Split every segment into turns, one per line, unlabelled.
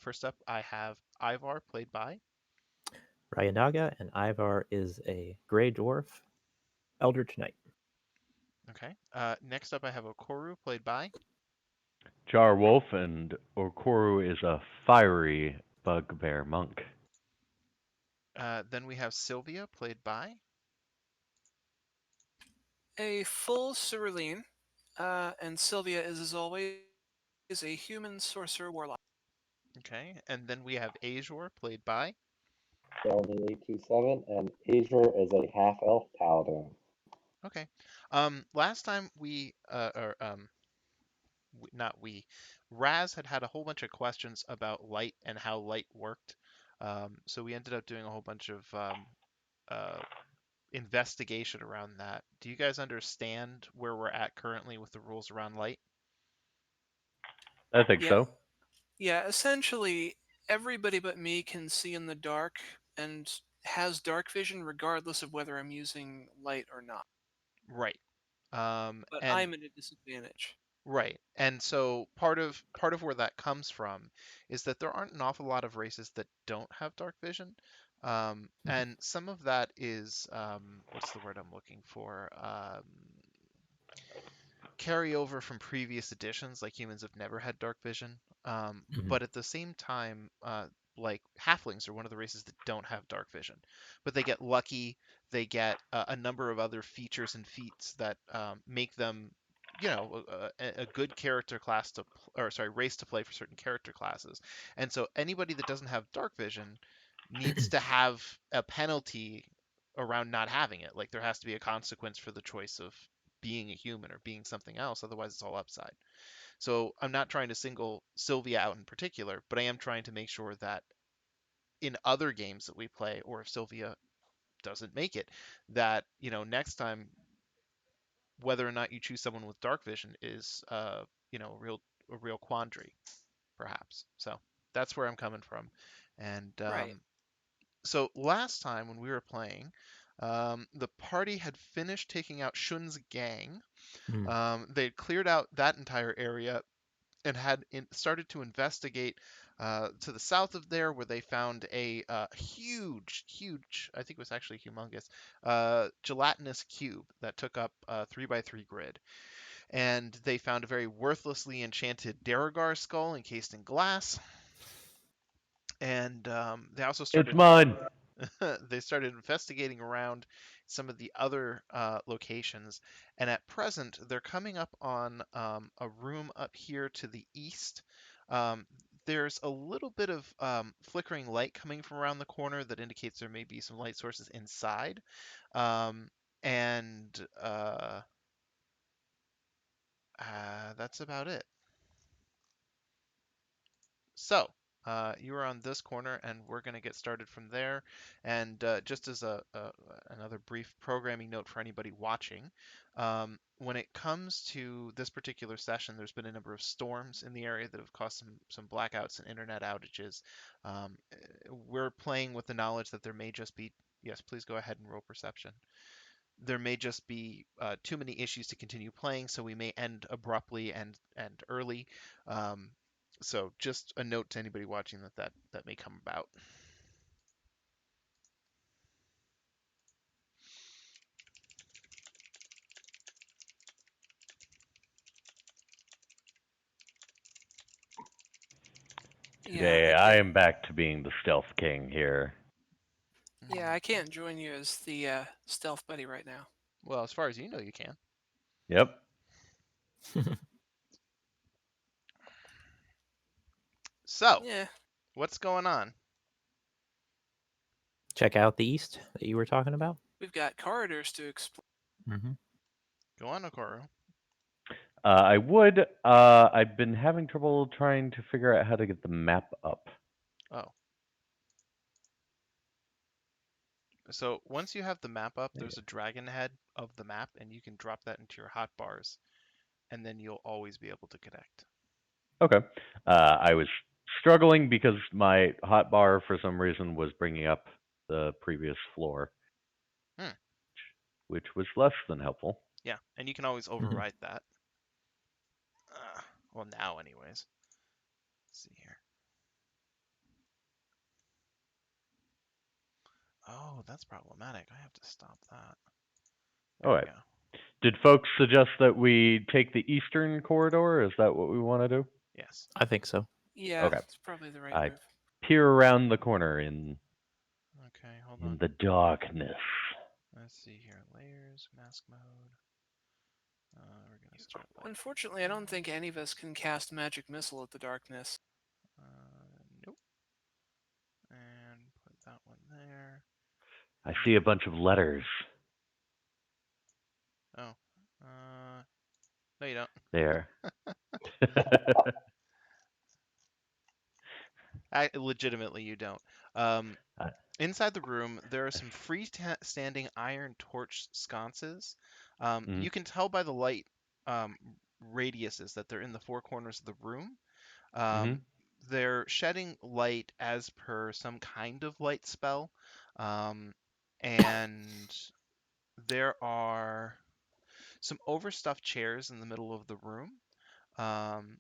First up, I have Ivar, played by.
Ryanaga, and Ivar is a gray dwarf, Eldritch Knight.
Okay. Next up, I have Okoru, played by.
Jar Wolf, and Okoru is a fiery bugbear monk.
Then we have Sylvia, played by.
A full cerulean, and Sylvia is, as always, a human sorcerer warlock.
Okay. And then we have Azure, played by.
Delvin 827, and Azure is a half-elf paladin.
Okay. Last time not we, Raz had a whole bunch of questions about light and how light worked. So we ended up doing a whole bunch of uh, investigation around that. Do you guys understand where we're at currently with the rules around light?
I think
Yeah,
so.
yeah. Essentially, everybody but me can see in the dark and has dark vision, regardless of whether I'm using light or not.
Right.
But
And
I'm at a disadvantage.
right. And so part of where that comes from is that there aren't an awful lot of races that don't have dark vision. And some of that is what's the word I'm looking for? Carryover from previous editions, like humans have never had dark vision.
Mhm.
But at the same time, like halflings are one of the races that don't have dark vision, but they get lucky. They get a number of other features and feats that make them, a good character class to, or sorry, race to play for certain character classes. And so anybody that doesn't have dark vision needs to have a penalty around not having it. Like there has to be a consequence for the choice of being a human or being something else. Otherwise, it's all upside. So I'm not trying to single Sylvia out in particular, but I am trying to make sure that in other games that we play, or if Sylvia doesn't make it, that next time, whether or not you choose someone with dark vision is a real quandary, perhaps. So that's where I'm coming from. And
Right.
so last time when we were playing, the party had finished taking out Shun's gang.
Mm.
They had cleared out that entire area and started to investigate to the south of there, where they found a huge, huge, I think it was actually humongous, gelatinous cube that took up a 3 by 3 grid. And they found a very worthlessly enchanted Daragar skull encased in glass. And they also
It's
started
mine.
they started investigating around some of the other locations, and at present they're coming up on a room up here to the east. Um, there's a little bit of flickering light coming from around the corner that indicates there may be some light sources inside, um, and that's about it. So, you are on this corner, and we're going to get started from there. And just as another brief programming note for anybody watching, when it comes to this particular session, there's been a number of storms in the area that have caused some blackouts and internet outages. We're playing with the knowledge that there may just be, yes, please go ahead and roll perception. There may just be too many issues to continue playing, so we may end abruptly and early. Um, so just a note to anybody watching that may come about.
Yeah,
Today
I
I
can't.
am back to being the stealth king here.
Yeah, I can't join you as the stealth buddy right now.
Well, as far as you know, you can.
Yep.
So,
Yeah,
what's going on?
Check out the east that you were talking about.
we've got corridors to explore.
Mm-hmm.
Go on, Okoro.
I would. I've been having trouble trying to figure out how to get the map up.
Oh, so once you have the map up,
There you
there's a dragon head of the map, and you can drop that into your hotbars, and then you'll always be able to connect.
go. Okay. I was struggling because my hotbar for some reason was bringing up the previous floor,
Hmm.
which was less than helpful.
Yeah, and you can always override that. Well, now, anyways. Let's see here. Oh, that's problematic. I have to stop that.
All
There we
right.
go.
Did folks suggest that we take the eastern corridor? Is that what we want to do?
Yes.
I think so.
Yeah,
Okay.
it's probably the right
I
move.
peer around the corner in
Okay, hold on.
the darkness.
Let's see here. Layers, mask mode. We're gonna start like.
Unfortunately, I don't think any of us can cast magic missile at the darkness.
Nope. And put that one there.
I see a bunch of letters
Oh. No, you don't.
there.
Legitimately, you don't. Um,
I-
inside the room, there are some freestanding iron torch sconces.
Mhm.
You can tell by the light um, radiuses that they're in the four corners of the room. Um,
Mhm.
they're shedding light as per some kind of light spell. Um, and there are some overstuffed chairs in the middle of the room. Um,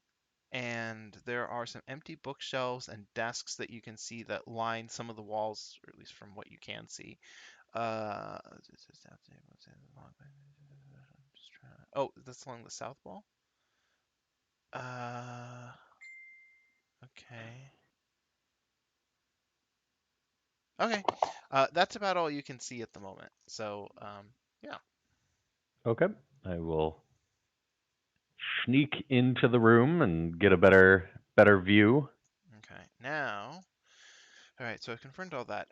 and there are some empty bookshelves and desks that you can see that line some of the walls, or at least from what you can see. Uh, oh, that's along the south wall. Okay. Okay. That's about all you can see at the moment. So, yeah.
Okay. I will sneak into the room and get a better view.
Okay. Now, all right. So I've confirmed all that.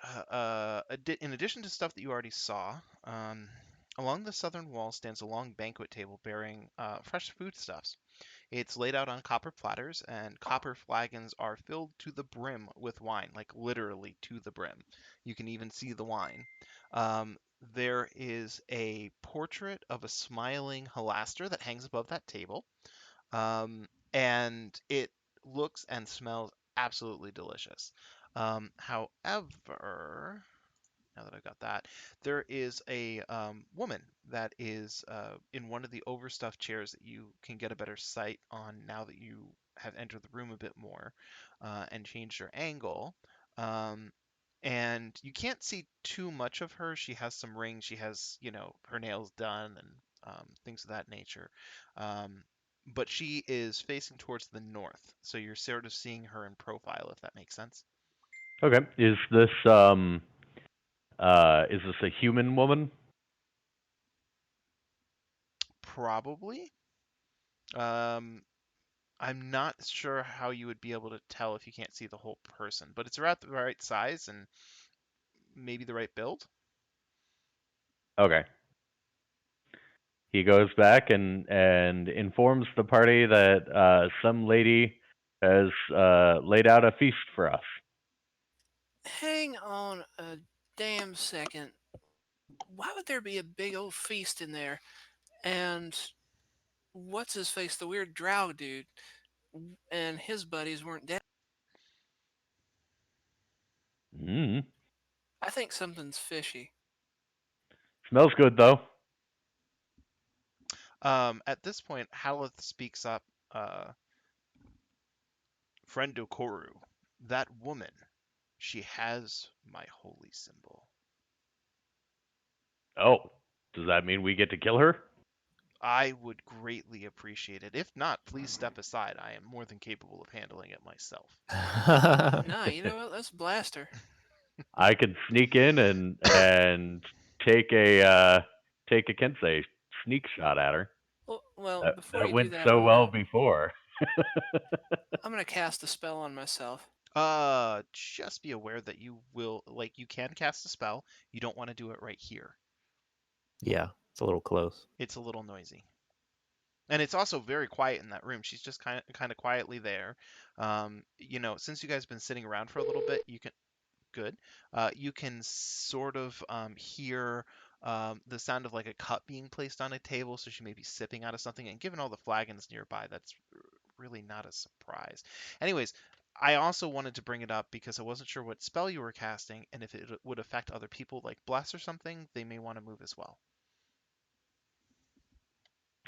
In addition to stuff that you already saw, along the southern wall stands a long banquet table bearing fresh foodstuffs. It's laid out on copper platters, and copper flagons are filled to the brim with wine, like literally to the brim. You can even see the wine. Um, there is a portrait of a smiling Halaster that hangs above that table, and it looks and smells absolutely delicious. However, now that I've got that, there is a woman that is in one of the overstuffed chairs that you can get a better sight on now that you have entered the room a bit more and changed your angle. Um, and you can't see too much of her. She has some rings. She has, her nails done and things of that nature. Um, but she is facing towards the north, so you're sort of seeing her in profile, if that makes sense.
Okay. Is this a human woman?
Probably. Um, I'm not sure how you would be able to tell if you can't see the whole person, but it's about the right size and maybe the right build.
Okay. He goes back and informs the party that some lady has laid out a feast for us.
Hang on a damn second. Why would there be a big old feast in there? And what's his face, the weird drow dude, and his buddies weren't dead?
Mm.
I think something's fishy.
Smells good though.
At this point, Haleth speaks up. Friend Okoru, that woman, she has my holy symbol.
Oh, does that mean we get to kill her?
I would greatly appreciate it. If not, please step aside. I am more than capable of handling it myself.
Nah, you know what? Let's blast her.
I could sneak in and take a Kensei sneak shot at her.
Well, before
That
you do
went
that,
so well before.
I'm gonna cast a spell on myself.
Just be aware that you can cast a spell. You don't want to do it right here.
Yeah, it's a little close.
It's a little noisy. And it's also very quiet in that room. She's just kind of quietly there. Since you guys have been sitting around for a little bit, you can good. You can sort of hear the sound of like a cup being placed on a table, so she may be sipping out of something. And given all the flagons nearby, that's really not a surprise. Anyways, I also wanted to bring it up because I wasn't sure what spell you were casting, and if it would affect other people, like bless or something, they may want to move as well.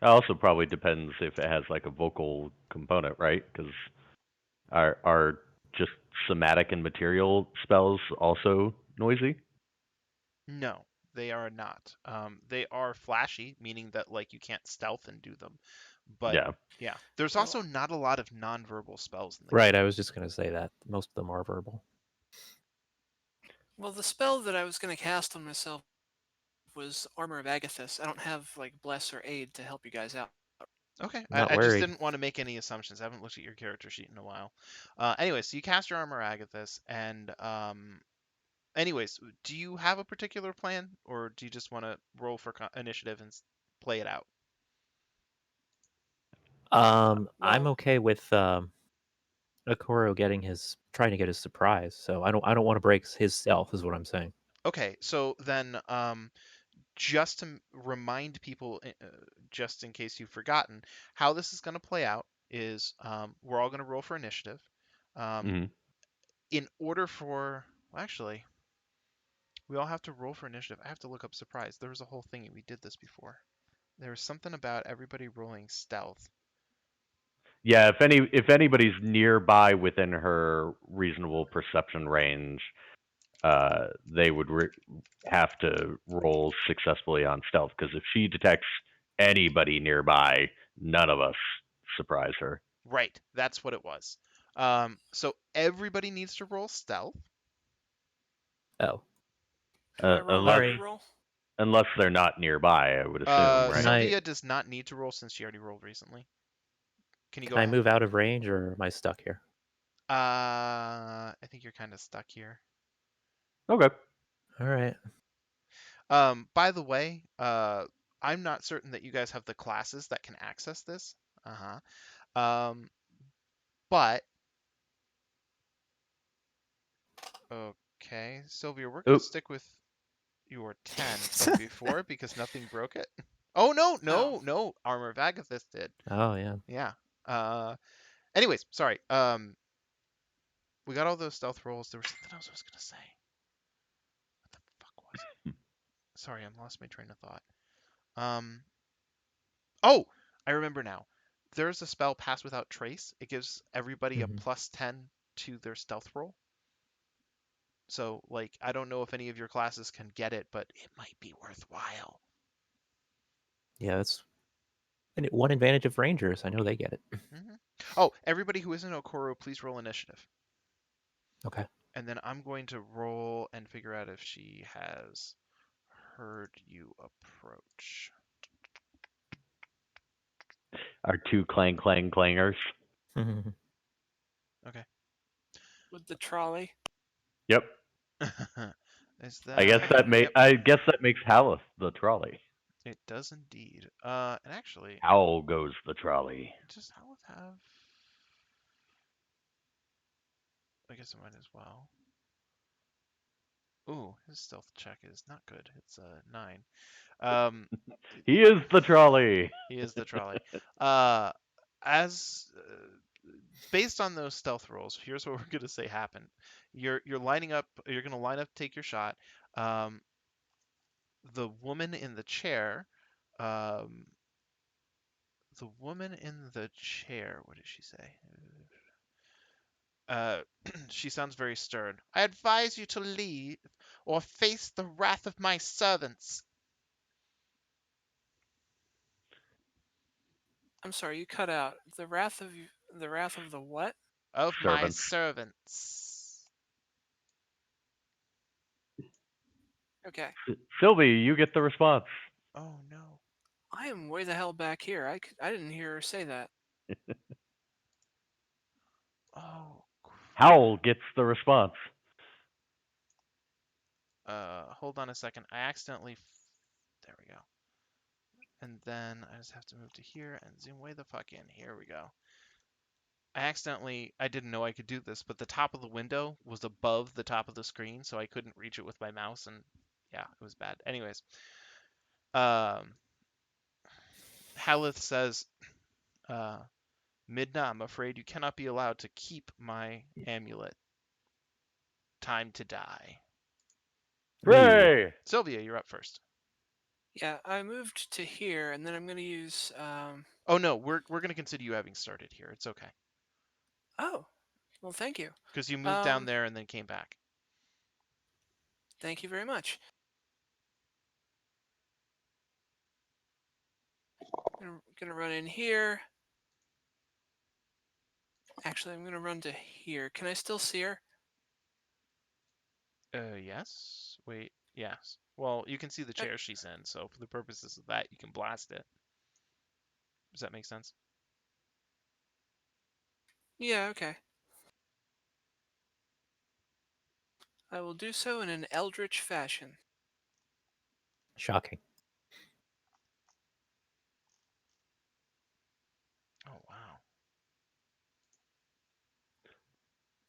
It also probably depends if it has like a vocal component, right? Because are just somatic and material spells also noisy?
No, they are not. They are flashy, meaning that like you can't stealth and do them. But
Yeah.
yeah, there's
Well,
also not a lot of non-verbal spells in the
Right,
game.
I was just going to say that. Most of them are verbal.
well, the spell that I was going to cast on myself was Armor of Agathis. I don't have like Bless or Aid to help you guys out.
Okay,
Not
I just
worried.
didn't want to make any assumptions. I haven't looked at your character sheet in a while. Anyway, so you cast your Armor Agathis, and anyways, do you have a particular plan, or do you just want to roll for initiative and play it out?
I'm
Well,
okay with Okoro trying to get his surprise, so I don't want to break his stealth, is what I'm saying.
Okay, so then just to remind people, just in case you've forgotten, how this is going to play out is we're all going to roll for initiative. Um,
Hmm.
in order for, well, actually, we all have to roll for initiative. I have to look up surprise. There was a whole thing. We did this before. There was something about everybody rolling stealth.
Yeah, if anybody's nearby within her reasonable perception range, they would have to roll successfully on stealth, because if she detects anybody nearby, none of us surprise her.
Right, that's what it was. So everybody needs to roll stealth.
Oh,
do I roll
Unless
or you
sorry.
roll?
unless they're not nearby, I would assume,
Can
right?
I
Sylvia does not need to roll since she already rolled recently. Can you
can
go
I
ahead?
move out of range, or am I stuck here?
I think you're kind of stuck here.
Okay.
All right.
By the way, I'm not certain that you guys have the classes that can access this. Uh-huh. But okay, Sylvia, we're gonna
Oop.
stick with your 10 from before because nothing broke it. Oh no,
Oh,
no, Armor of Agathis did.
Oh yeah.
Yeah. Uh, anyways, sorry. We got all those stealth rolls. There was something else I was gonna say. What the fuck was it? Sorry, I lost my train of thought. Um, oh, I remember now. There's a spell Pass Without Trace. It gives everybody a
Hmm.
+10 to their stealth roll. So, like, I don't know if any of your classes can get it, but it might be worthwhile.
Yeah, that's one advantage of rangers. I know they get it.
Hmm. Oh, everybody who isn't Okoro, please roll initiative.
Okay.
And then I'm going to roll and figure out if she has heard you approach.
Our two clang clang clangers.
Okay.
with the trolley.
Yep.
Is
I guess
that? Yep,
that makes Haleth the trolley.
it does indeed. And actually,
Owl goes the trolley.
does Howleth have? I guess I might as well. Ooh, his stealth check is not good. It's a 9. Um,
He is the trolley.
he is the trolley. Uh, as based on those stealth rolls, here's what we're gonna say happened. You're lining up. You're gonna line up, take your shot. Um, the woman in the chair. Um, the woman in the chair. What did she say? She sounds very stern. I advise you to leave or face the wrath of my servants.
I'm sorry, you cut out. The wrath of the what?
Of my
Servants.
servants.
Okay.
Sylvie, you get the response.
Oh no.
I am way the hell back here. I didn't hear her say that.
Oh.
Howl gets the response.
Hold on a second. I accidentally. There we go. And then I just have to move to here and zoom way the fuck in. Here we go. I didn't know I could do this, but the top of the window was above the top of the screen, so I couldn't reach it with my mouse, and yeah, it was bad. Anyways, um, Haleth says, Midna, I'm afraid you cannot be allowed to keep my amulet. Time to die.
Hooray!
Sylvia, you're up first.
Yeah, I moved to here, and then I'm gonna use.
Oh no, we're gonna consider you having started here. It's okay
Oh, well, thank you.
because you moved down there and then came back.
Thank you very much. Gonna run in here. Actually, I'm gonna run to here. Can I still see her?
Yes. Wait. Yes. Well, you can see the chair she's in, so for the purposes of that, you can blast it. Does that make sense?
Yeah, okay. I will do so in an eldritch fashion.
Shocking.
Oh wow.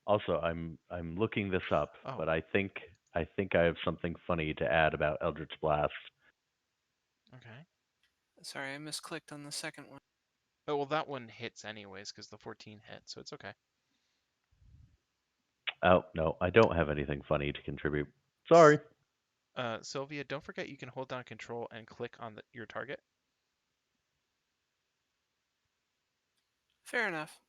Also, I'm looking this up,
Oh.
but I think I have something funny to add about Eldritch Blast.
Okay.
Sorry, I misclicked on the second one.
Oh well, that one hits anyways because the 14 hit, so it's okay.
Oh no, I don't have anything funny to contribute. Sorry.
Sylvia, don't forget you can hold down Control and click on your target.
Fair enough.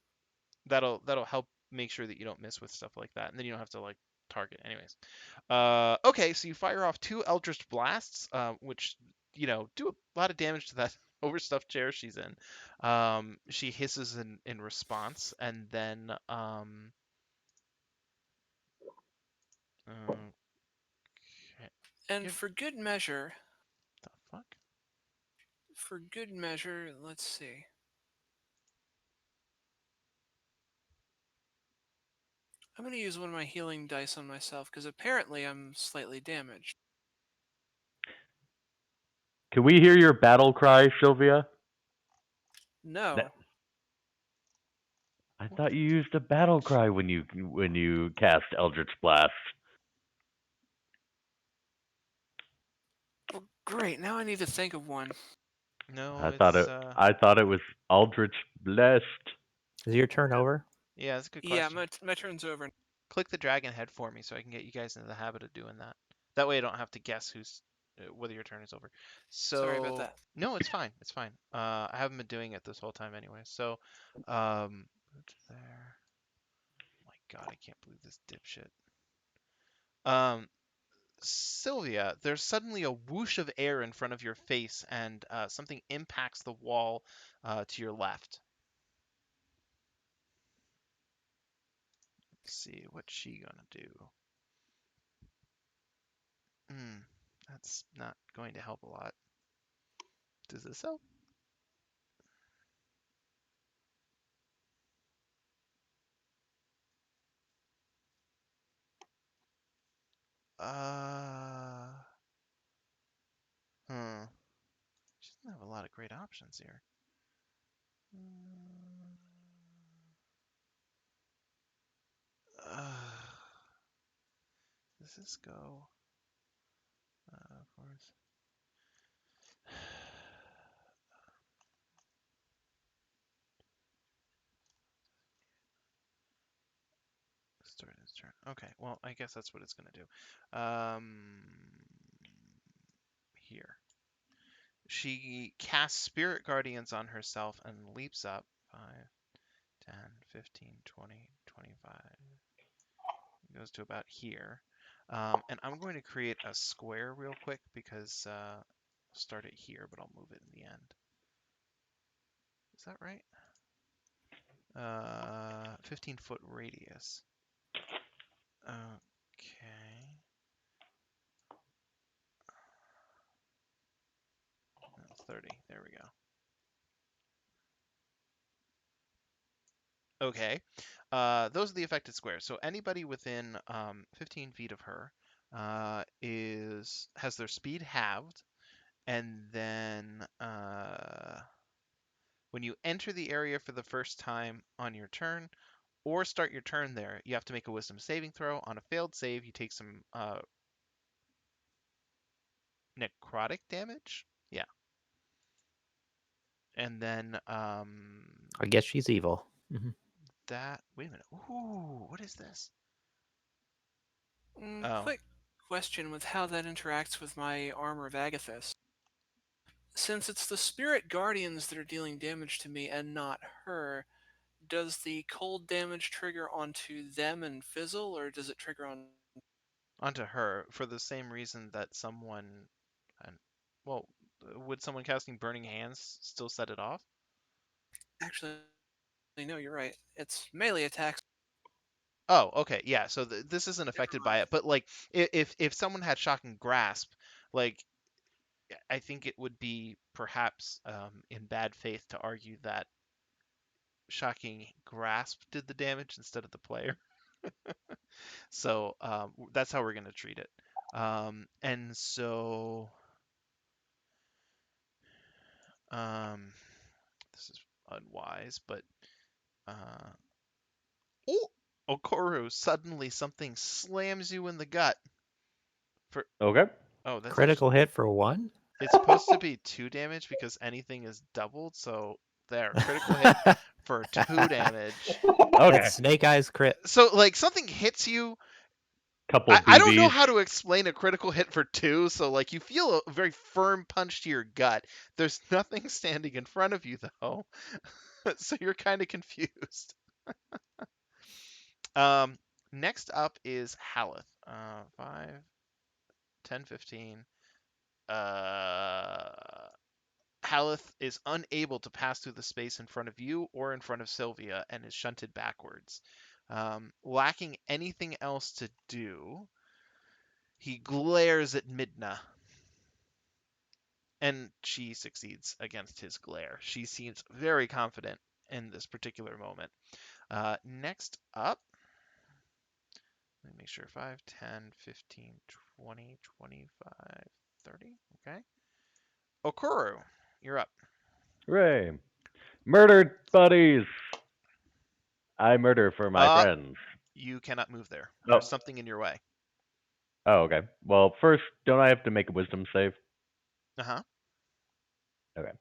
That'll help make sure that you don't miss with stuff like that, and then you don't have to like target anyways. Okay, so you fire off 2 Eldritch Blasts, which do a lot of damage to that overstuffed chair she's in. She hisses in response, and then okay,
And
give
for good measure,
the fuck.
let's see. I'm going to use one of my healing dice on myself because apparently I'm slightly damaged.
Can we hear your battle cry, Sylvia?
No.
I thought you used a battle cry when you cast Eldritch Blast.
Well, great. Now I need to think of one.
No,
I thought
it's
it I thought it was Eldritch Blessed.
Is your turn
Yeah.
over?
yeah, that's a good
Yeah,
question.
my turn's over.
Click the dragon head for me so I can get you guys into the habit of doing that. That way I don't have to guess whether your turn is over.
Sorry about
So
that.
no, it's fine. It's fine. I haven't been doing it this whole time anyway. So, move to there. Oh my God, I can't believe this dipshit. Sylvia, there's suddenly a whoosh of air in front of your face, and something impacts the wall to your left. Let's see what's she gonna do. That's not going to help a lot. Does this help? Uh, hmm. She doesn't have a lot of great options here. Does this go? Of course. Start his turn. Okay, well, I guess that's what it's gonna do. Here. She casts Spirit Guardians on herself and leaps up 5, 10, 15, 20, 25. Goes to about here. And I'm going to create a square real quick because I'll start it here, but I'll move it in the end. Is that right? 15-foot radius. Okay. 30. There we go. Okay. Those are the affected squares. So anybody within 15 feet of her has their speed halved, and then when you enter the area for the first time on your turn, or start your turn there, you have to make a Wisdom saving throw. On a failed save, you take some necrotic damage. Yeah, and then
I guess she's evil.
that. Wait a minute. Ooh, what is this? Oh,
Quick question with how that interacts with my Armor of Agathis. Since it's the Spirit Guardians that are dealing damage to me and not her, does the cold damage trigger onto them and fizzle, or does it trigger on...
onto her for the same reason that someone, and well, Would someone casting Burning Hands still set it off?
Actually, no, you're right. It's melee attacks.
Oh, okay, yeah. So this isn't
Never
affected by
mind.
it, but like if someone had Shocking Grasp, like I think it would be perhaps in bad faith to argue that Shocking Grasp did the damage instead of the player. So that's how we're gonna treat it. And so this is unwise, but uh, oh, Okoro, suddenly something slams you in the gut. For
Okay.
oh, that's
Critical hit for 1?
it's supposed to be 2 damage because anything is doubled. So there, critical hit for 2 damage.
Okay.
That's Snake Eyes crit.
So like something hits you.
Couple
I don't know
BBs.
how to explain a critical hit for 2. So like you feel a very firm punch to your gut. There's nothing standing in front of you though, so you're kind of confused. Next up is Haleth. 5, 10, 15. Haleth is unable to pass through the space in front of you or in front of Sylvia and is shunted backwards. Lacking anything else to do, he glares at Midna, and she succeeds against his glare. She seems very confident in this particular moment. Next up, let me make sure 5, 10, 15, 20, 25, 30. Okay. Okuru, you're up.
Hooray. Murdered buddies. I murder for my
Uh,
friends.
you cannot move there.
Oh.
There's something in your way.
Oh, okay. Well, first, don't I have to make a wisdom save?
Uh huh.
Okay.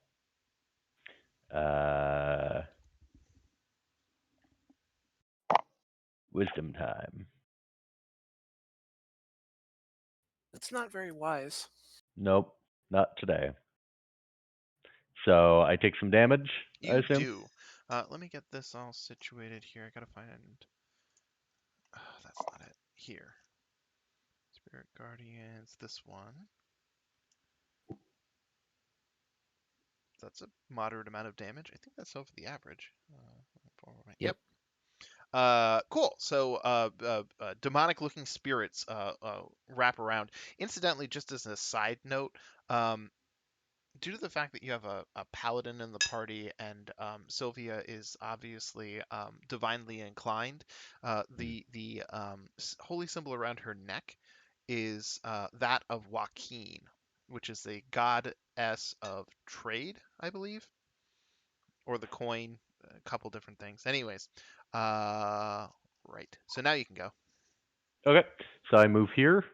Wisdom time.
It's not very wise.
Nope, not today. So I take some damage, I
You
assume?
do. Let me get this all situated here. I gotta find. Oh, that's not it. Here. Spirit Guardians. This one. That's a moderate amount of damage. I think that's over the average. Yep. Cool. So, demonic-looking spirits wrap around. Incidentally, just as a side note, due to the fact that you have a paladin in the party and Sylvia is obviously divinely inclined, the holy symbol around her neck is that of Joaquin, which is a goddess of trade, I believe, or the coin, a couple different things. Anyways, right. So now you can go.
Okay. So I move here,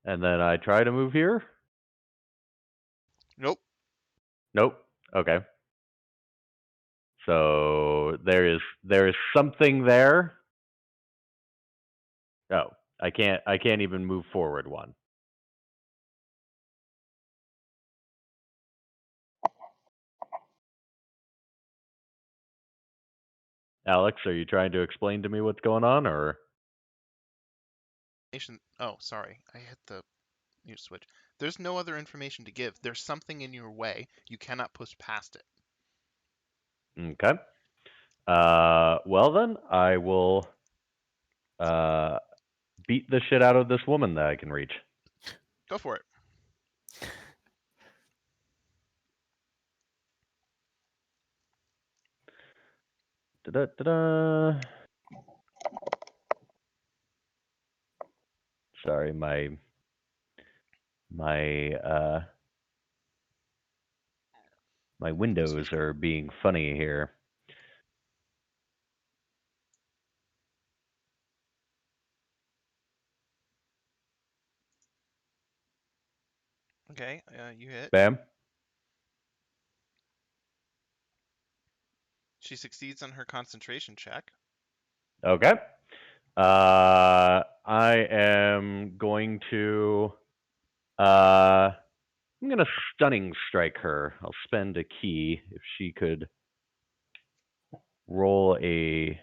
and then I try to move here.
Nope.
Nope. Okay. So there is something there. Oh, I can't even move forward one. Alex, are you trying to explain to me what's going on, or?
Oh, sorry. I hit the mute switch. There's no other information to give. There's something in your way. You cannot push past it.
Okay. Well then, I will beat the shit out of this woman that I can reach.
Go for it.
Da-da-da-da. Sorry, my my windows are being funny here.
Okay, you hit.
Bam.
She succeeds on her concentration check.
Okay. I am going to I'm gonna stunning strike her. I'll spend a key if she could roll a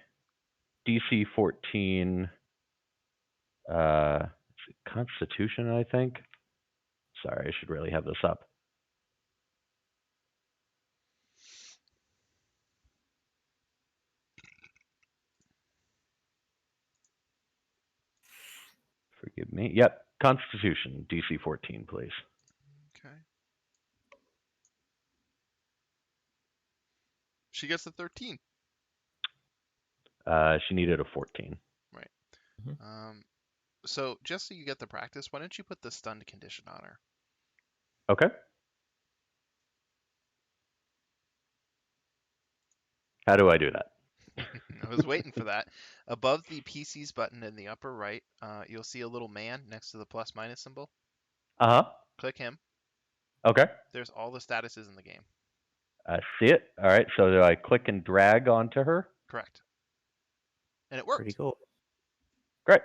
DC 14 Constitution, I think. Sorry, I should really have this up. Forgive me. Yep. Constitution, DC 14, please.
Okay. She gets a 13.
She needed a 14.
Right.
Mhm.
So just so you get the practice, why don't you put the stunned condition on her?
Okay. How do I do that?
I was waiting for that. Above the PC's button in the upper right, you'll see a little man next to the plus minus symbol.
Uh-huh.
Click him.
Okay.
There's all the statuses in the game.
I see it. All right. So do I click and drag onto her?
Correct. And it
Pretty
worked.
cool.
Great.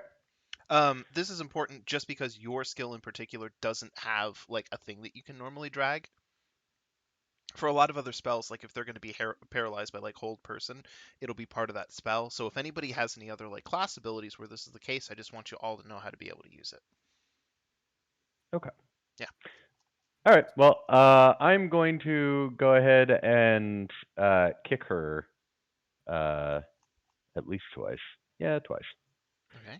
This is important just because your skill in particular doesn't have like a thing that you can normally drag. For a lot of other spells, like if they're going to be paralyzed by like hold person, it'll be part of that spell. So if anybody has any other like class abilities where this is the case, I just want you all to know how to be able to use it.
Okay.
Yeah.
All right. Well, I'm going to go ahead and kick her at least twice. Yeah, twice.
Okay.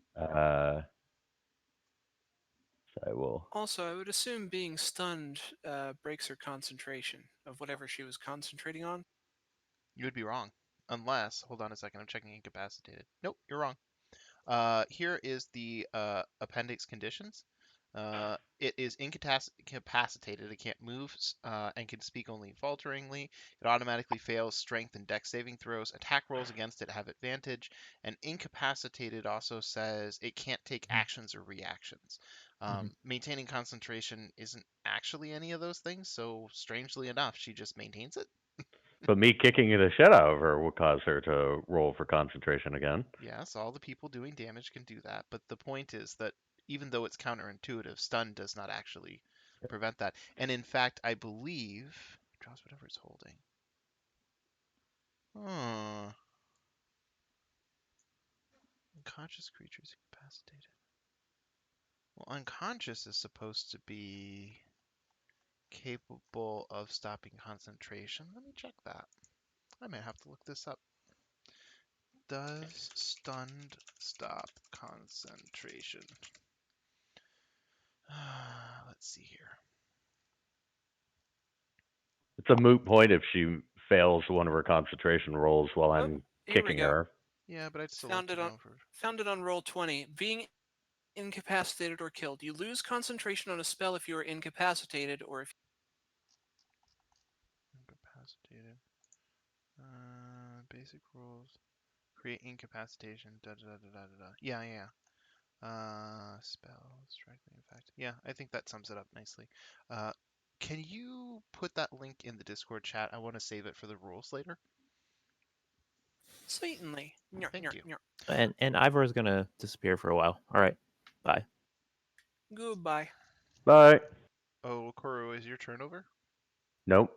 So I will.
Also, I would assume being stunned breaks her concentration of whatever she was concentrating on.
You would be wrong. Unless, hold on a second, I'm checking incapacitated. Nope, you're wrong. Here is the appendix conditions. It is incapacitated. It can't move and can speak only falteringly. It automatically fails strength and dex saving throws. Attack rolls against it have advantage. And incapacitated also says it can't take actions or reactions. Maintaining concentration isn't actually any of those things, so strangely enough, she just maintains it.
But me kicking the shit out of her will cause her to roll for concentration again.
Yes, all the people doing damage can do that, but the point is that even though it's counterintuitive, stun does not actually prevent that. And in fact, I believe draws whatever it's holding. Unconscious creatures incapacitated. Well, unconscious is supposed to be capable of stopping concentration. Let me check that. I might have to look this up. Does stunned stop concentration? Let's see here.
It's a moot point if she fails one of her concentration rolls while
Oh,
I'm
here we
kicking
go.
her.
Yeah, but I'd still
Found
like
it
to
on
know for
found it on roll 20. Being incapacitated or killed. You lose concentration on a spell if you are incapacitated or if
incapacitated. Basic rules. Create incapacitation. Da da da da da da. Yeah, yeah. Spell strike me in fact. Yeah, I think that sums it up nicely. Can you put that link in the Discord chat? I want to save it for the rules later.
certainly.
Thank you.
And Ivor is gonna disappear for a while. All right. Bye.
Goodbye.
Bye.
Oh, Koro, is your turn over?
Nope.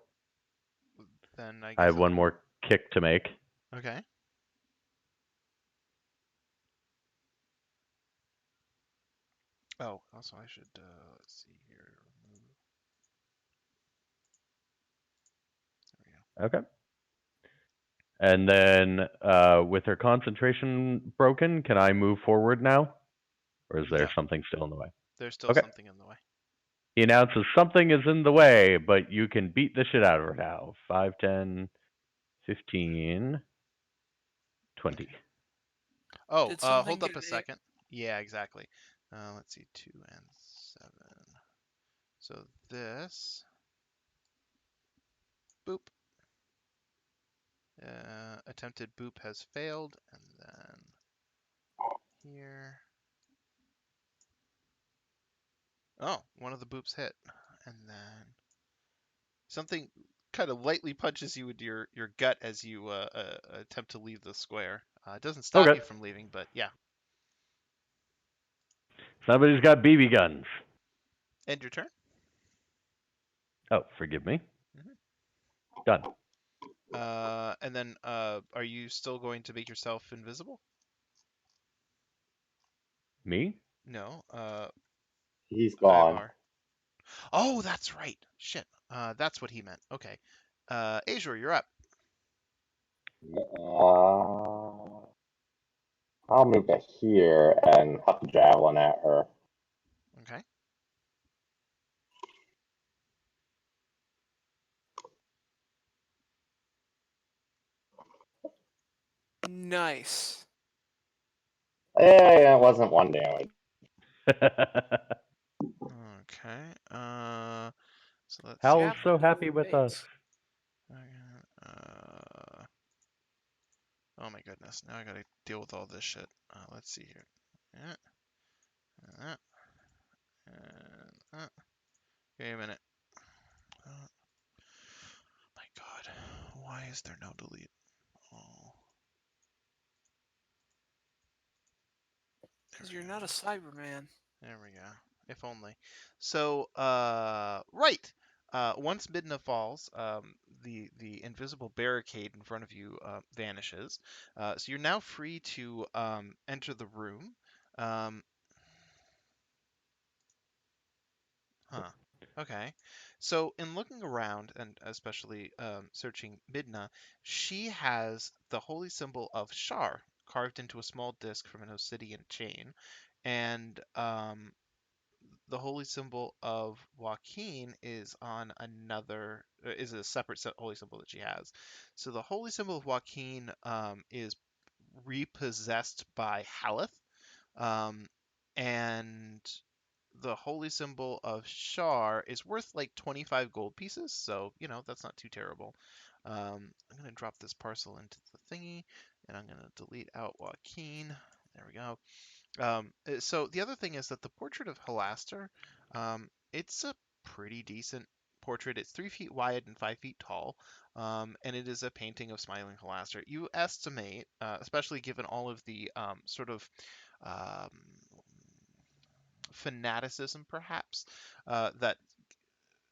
Then I
I
guess
have one more kick to make.
Okay. Oh, also I should let's see here. Remove. There we go.
Okay. And then with her concentration broken, can I move forward now? Or is there
No,
something still in the way?
there's still
Okay.
something in the way.
He announces something is in the way, but you can beat the shit out of her now. 5, 10, 15, 20.
Okay. Oh,
Did something
hold
get
up a second. Yeah, exactly. Let's see, 2 and 7. So this, boop. Attempted boop has failed, and then here. Oh, one of the boops hit, and then something kind of lightly punches you with your gut as you attempt to leave the square. It doesn't stop
Okay.
you from leaving, but yeah.
Somebody's got BB guns.
End your turn.
Oh, forgive me.
Mhm.
Done.
And then are you still going to make yourself invisible?
Me?
No.
He's gone.
Ivar. Oh, that's right. Shit. That's what he meant. Okay. Azure, you're up.
I'll move to here and huck a javelin at her.
Okay.
Nice.
Yeah, it wasn't 1 damage.
Okay. So let's see
Howl's
here.
so happy with us.
Eight.
Uh, oh my goodness. Now I gotta deal with all this shit. Let's see here. Yeah. Uh, Wait a minute. My God. Why is there no delete? Oh. There
Because
we
you're
go.
not a Cyberman.
There we go. If only. So, right. Once Midna falls, the invisible barricade in front of you vanishes. So you're now free to enter the room. Um, huh. Okay. So in looking around and especially searching Midna, she has the holy symbol of Shar carved into a small disc from an obsidian chain, and the holy symbol of Joaquin is on another is a separate holy symbol that she has. So the holy symbol of Joaquin is repossessed by Haleth, um, and the holy symbol of Shar is worth like 25 gold pieces. So that's not too terrible. I'm gonna drop this parcel into the thingy, and I'm gonna delete out Joaquin. There we go. So the other thing is that the portrait of Halaster, it's a pretty decent portrait. It's 3 feet wide and 5 feet tall, and it is a painting of smiling Halaster. You estimate, especially given all of the sort of um, fanaticism, perhaps, that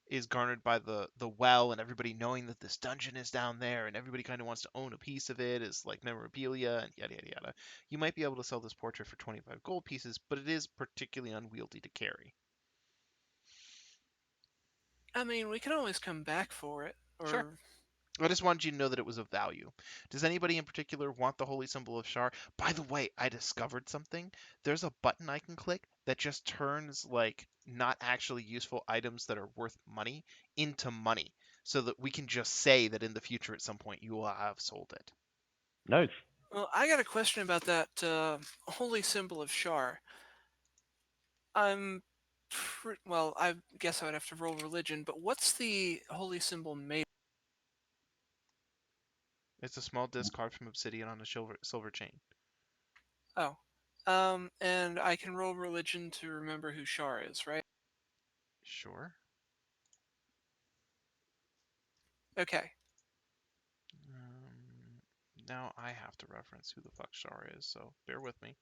is garnered by the well and everybody knowing that this dungeon is down there and everybody kind of wants to own a piece of it as like memorabilia and yada yada yada. You might be able to sell this portrait for 25 gold pieces, but it is particularly unwieldy to carry.
I mean, we can always come back for it.
Sure.
Or
I just wanted you to know that it was of value. Does anybody in particular want the holy symbol of Shar? By the way, I discovered something. There's a button I can click that just turns like not actually useful items that are worth money into money, so that we can just say that in the future at some point you will have sold it.
Nice.
well, I got a question about that holy symbol of Shar. Well, I guess I would have to roll religion, but what's the holy symbol made?
It's a small disc carved from obsidian on a silver chain.
Oh, and I can roll religion to remember who Shar is, right?
Sure.
Okay.
Now I have to reference who the fuck Shar is, so bear with me.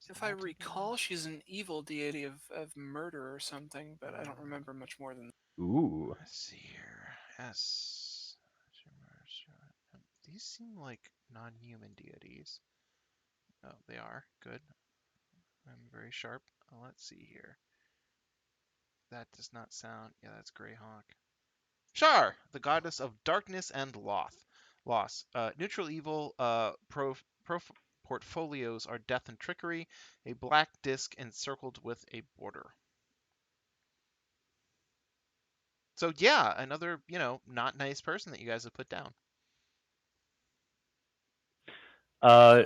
If I recall, she's an evil deity of murder or something, but I don't remember much more than.
Ooh.
Let's see here. S. These seem like non-human deities. Oh, they are. Good. I'm very sharp. Let's see here. That does not sound. Yeah, that's Greyhawk. Shar, the goddess of darkness and loss. Neutral evil. Portfolios are death and trickery. A black disc encircled with a border. So yeah, another not nice person that you guys have put down.
Uh,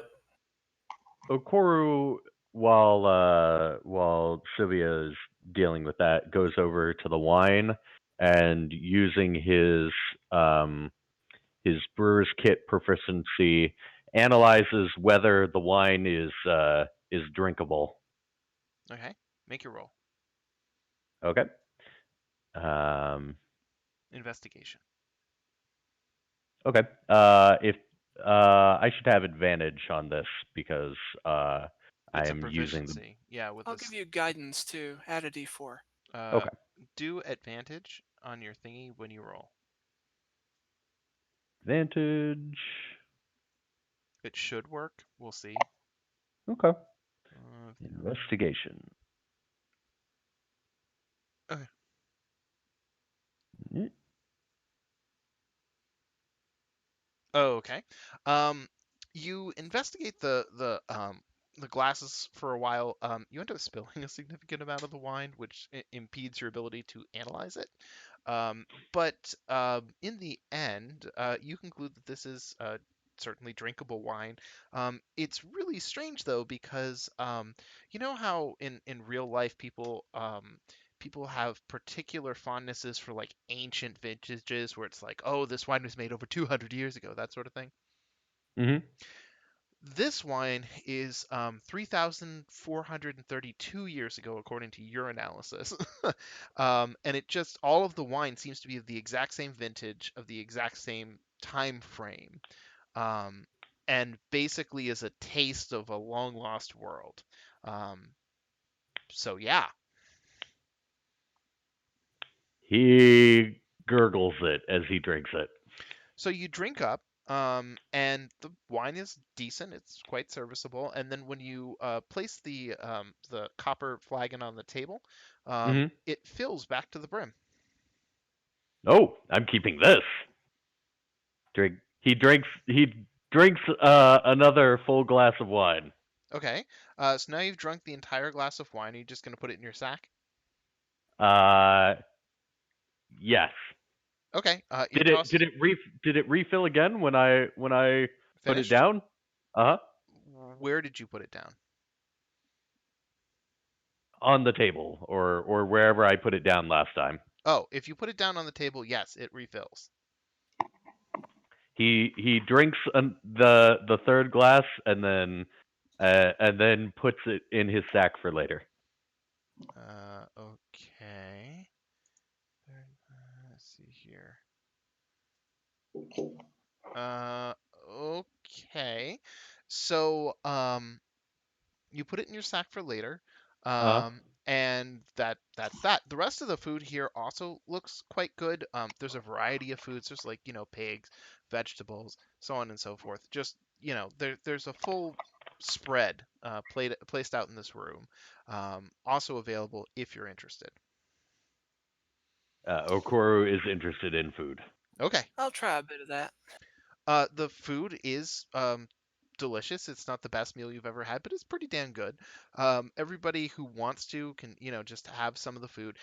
Okoru, while Sylvia is dealing with that, goes over to the wine and using his brewer's kit proficiency, analyzes whether the wine is drinkable.
Okay, make your roll.
Okay. Um,
Investigation.
okay. If I should have advantage on this because I
It's a
am using the.
proficiency. Yeah, with
I'll
this.
give you guidance too. Add a d4.
Uh,
Okay.
do advantage on your thingy when you roll.
Advantage.
It should work. We'll see.
Okay.
Uh,
Investigation.
okay. Oh, okay. Um, you investigate the glasses for a while. You end up spilling a significant amount of the wine, which impedes your ability to analyze it. But in the end, you conclude that this is certainly drinkable wine. It's really strange though because you know how in real life people have particular fondnesses for like ancient vintages where it's like, oh, this wine was made over 200 years ago, that sort of thing.
Mm-hmm.
This wine is 3,432 years ago, according to your analysis. And it just, all of the wine seems to be of the exact same vintage, of the exact same time frame, um, and basically is a taste of a long lost world. Um, so, yeah.
He gurgles it as he drinks it.
So you drink up, and the wine is decent. It's quite serviceable. And then when you place the copper flagon on the table,
Mm-hmm.
it fills back to the brim.
Oh, I'm keeping this. Drink. He drinks. He drinks another full glass of wine.
Okay. So now you've drunk the entire glass of wine. Are you just going to put it in your sack?
Uh, yes.
Okay. You
Did it
toss.
did it re did it refill again when I put it
Finished?
down? Uh huh.
Where did you put it down?
On the table or wherever I put it down last time.
Oh, if you put it down on the table, yes, it refills.
He drinks the third glass and then puts it in his sack for later.
Okay. Let's see here. Uh, okay. So, you put it in your sack for later.
Uh
And that's that. The rest of the food here also looks quite good. There's a variety of foods. There's like, pigs, vegetables, so on and so forth. Just, there's a full spread placed out in this room. Also available if you're interested.
Okoro is interested in food.
Okay.
I'll try a bit of that.
The food is delicious. It's not the best meal you've ever had, but it's pretty damn good. Everybody who wants to can, just have some of the food.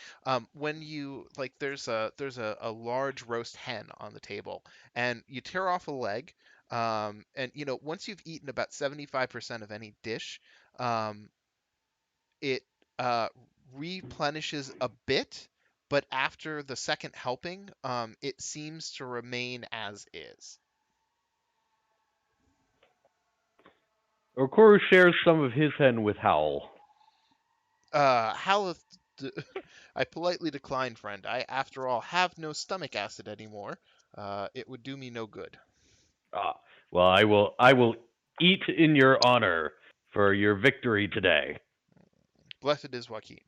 When you like, there's a large roast hen on the table, and you tear off a leg. And once you've eaten about 75% of any dish, um, it replenishes a bit. But after the second helping, it seems to remain as is.
Okoro shares some of his hen with Howl.
Haleth, I politely decline, friend. I, after all, have no stomach acid anymore. It would do me no good.
Ah, well, I will eat in your honor for your victory today.
Blessed is Joaquin.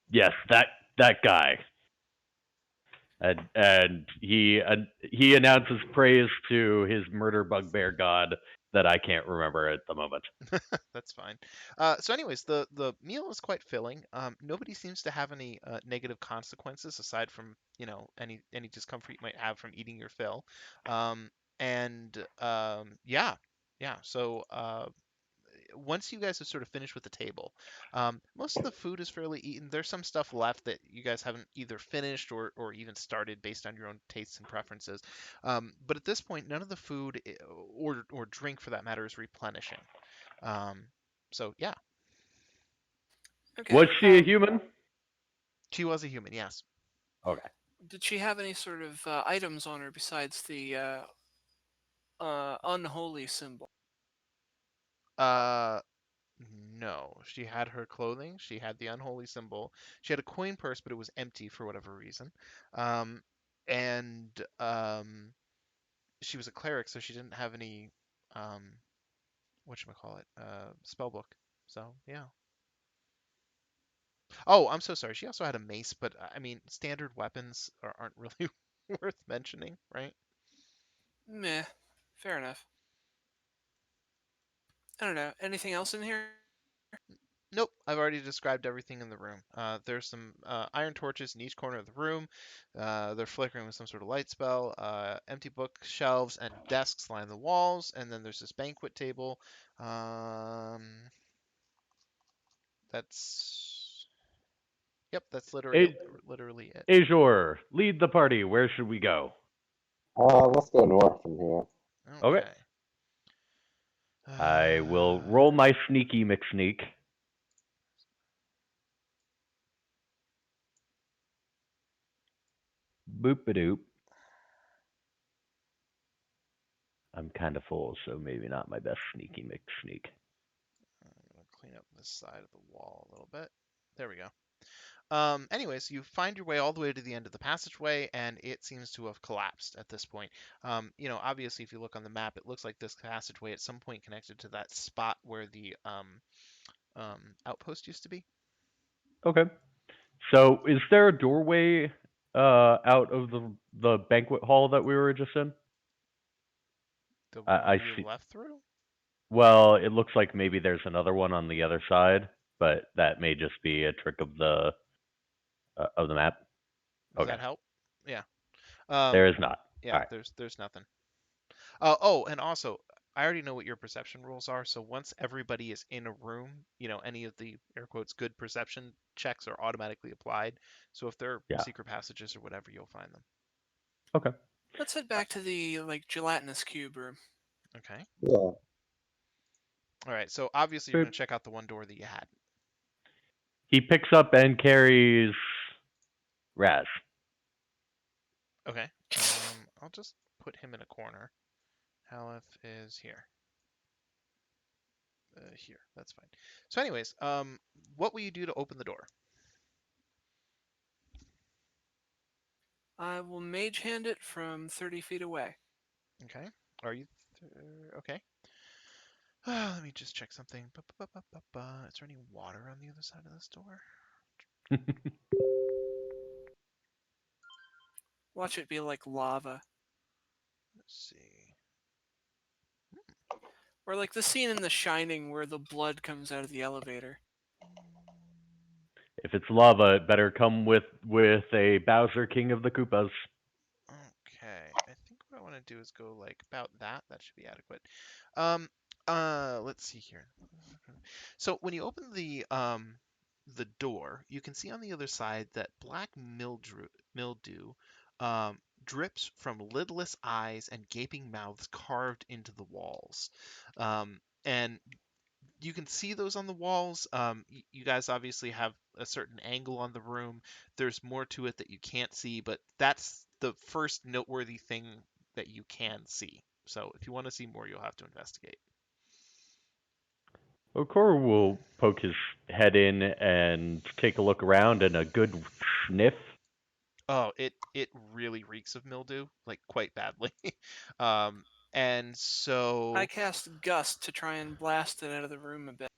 Yes, that guy. And he announces praise to his murder bugbear god that I can't remember at the moment.
That's fine. So, anyways, the meal is quite filling. Nobody seems to have any negative consequences aside from any discomfort you might have from eating your fill. Um, and yeah, yeah. So once you guys have sort of finished with the table, most of the food is fairly eaten. There's some stuff left that you guys haven't either finished or even started based on your own tastes and preferences. But at this point, none of the food or drink for that matter is replenishing. Um, so yeah,
Was
Okay.
she a human?
she was a human, yes.
Okay.
Did she have any sort of items on her besides the unholy symbol?
Uh, no, she had her clothing. She had the unholy symbol. She had a coin purse, but it was empty for whatever reason. Um, and she was a cleric, so she didn't have any whatchamacallit, spell book. So yeah. Oh, I'm so sorry. She also had a mace, but I mean, standard weapons aren't really worth mentioning, right?
Meh. Fair enough. I don't know. Anything else in here?
Nope, I've already described everything in the room. There's some iron torches in each corner of the room. They're flickering with some sort of light spell. Empty bookshelves and desks line the walls, and then there's this banquet table. That's Yep, that's literally it.
Azure, lead the party. Where should we go?
Let's go north from here.
Okay.
Okay.
I will roll my sneaky McSneak. Boop-a-doop. I'm kind of full, so maybe not my best sneaky McSneak.
I'm gonna clean up this side of the wall a little bit. There we go. Anyways, you find your way all the way to the end of the passageway, and it seems to have collapsed at this point. Obviously, if you look on the map, it looks like this passageway at some point connected to that spot where the outpost used to be.
Okay. So, is there a doorway out of the banquet hall that we were just in?
The
I
one you
see.
left through?
Well, it looks like maybe there's another one on the other side, but that may just be a trick of the map.
Does
Okay.
that help? Yeah.
There
Um,
is not. All
yeah,
right.
there's nothing. And also, I already know what your perception rules are, so once everybody is in a room, any of the air quotes good perception checks are automatically applied. So if there are
Yeah.
secret passages or whatever, you'll find them.
Okay.
Let's head back to the gelatinous cube room.
Okay.
Yeah.
All right. So obviously you're
Boop.
going to check out the one door that you had.
He picks up and carries Raz.
Okay. I'll just put him in a corner. Haleth is here. Here. That's fine. So anyways, what will you do to open the door?
I will mage hand it from 30 feet away.
Okay. Are you okay? Let me just check something. Is there any water on the other side of this door?
Watch it be like lava.
Let's see.
Or like the scene in The Shining where the blood comes out of the elevator.
If it's lava, it better come with a Bowser King of the Koopas.
Okay, I think what I want to do is go like about that. That should be adequate. Let's see here. So when you open the door, you can see on the other side that black mildew drips from lidless eyes and gaping mouths carved into the walls. And you can see those on the walls. You guys obviously have a certain angle on the room. There's more to it that you can't see, but that's the first noteworthy thing that you can see. So if you want to see more, you'll have to investigate.
Okoro will poke his head in and take a look around and a good sniff.
Oh, it really reeks of mildew, like quite badly. um, and
I
so
cast Gust to try and blast it out of the room a bit.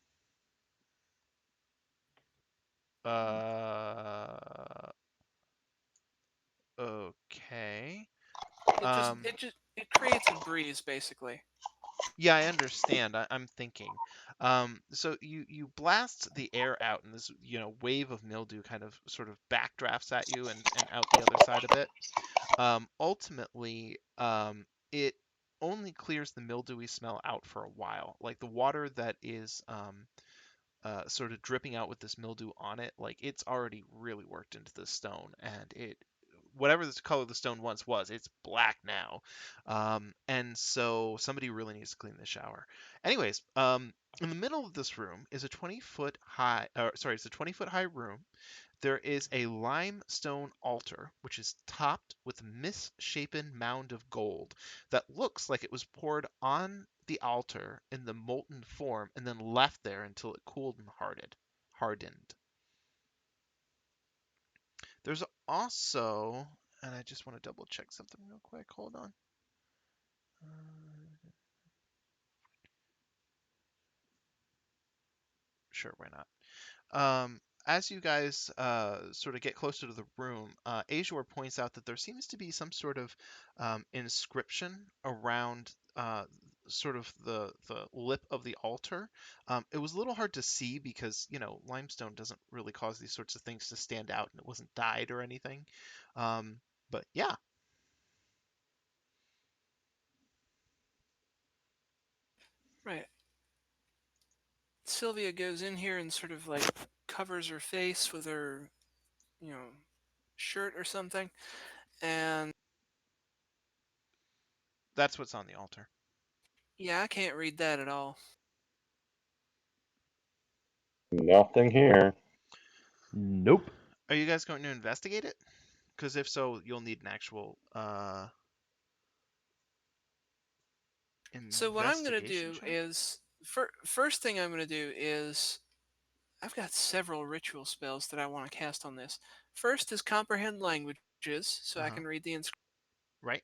okay.
It just it creates a breeze basically.
Yeah, I understand. I'm thinking. So you blast the air out, and this wave of mildew kind of sort of backdrafts at you and out the other side a bit. Ultimately, it only clears the mildewy smell out for a while. Like the water that is sort of dripping out with this mildew on it, like it's already really worked into the stone, and whatever this color the stone once was, it's black now. And so somebody really needs to clean the shower. Anyways, in the middle of this room is a 20-foot high, it's a 20-foot high room. There is a limestone altar, which is topped with a misshapen mound of gold that looks like it was poured on the altar in the molten form and then left there until it cooled and hardened. There's also, and I just want to double check something real quick. Hold on. Sure, why not? As you guys sort of get closer to the room, Azure points out that there seems to be some sort of inscription around sort of the lip of the altar. It was a little hard to see because limestone doesn't really cause these sorts of things to stand out, and it wasn't dyed or anything. Um, but yeah,
Right. Sylvia goes in here and sort of like covers her face with her, you know, shirt or something. And
that's what's on the altar.
yeah, I can't read that at all.
Nothing here.
Nope.
Are you guys going to investigate it? Because if so, you'll need an actual
So what I'm gonna
investigation
do
check.
is first thing I'm gonna do is I've got several ritual spells that I want to cast on this. First is comprehend languages, so I
Uh-huh.
can read the inscription.
Right.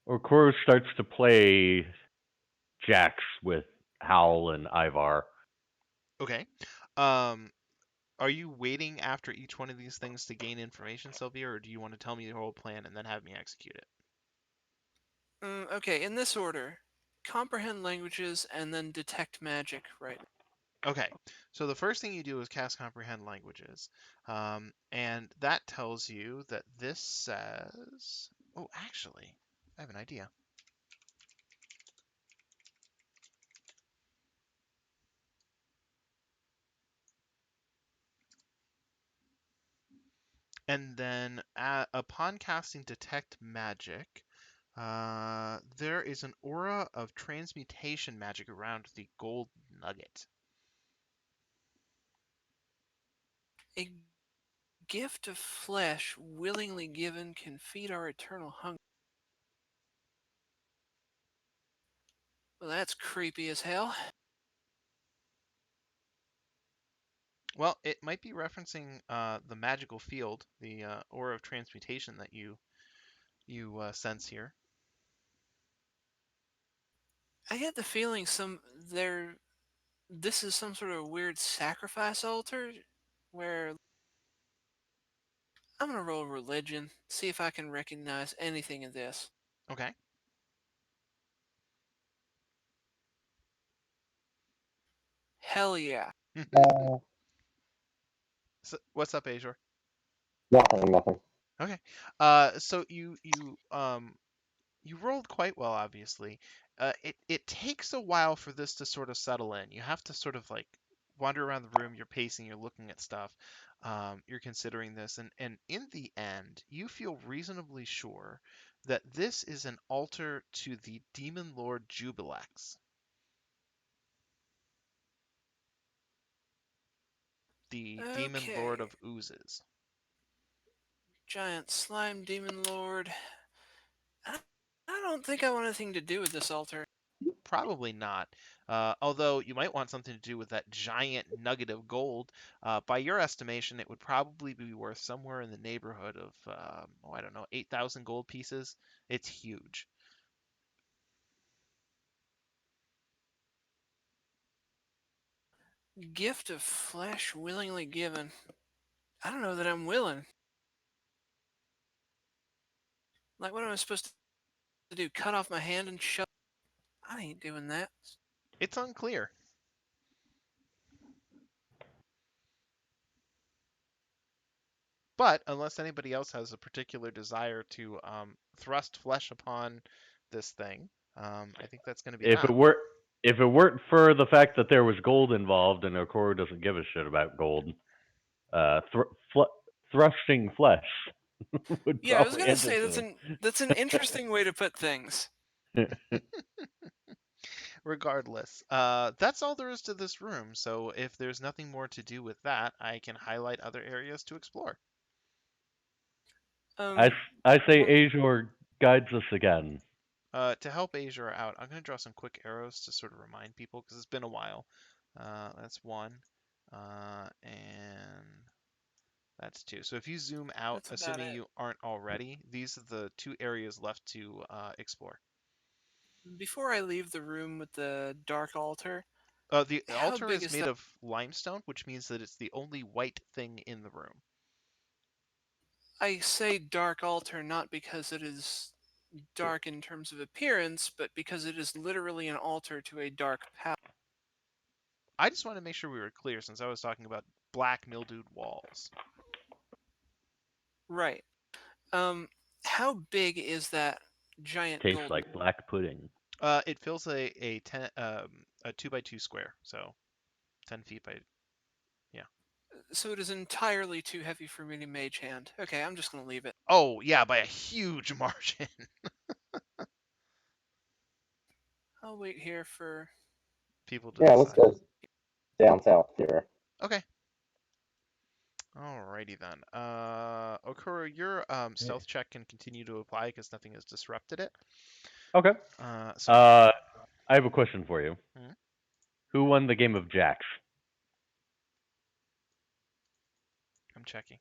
Okoro starts to play jacks with Howl and Ivar.
Okay. Um, are you waiting after each one of these things to gain information, Sylvia, or do you want to tell me the whole plan and then have me execute it?
Okay, in this order: comprehend languages and then detect magic. Right.
Okay, so the first thing you do is cast Comprehend Languages, and that tells you that this says. Oh, actually, I have an idea. And then upon casting Detect Magic, there is an aura of transmutation magic around the gold nugget.
A gift of flesh willingly given can feed our eternal hunger. Well, that's creepy as hell.
Well, it might be referencing the magical field, the aura of transmutation that you sense here.
I get the feeling this is some sort of weird sacrifice altar where I'm gonna roll religion, see if I can recognize anything in this.
Okay.
Hell yeah.
Uh,
So, what's up, Azure?
nothing.
Okay. So you rolled quite well, obviously. It takes a while for this to sort of settle in. You have to sort of like wander around the room. You're pacing. You're looking at stuff. You're considering this, and in the end, you feel reasonably sure that this is an altar to the demon lord Jubilex, the demon lord
Okay.
of oozes.
Giant slime demon lord. I, I don't think I want anything to do with this altar.
Probably not. Although you might want something to do with that giant nugget of gold. By your estimation, it would probably be worth somewhere in the neighborhood of, I don't know, 8,000 gold pieces. It's huge.
Gift of flesh willingly given. I don't know that I'm willing. Like, what am I supposed to do? Cut off my hand and shove? I ain't doing that.
It's unclear. But unless anybody else has a particular desire to thrust flesh upon this thing, I think that's going to be
If it
that.
were if it weren't for the fact that there was gold involved and Okoro doesn't give a shit about gold, thrusting flesh would
Yeah, I was
probably
gonna
end
say
it.
that's an interesting way to put things.
Regardless, that's all there is to this room. So if there's nothing more to do with that, I can highlight other areas to explore.
I,
Um,
I say
one,
Azure guides us again.
To help Asia out, I'm going to draw some quick arrows to sort of remind people because it's been a while. That's one. And that's two. So if you zoom out,
that's about
assuming
it.
you aren't already, these are the two areas left to explore.
Before I leave the room with the dark altar,
The
how
altar
big
is
is
made
the?
of limestone, which means that it's the only white thing in the room.
I say dark altar not because it is dark in terms of appearance, but because it is literally an altar to a dark power.
I just want to make sure we were clear since I was talking about black mildewed walls.
Right. How big is that giant
Tastes
gold?
like black pudding.
It fills a 2x2 square, so 10 feet by.
So it is entirely too heavy for me to mage hand. Okay, I'm just gonna leave it.
Oh yeah, by a huge margin.
I'll wait here for.
People to
Yeah, let's
decide.
go down south here.
Okay. Alrighty then. Okuro, your stealth check can continue to apply because nothing has disrupted it.
Okay.
So
I have a question for you.
Hmm?
Who won the game of jacks?
I'm checking.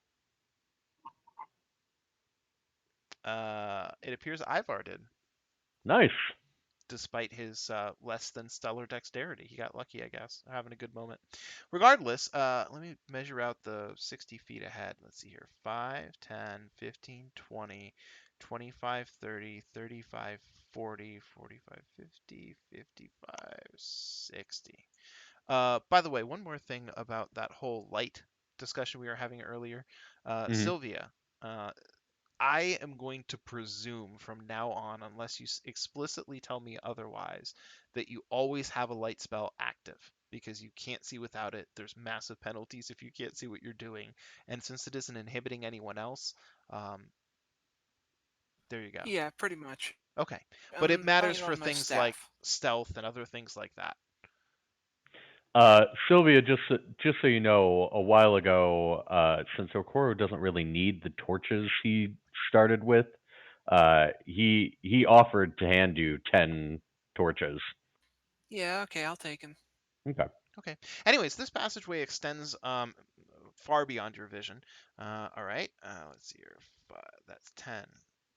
It appears Ivar did,
Nice.
despite his less than stellar dexterity. He got lucky, I guess. Having a good moment. Regardless, let me measure out the 60 feet ahead. Let's see here. 5, 10, 15, 20, 25, 30, 35, 40, 45, 50, 55, 60. By the way, one more thing about that whole light discussion we were having earlier.
Mhm.
Sylvia, I am going to presume from now on, unless you explicitly tell me otherwise, that you always have a light spell active because you can't see without it. There's massive penalties if you can't see what you're doing. And since it isn't inhibiting anyone else, um, there you go.
Yeah, pretty much.
Okay. But it matters
Playing
for
on my
things like
staff.
stealth and other things like that.
Sylvia, just so you know, a while ago, since Okoro doesn't really need the torches he started with, he offered to hand you 10 torches.
Yeah, okay, I'll take him.
Okay.
Okay. Anyways, this passageway extends far beyond your vision. All right. Let's see here. That's 10,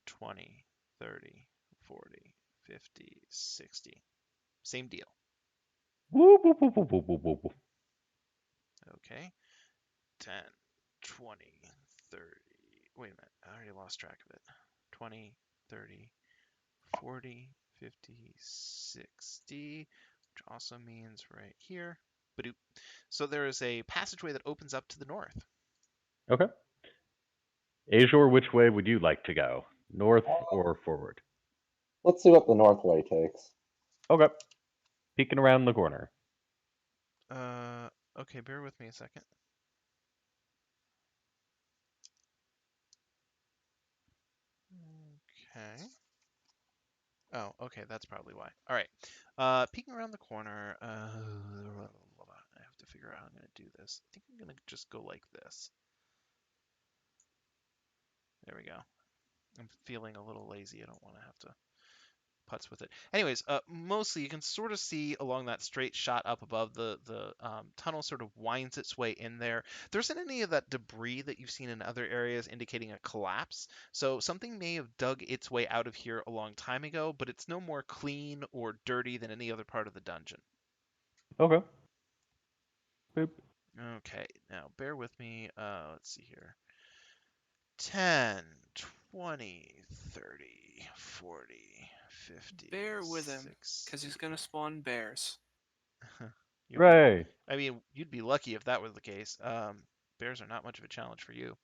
20, 30, 40, 50, 60. Same deal.
Whoop, whoop, whoop, whoop, whoop, whoop, whoop.
Okay. 10, 20, 30. Wait a minute. I already lost track of it. 20, 30, 40, 50, 60, which also means right here. Badoop. So there is a passageway that opens up to the north.
Okay. Azure, which way would you like to go? North or forward?
Let's see what the north way takes.
Okay. Peeking around the corner.
Okay, bear with me a second. Okay. Oh, okay, that's probably why. All right. Peeking around the corner. I have to figure out how I'm going to do this. I think I'm going to just go like this. There we go. I'm feeling a little lazy. I don't want to have to putts with it. Anyways, mostly you can sort of see along that straight shot up above the tunnel sort of winds its way in there. There isn't any of that debris that you've seen in other areas indicating a collapse. So something may have dug its way out of here a long time ago, but it's no more clean or dirty than any other part of the dungeon.
Okay. Boop.
Okay, now bear with me. Let's see here. 10, 20, 30, 40, 50,
Bear with him,
60.
because he's gonna spawn bears.
Hooray.
I mean, you'd be lucky if that was the case. Bears are not much of a challenge for you.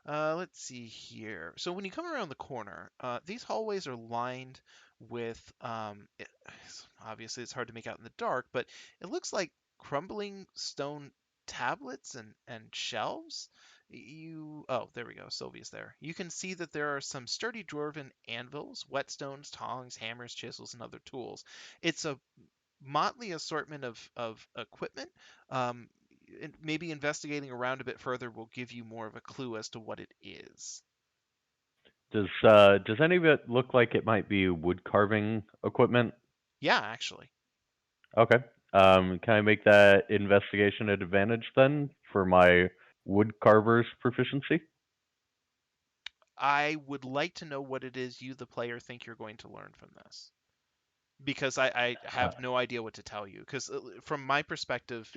Let's see here. So when you come around the corner, these hallways are lined with, obviously it's hard to make out in the dark, but it looks like crumbling stone tablets and shelves. Oh, there we go. Sylvia's there. You can see that there are some sturdy dwarven anvils, whetstones, tongs, hammers, chisels, and other tools. It's a motley assortment of equipment. Um, and maybe investigating around a bit further will give you more of a clue as to what it is.
Does any of it look like it might be wood carving equipment?
Yeah, actually.
Okay. Can I make that investigation an advantage then for my wood carver's proficiency?
I would like to know what it is you, the player, think you're going to learn from this. Because I
Uh,
have no idea what to tell you. Because from my perspective,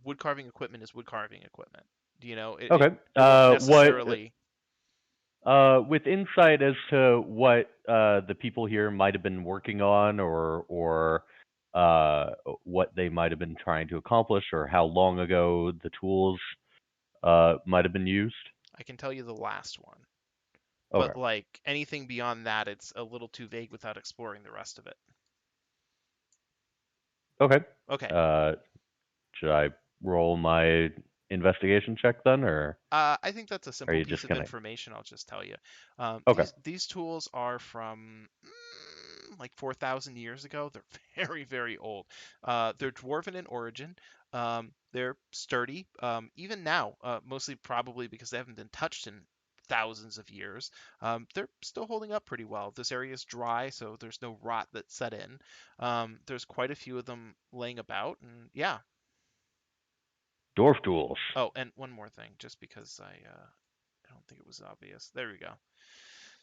wood carving equipment is wood carving equipment.
okay.
It won't
What
necessarily.
with insight as to what the people here might have been working on, or what they might have been trying to accomplish, or how long ago the tools might have been used.
I can tell you the last one,
Okay.
but like anything beyond that, it's a little too vague without exploring the rest of it.
Okay.
Okay.
Uh, should I roll my investigation check then, or
I think that's a
are
simple
you
piece
just
of
gonna?
information. I'll just tell you.
Okay.
These tools are from like 4,000 years ago. They're very, very old. They're dwarven in origin. They're sturdy, even now, mostly probably because they haven't been touched in thousands of years. They're still holding up pretty well. This area is dry, so there's no rot that set in. There's quite a few of them laying about, and yeah.
Dwarf tools.
Oh, and one more thing, just because I don't think it was obvious. There we go.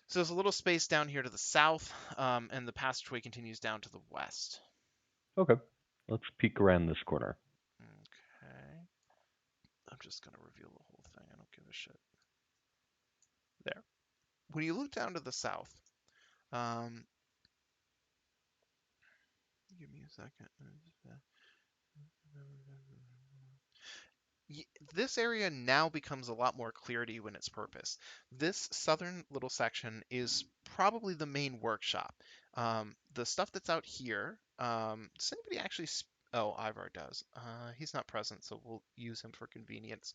So there's a little space down here to the south, and the passageway continues down to the west.
Okay. Let's peek around this corner.
Okay. I'm just going to reveal the whole thing. I don't give a shit. There. When you look down to the south, um, give me a second. This area now becomes a lot more clear to you in its purpose. This southern little section is probably the main workshop. The stuff that's out here, does anybody actually? Oh, Ivar does. He's not present, so we'll use him for convenience.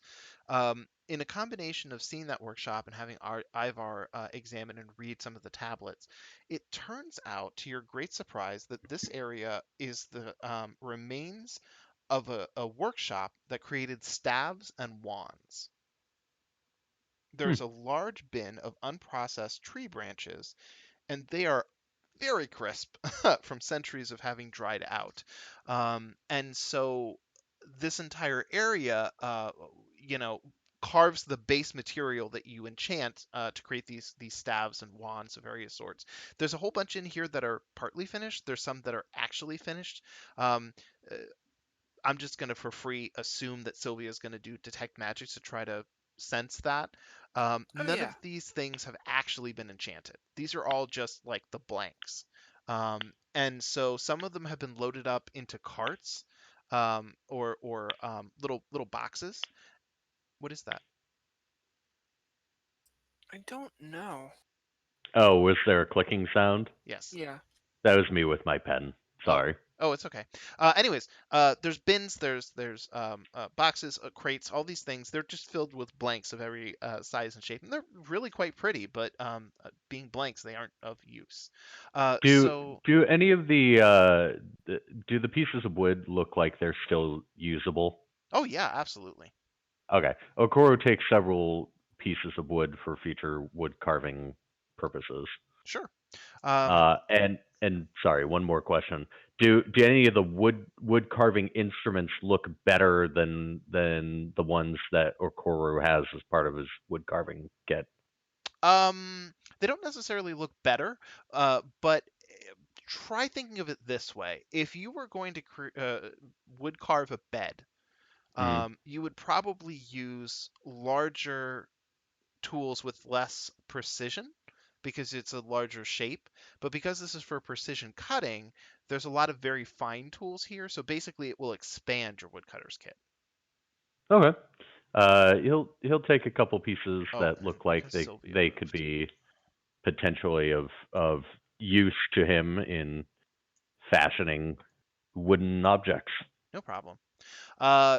In a combination of seeing that workshop and having Ivar examine and read some of the tablets, it turns out, to your great surprise, that this area is the remains of a workshop that created staves and wands.
Hmm.
There's a large bin of unprocessed tree branches, and they are very crisp from centuries of having dried out. And so this entire area, carves the base material that you enchant to create these staves and wands of various sorts. There's a whole bunch in here that are partly finished. There's some that are actually finished. Um, uh, I'm just gonna for free assume that Sylvia's gonna do detect magic to try to sense that.
Oh
None
yeah.
of these things have actually been enchanted. These are all just like the blanks. And so some of them have been loaded up into carts, or little boxes. What is that?
I don't know.
Oh, was there a clicking sound?
Yes.
Yeah.
That was me with my pen.
Oh,
Sorry.
oh, it's okay. Anyways, there's bins, there's boxes, crates, all these things. They're just filled with blanks of every size and shape, and they're really quite pretty. But being blanks, they aren't of use.
Do
So,
do any of do the pieces of wood look like they're still usable?
oh yeah, absolutely,
Okay. Okoro takes several pieces of wood for future wood carving purposes.
sure. Um,
And sorry, one more question. Do any of the wood carving instruments look better than the ones that Okoro has as part of his wood carving kit?
they don't necessarily look better, but try thinking of it this way: if you were going to wood carve a bed,
Hmm.
you would probably use larger tools with less precision because it's a larger shape. But because this is for precision cutting, there's a lot of very fine tools here. So basically, it will expand your woodcutter's kit.
Okay. He'll take a couple pieces
Oh,
that
and
look like
because Sylvia
they could
moved.
be potentially of use to him in fashioning wooden objects.
No problem.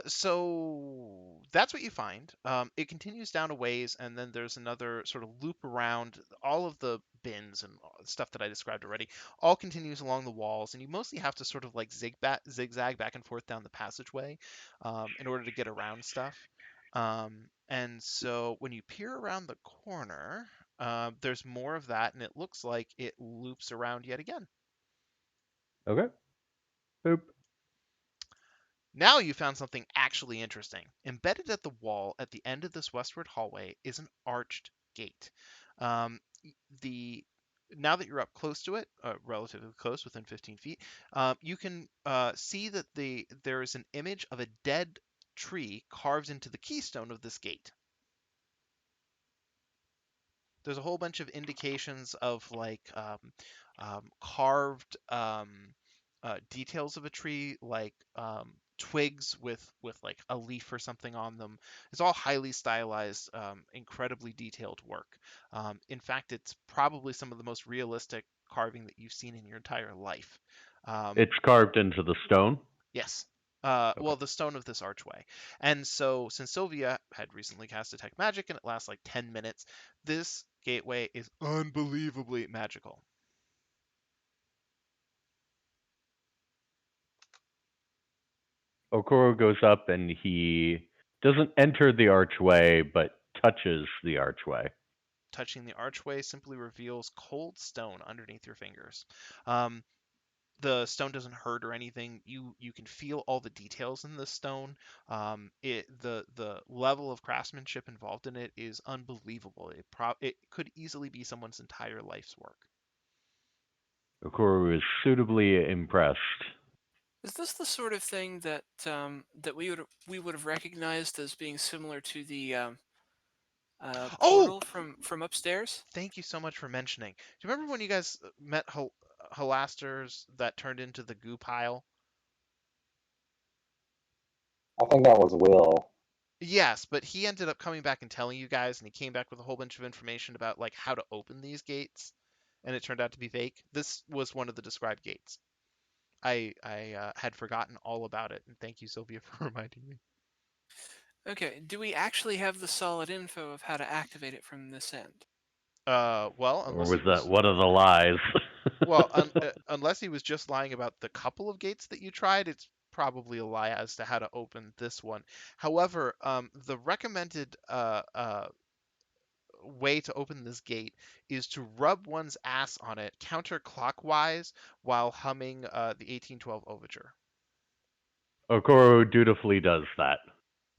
So that's what you find. It continues down a ways, and then there's another sort of loop around all of the bins and stuff that I described already. All continues along the walls, and you mostly have to sort of like zigzag back and forth down the passageway in order to get around stuff. And so when you peer around the corner, there's more of that, and it looks like it loops around yet again.
Okay. Boop.
Now you found something actually interesting. Embedded at the wall at the end of this westward hallway is an arched gate. Um, the Now that you're up close to it, relatively close, within 15 feet, you can see that there is an image of a dead tree carved into the keystone of this gate. There's a whole bunch of indications of like carved details of a tree, like twigs with like a leaf or something on them. It's all highly stylized, incredibly detailed work. In fact, it's probably some of the most realistic carving that you've seen in your entire life. Um,
It's carved into the stone.
yes.
Okay.
Well, the stone of this archway. And so, since Sylvia had recently cast Detect Magic and it lasts like 10 minutes, this gateway is unbelievably magical.
Okoro goes up and he doesn't enter the archway, but touches the archway.
Touching the archway simply reveals cold stone underneath your fingers. Um, the stone doesn't hurt or anything. You can feel all the details in the stone. The level of craftsmanship involved in it is unbelievable. It could easily be someone's entire life's work.
Okoro is suitably impressed.
Is this the sort of thing that that we would have recognized as being similar to the
Oh,
portal from upstairs?
thank you so much for mentioning. Do you remember when you guys met Halasters that turned into the goo pile?
I think that was Will.
Yes, but he ended up coming back and telling you guys, and he came back with a whole bunch of information about like how to open these gates, and it turned out to be fake. This was one of the described gates. I had forgotten all about it, and thank you, Sylvia, for reminding me.
Okay, do we actually have the solid info of how to activate it from this end?
Well,
Or
unless he
was that
was
one of the lies?
unless he was just lying about the couple of gates that you tried, it's probably a lie as to how to open this one. However, the recommended way to open this gate is to rub one's ass on it counterclockwise while humming the 1812 overture.
Okoro dutifully does that.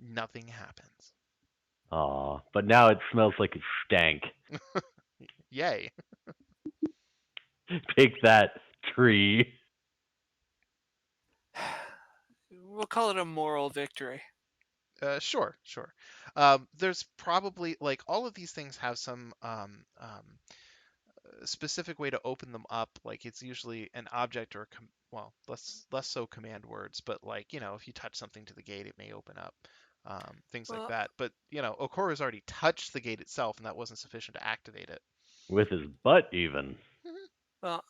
Nothing happens.
Aw, but now it smells like it stank.
Yay.
Take that, tree.
We'll call it a moral victory.
Sure. There's probably like all of these things have some specific way to open them up. Like it's usually an object or well, less so command words, but like if you touch something to the gate, it may open up. Things like
Well,
that. But Okoro's already touched the gate itself, and that wasn't sufficient to activate it.
With his butt, even.
well,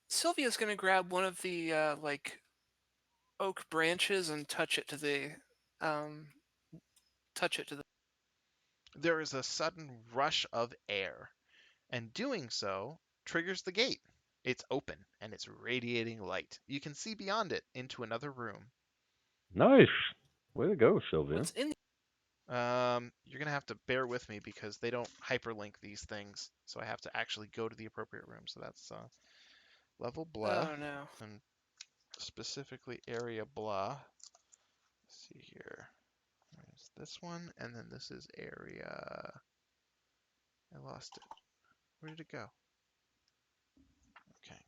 Sylvia's gonna grab one of the like oak branches and um touch it to the.
There is a sudden rush of air, and doing so triggers the gate. It's open and it's radiating light. You can see beyond it into another room.
Nice. Way to go, Sylvia.
What's in?
You're gonna have to bear with me because they don't hyperlink these things, so I have to actually go to the appropriate room. So that's level blah,
Oh no.
and specifically area blah. Let's see here. There's this one, and then this is area. I lost it. Where did it go? Okay,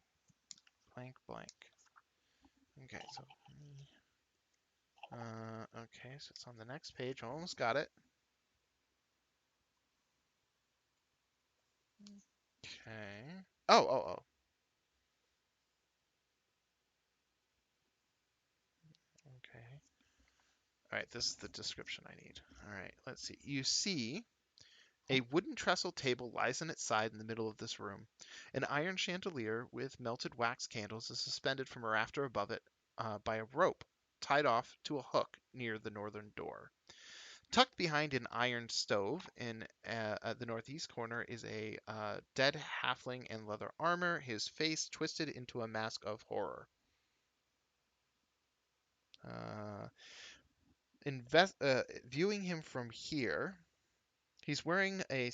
blank. Okay, so okay, so it's on the next page. I almost got it. Okay. Oh. Okay. All right, this is the description I need. All right, let's see. You see a wooden trestle table lies on its side in the middle of this room. An iron chandelier with melted wax candles is suspended from a rafter above it by a rope tied off to a hook near the northern door. Tucked behind an iron stove in at the northeast corner is a dead halfling in leather armor, his face twisted into a mask of horror. Uh, Viewing him from here, he's wearing a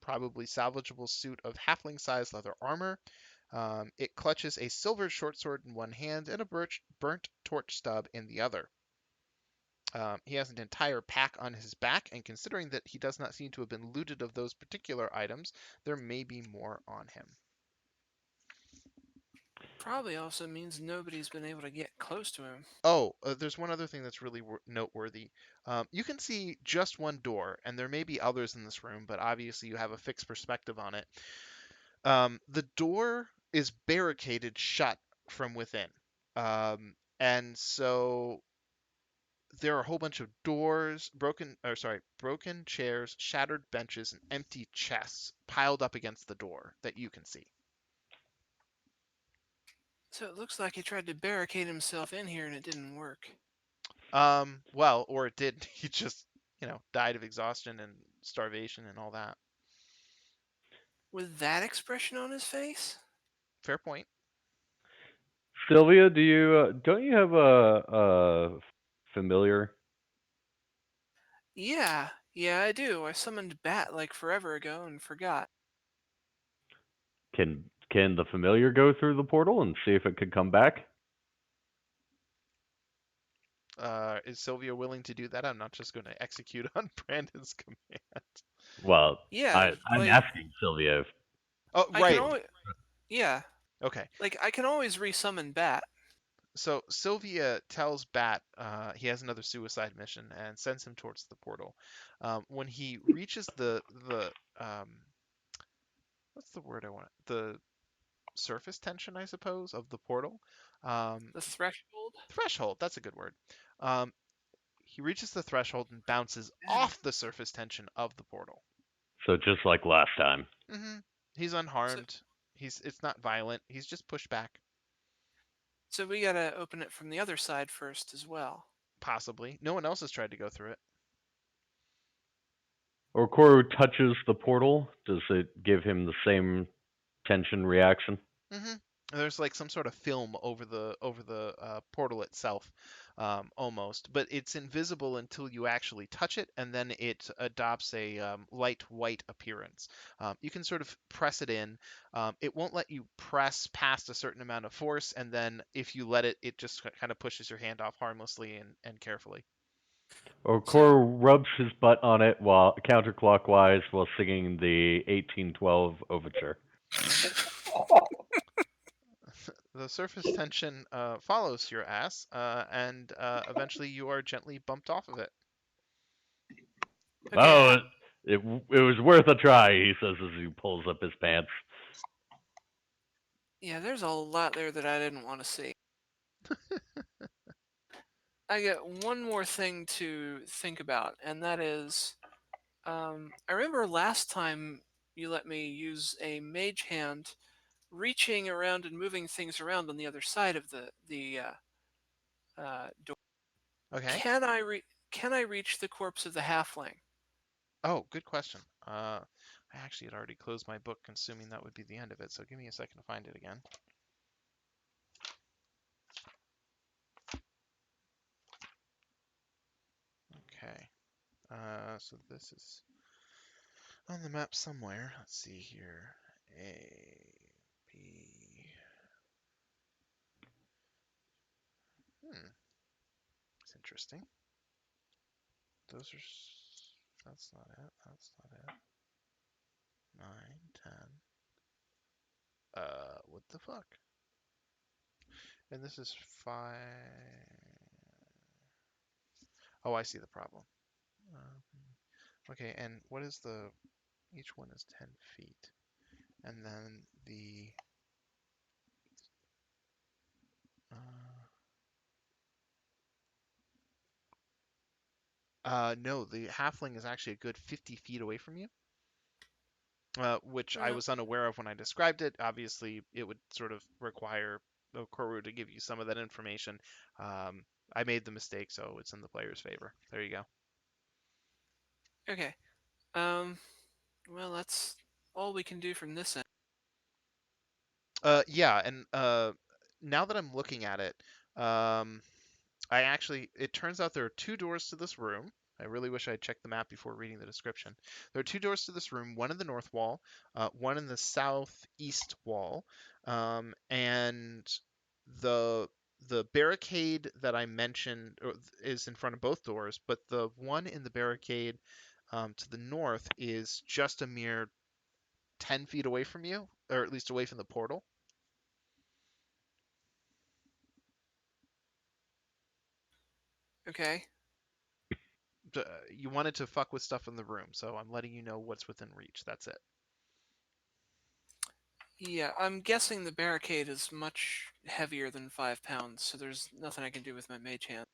probably salvageable suit of halfling-sized leather armor. It clutches a silver short sword in one hand and a burnt torch stub in the other. He has an entire pack on his back, and considering that he does not seem to have been looted of those particular items, there may be more on him.
Probably also means nobody's been able to get close to him.
Oh, there's one other thing that's really noteworthy. You can see just one door, and there may be others in this room, but obviously you have a fixed perspective on it. The door is barricaded shut from within. And so there are a whole bunch of doors, broken chairs, shattered benches, and empty chests piled up against the door that you can see.
So it looks like he tried to barricade himself in here and it didn't work.
Well, or it did. He just, died of exhaustion and starvation and all that.
With that expression on his face?
Fair point.
Sylvia, do you don't you have a familiar?
Yeah, I do. I summoned Bat like forever ago and forgot.
Can the familiar go through the portal and see if it could come back?
Is Sylvia willing to do that? I'm not just going to execute on Brandon's command.
Well,
Yeah,
I'm
like
asking Sylvia if
Oh,
I can
right.
always yeah,
Okay.
like I can always resummon Bat.
So Sylvia tells Bat he has another suicide mission and sends him towards the portal. When he reaches the what's the word I want? The surface tension, I suppose, of the portal. Um,
The threshold.
Threshold. That's a good word. Um, he reaches the threshold and bounces
Man.
off the surface tension of the portal.
so. Just like last time.
hmm He's
So
unharmed. It's not violent. He's just pushed back,
so we gotta open it from the other side first as well.
possibly. No one else has tried to go through it.
Or Koru touches the portal. Does it give him the same tension reaction?
hmm There's like some sort of film over the portal itself, almost, but it's invisible until you actually touch it, and then it adopts a light white appearance. You can sort of press it in. It won't let you press past a certain amount of force, and then if you let it, it just kind of pushes your hand off harmlessly and carefully.
Or
So
Koru rubs his butt on it while counterclockwise while singing the 1812 overture.
The surface tension follows your ass, and eventually you are gently bumped off of it.
okay,
Oh, it was worth a try, he says as he pulls up his pants.
yeah, there's a lot there that I didn't want to see. I got one more thing to think about, and that is, I remember last time you let me use a mage hand, reaching around and moving things around on the other side of the door.
Okay.
Can I reach the corpse of the halfling?
Oh, good question. I actually had already closed my book, assuming that would be the end of it, so give me a second to find it again. Okay. So this is on the map somewhere. Let's see here. A, B. It's interesting. Those are. That's not it. That's not it. 9, 10. What the fuck? And this is 5. Oh, I see the problem. Okay, and what is the. Each one is 10 feet. And then the. No, the halfling is actually a good 50 feet away from you, which I
Uh,
was unaware of when I described it. Obviously, it would sort of require Koru to give you some of that information. I made the mistake, so it's in the player's favor. There you go.
okay. Well, that's all we can do from this end.
Yeah, and now that I'm looking at it, um, it turns out there are two doors to this room. I really wish I had checked the map before reading the description. There are two doors to this room, one in the north wall, one in the southeast wall, and the the barricade that I mentioned is in front of both doors, but the one in the barricade to the north is just a mere 10 feet away from you, or at least away from the portal.
Okay.
You wanted to fuck with stuff in the room, so I'm letting you know what's within reach. That's it.
Yeah, I'm guessing the barricade is much heavier than 5 pounds, so there's nothing I can do with my mage hand.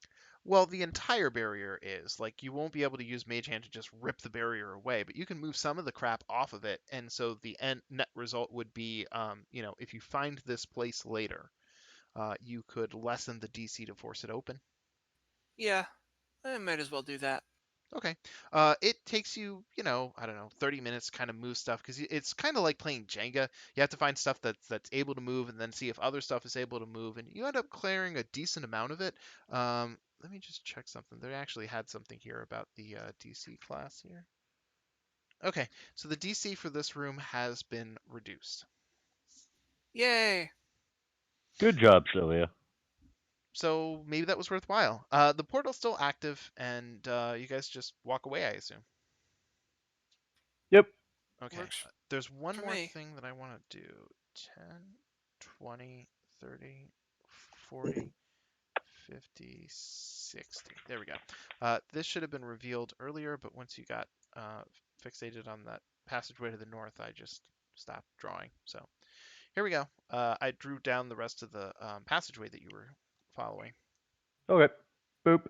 Well, the entire barrier is. Like, you won't be able to use Mage Hand to just rip the barrier away, but you can move some of the crap off of it, and so the net result would be, if you find this place later, you could lessen the DC to force it open.
Yeah, I might as well do that.
Okay. It takes you, I don't know, 30 minutes to kind of move stuff because it's kind of like playing Jenga. You have to find stuff that's able to move and then see if other stuff is able to move, and you end up clearing a decent amount of it. Let me just check something. They actually had something here about the DC class here. Okay, so the DC for this room has been reduced.
Yay!
Good job, Sylvia.
So maybe that was worthwhile. The portal's still active, and you guys just walk away, I assume.
Yep.
Okay,
Works
there's one
for
more
me.
thing that I want to do. 10, 20, 30, 40, 50, 60. There we go. This should have been revealed earlier, but once you got fixated on that passageway to the north, I just stopped drawing. So here we go. I drew down the rest of the passageway that you were following.
Okay. Boop.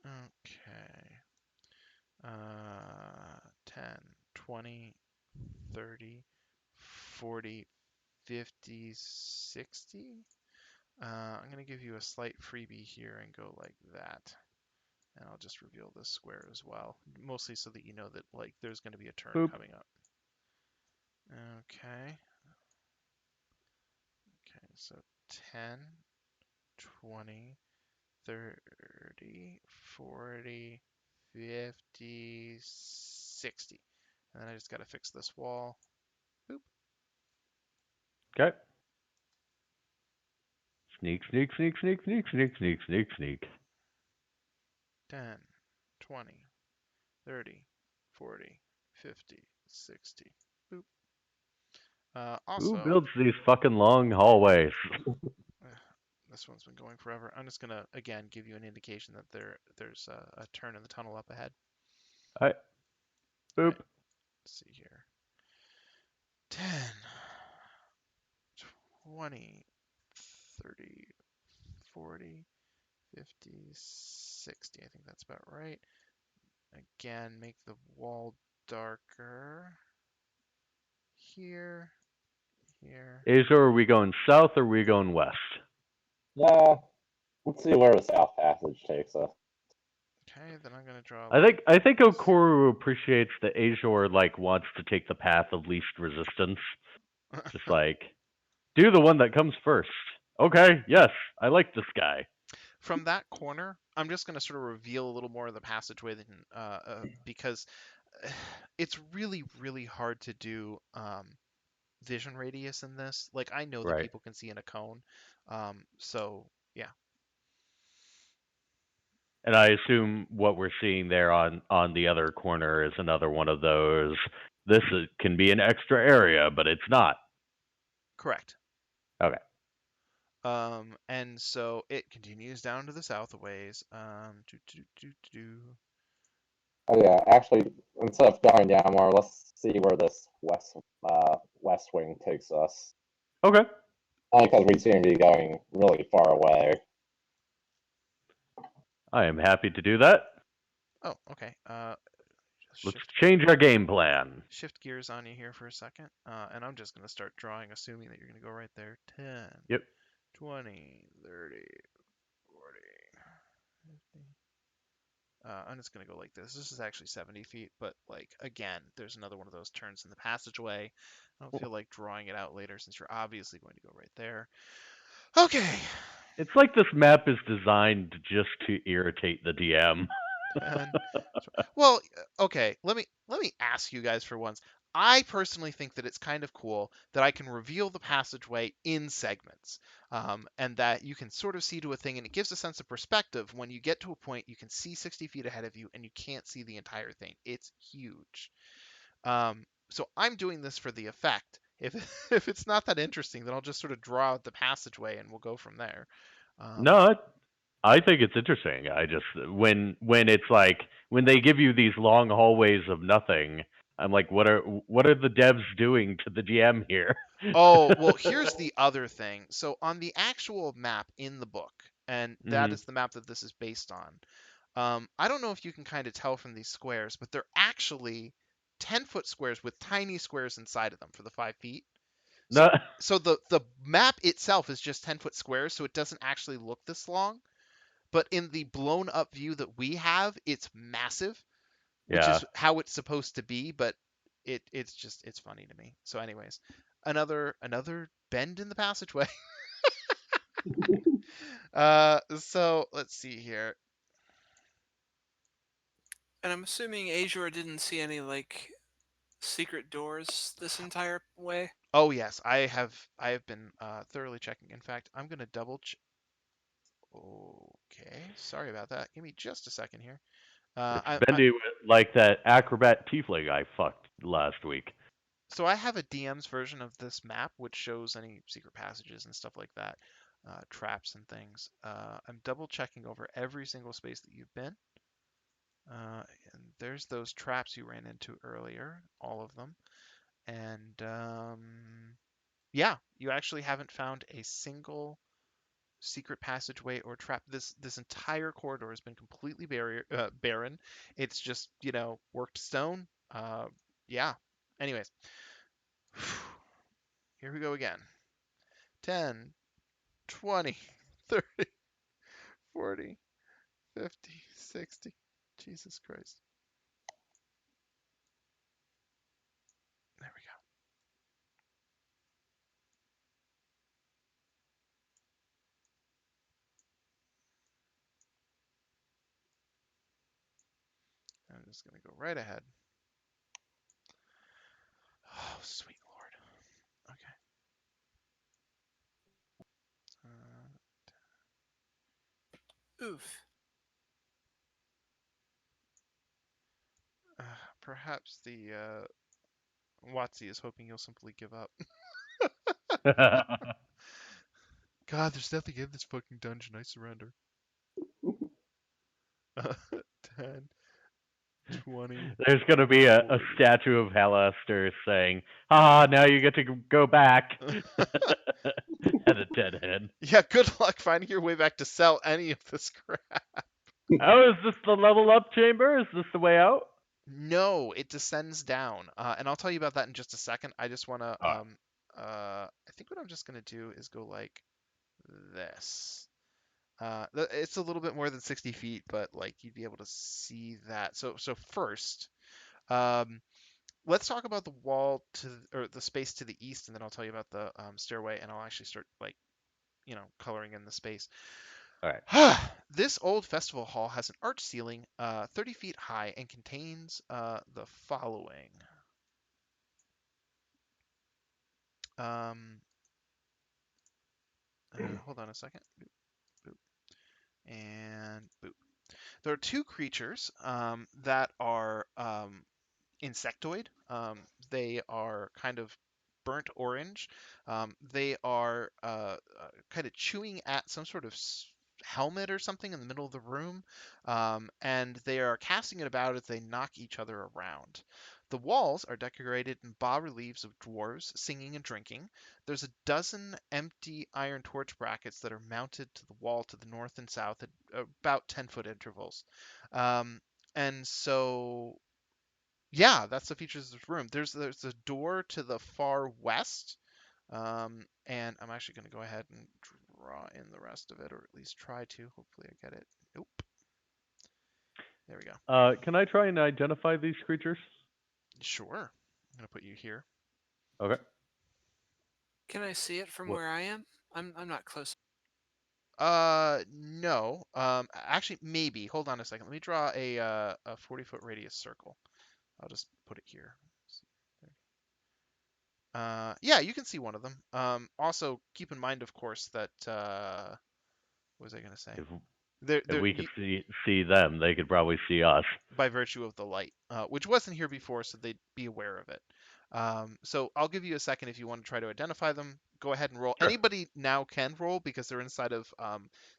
Okay. 10, 20, 30, 40, 50, 60. I'm going to give you a slight freebie here and go like that. And I'll just reveal this square as well, mostly so that you know that like there's going to be a turn
Boop.
coming up. Okay. Okay, so 10, 20, 30, 40, 50, 60. And then I just got to fix this wall. Boop.
Okay. Sneak, sneak, sneak, sneak, sneak, sneak, sneak, sneak, sneak.
10, 20, 30, 40, 50, 60. Boop.
Who
Also,
builds these fucking long hallways?
this one's been going forever. I'm just gonna again give you an indication that there's a turn in the tunnel up ahead.
Alright.
All
Boop.
right, let's see here. 10, 20, 30, 40, 50, 60. I think that's about right. Again, make the wall darker. Here, here.
Asia, are we going south or are we going west?
Yeah, let's see where the South Passage takes us.
Okay, then I'm gonna draw.
I think Okoru appreciates that Azor like wants to take the path of least resistance. Just like do the one that comes first. Okay, yes, I like this guy.
From that corner, I'm just going to sort of reveal a little more of the passageway than because it's really, really hard to do vision radius in this. Like, I know that
Right.
people can see in a cone, so yeah,
And I assume what we're seeing there on the other corner is another one of those. Can be an extra area, but it's not.
correct.
Okay.
And so it continues down to the south a ways.
Oh yeah, actually, instead of going down more, let's see where this west wing takes us.
Okay.
Only because we seem to be going really far away.
I am happy to do that.
Oh, okay. Just
Let's
shift
change our game plan.
shift gears on you here for a second, and I'm just going to start drawing, assuming that you're going to go right there. 10,
Yep.
20, 30, 40, 50. I'm just going to go like this. This is actually 70 feet, but like, again, there's another one of those turns in the passageway. I don't feel like drawing it out later since you're obviously going to go right there. Okay.
It's like this map is designed just to irritate the DM.
10. Well, okay. Let me ask you guys for once. I personally think that it's kind of cool that I can reveal the passageway in segments, and that you can sort of see to a thing, and it gives a sense of perspective when you get to a point you can see 60 feet ahead of you and you can't see the entire thing. It's huge. So I'm doing this for the effect. If if it's not that interesting, then I'll just sort of draw out the passageway and we'll go from there.
No, I think it's interesting. I just when it's like when they give you these long hallways of nothing, I'm like, what are the devs doing to the GM here?
Oh, well, here's the other thing. So on the actual map in the book, and that
Mhm.
is the map that this is based on. I don't know if you can kind of tell from these squares, but they're actually 10-foot squares with tiny squares inside of them for the 5 feet. So
No,
so the map itself is just 10-foot squares, so it doesn't actually look this long. But in the blown up view that we have, it's massive, which
yeah.
is how it's supposed to be, but it's funny to me. So anyways, another bend in the passageway. So let's see here.
And I'm assuming Azure didn't see any like secret doors this entire way.
Oh yes, I have been thoroughly checking. In fact, I'm gonna double check. Okay, sorry about that. Give me just a second here.
It's
I
bendy like that acrobat tiefling I fucked last week.
so I have a DM's version of this map which shows any secret passages and stuff like that, traps and things. I'm double checking over every single space that you've been. And there's those traps you ran into earlier, all of them. And yeah, you actually haven't found a single secret passageway or trap. This entire corridor has been completely barren. It's just, worked stone. Yeah. Anyways, here we go again. 10, 20, 30, 40, 50, 60. Jesus Christ. There we go. I'm just going to go right ahead. Oh, sweet Lord. Okay.
Oof.
Perhaps the Watsy is hoping you'll simply give up. God, there's nothing in this fucking dungeon. I surrender. 10, 20,
There's gonna be a
40.
statue of Halaster saying, "Ah, now you get to go back." At a dead end.
Yeah, good luck finding your way back to sell any of this crap.
Oh, is this the level up chamber? Is this the way out?
No, it descends down. And I'll tell you about that in just a second. I just want to,
Ah.
I think what I'm just going to do is go like this. It's a little bit more than 60 feet, but like you'd be able to see that. So first, um, let's talk about the wall or the space to the east, and then I'll tell you about the stairway, and I'll actually start like, coloring in the space.
All right.
This old festival hall has an arched ceiling, 30 feet high, and contains the following. Um, Hold on a second. Boop, boop, and boop. There are two creatures that are insectoid. They are kind of burnt orange. They are kind of chewing at some sort of helmet or something in the middle of the room, and they are casting it about as they knock each other around. The walls are decorated in bas reliefs of dwarves singing and drinking. There's a dozen empty iron torch brackets that are mounted to the wall to the north and south at about 10-foot intervals. Um, and so yeah, that's the features of this room. There's a door to the far west, and I'm actually going to go ahead and draw in the rest of it, or at least try to. Hopefully, I get it. Nope. There we go.
Can I try and identify these creatures?
Sure. I'm going to put you here.
Okay.
Can I see it from
What?
where I am? I'm not close.
No. Actually, maybe. Hold on a second. Let me draw a 40-foot radius circle. I'll just put it here. Yeah, you can see one of them. Also, keep in mind, of course, that what was I going to say?
If if
They're
we could see them, they could probably see us.
by virtue of the light, which wasn't here before, so they'd be aware of it. So I'll give you a second if you want to try to identify them. Go ahead and roll.
Sure.
Anybody now can roll because they're inside of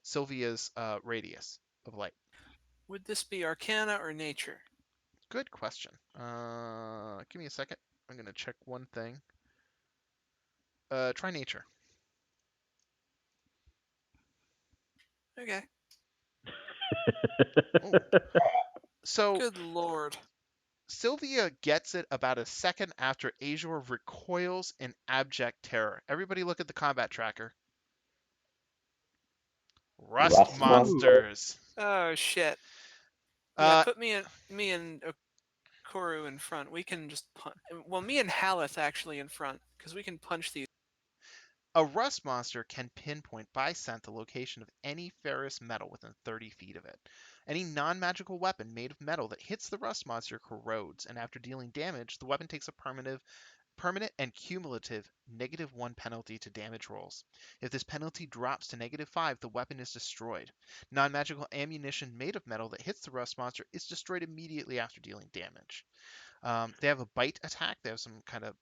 Sylvia's radius of light.
Would this be Arcana or Nature?
Good question. Give me a second. I'm gonna check one thing. Try nature.
Okay.
Oh, so
Good lord.
Sylvia gets it about a second after Azure recoils in abject terror. Everybody look at the combat tracker. Rust
Rust monster.
monsters.
Oh shit. Yeah,
Uh,
put me and Koru in front. We can just punch. Well, me and Haleth actually in front because we can punch these.
a rust monster can pinpoint by scent the location of any ferrous metal within 30 feet of it. Any non-magical weapon made of metal that hits the rust monster corrodes, and after dealing damage, the weapon takes a permanent and cumulative -1 penalty to damage rolls. If this penalty drops to -5, the weapon is destroyed. Non-magical ammunition made of metal that hits the rust monster is destroyed immediately after dealing damage. They have a bite attack. They have some kind of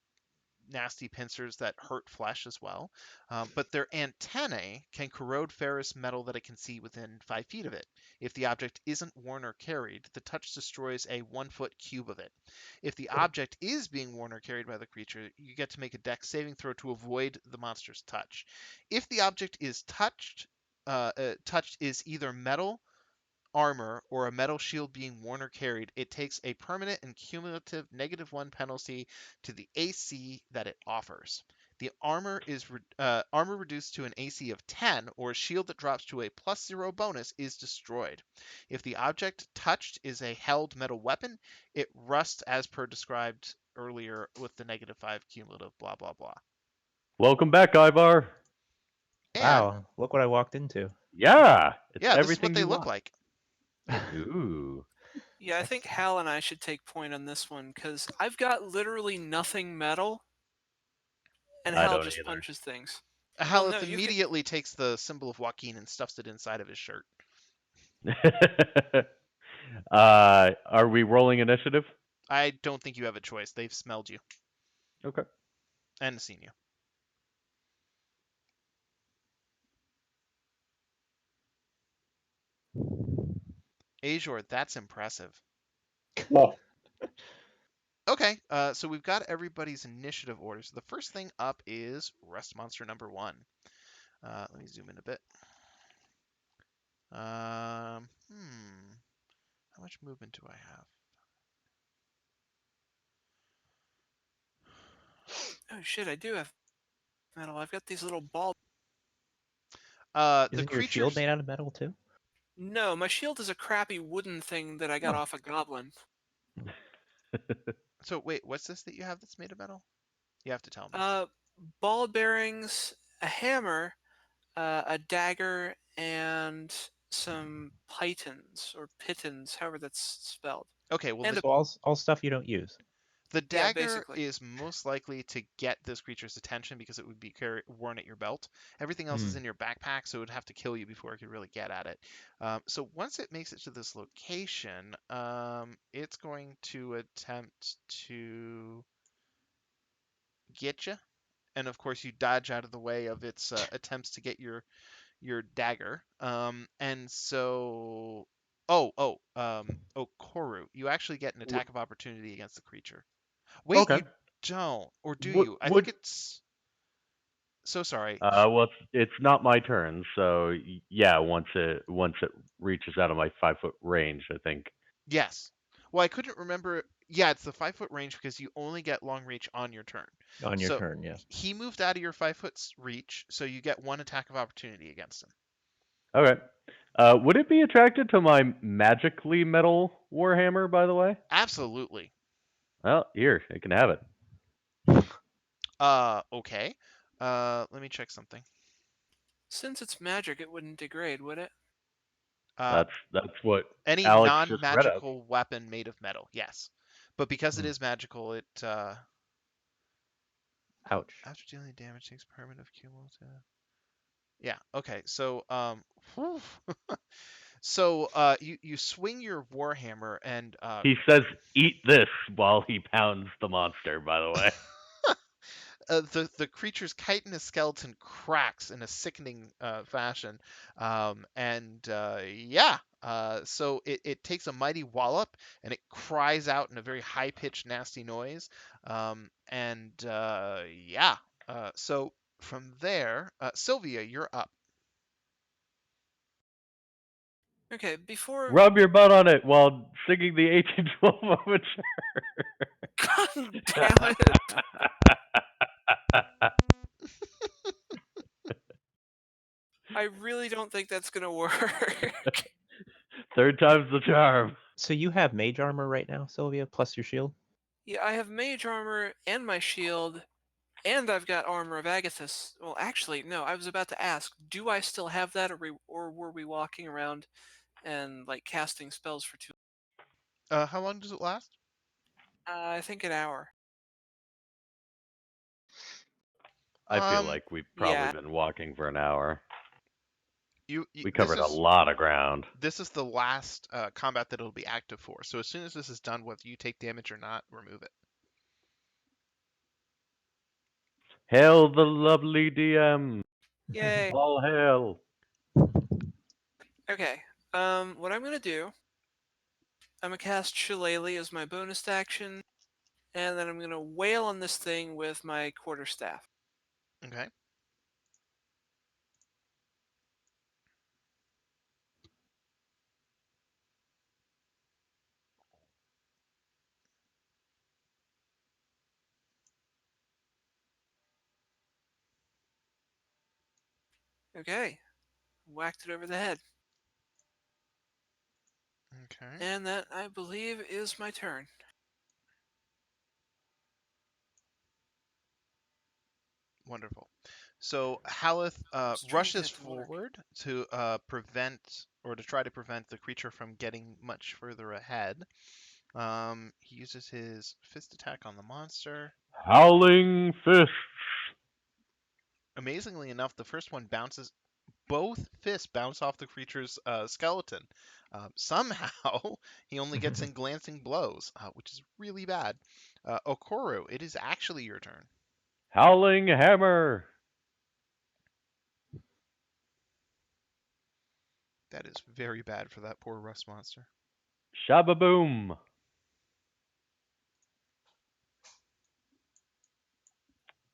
nasty pincers that hurt flesh as well. But their antennae can corrode ferrous metal that it can see within 5 feet of it. If the object isn't worn or carried, the touch destroys a 1 foot cube of it. If the object is being worn or carried by the creature, you get to make a dex saving throw to avoid the monster's touch. If the object is touched is either metal, armor, or a metal shield being worn or carried, it takes a permanent and cumulative -1 penalty to the AC that it offers. The armor is armor reduced to an AC of 10, or a shield that drops to a +0 bonus is destroyed. If the object touched is a held metal weapon, it rusts as per described earlier with the -5 cumulative blah blah blah.
Welcome back, Ivar.
And
Wow, look what I walked into.
Yeah, it's
yeah, this is what
everything
they
you
look
want.
like.
Ooh.
Yeah, I think
Excellent.
Hal and I should take point on this one because I've got literally nothing metal, and
I
Hal
don't
just punches things. Well, no,
Haleth
you've got.
immediately takes the symbol of Joaquin and stuffs it inside of his shirt.
either. Are we rolling initiative?
I don't think you have a choice. They've smelled you
Okay.
and seen you. Azure, that's impressive.
Oh,
Okay, so we've got everybody's initiative order. So the first thing up is Rust Monster number 1. Let me zoom in a bit. How much movement do I have?
Oh shit, I do have metal. I've got these little balls.
The
Isn't your shield
creatures.
made out of metal too?
No, my shield is a crappy wooden thing that I got
Oh.
off a goblin.
So wait, what's this that you have that's made of metal? You have to tell me.
Ball bearings, a hammer, a dagger, and some pitons or pitons, however that's spelled.
Okay, well
And
the
a
So all stuff you don't use.
The
yeah,
dagger
basically.
is most likely to get this creature's attention because it would be worn at your belt. Everything else is
Hmm.
in your backpack, so it would have to kill you before it could really get at it. So once it makes it to this location, it's going to attempt to get you. And of course, you dodge out of the way of its attempts to get your dagger. And so, Koru, you actually get an attack of opportunity against the creature. Wait,
Okay.
you don't, or do
Would
you? I
would
think it's. So sorry.
well, it's not my turn, so yeah. Once it reaches out of my 5 foot range, I think.
Yes. Well, I couldn't remember. Yeah, it's the 5 foot range because you only get long reach on your turn.
On your
So
turn, yeah.
he moved out of your 5 foot reach, so you get one attack of opportunity against him.
Okay. Would it be attracted to my magically metal warhammer, by the way?
Absolutely.
Well, here, it can have it.
Okay. Let me check something.
Since it's magic, it wouldn't degrade, would it?
Uh,
That's what
any
Alex just read us.
non-magical weapon made of metal, yes. But because it
Hmm.
is magical, it
Ouch.
after dealing damage takes permanent cumulative. Yeah. Okay. So So you swing your warhammer and
He says, "Eat this," while he pounds the monster. By the way.
the creature's chitinous skeleton cracks in a sickening fashion, and yeah. So it takes a mighty wallop and it cries out in a very high pitched, nasty noise. And yeah. So from there, Sylvia, you're up.
Okay, before.
Rub your butt on it while singing the 1812 overture.
God damn it! I really don't think that's gonna work.
Third time's the charm.
So you have mage armor right now, Sylvia, plus your shield?
Yeah, I have mage armor and my shield, and I've got armor of Agathis. Well, actually, no. I was about to ask, do I still have that, or were we walking around and like casting spells for too?
How long does it last?
I think an hour.
I feel
Um,
like we've probably
Yeah.
been walking for an hour. We
this
covered a lot of ground.
is the last combat that it'll be active for. So as soon as this is done, whether you take damage or not, remove it.
Hail the lovely DM.
Yay.
All hail.
Okay. What I'm gonna do, I'm gonna cast Shillelagh as my bonus action, and then I'm gonna wail on this thing with my quarterstaff.
Okay.
Okay. Whacked it over the head.
Okay.
And that, I believe, is my turn.
Wonderful. So Haleth
was trying to get
rushes
it to work.
forward to prevent or to try to prevent the creature from getting much further ahead. He uses his fist attack on the monster.
Howling fists.
Amazingly enough, the first one bounces. Both fists bounce off the creature's skeleton. Somehow, he only gets in glancing blows, which is really bad. Okoro, it is actually your turn.
Howling hammer.
That is very bad for that poor rust monster.
Shababoom.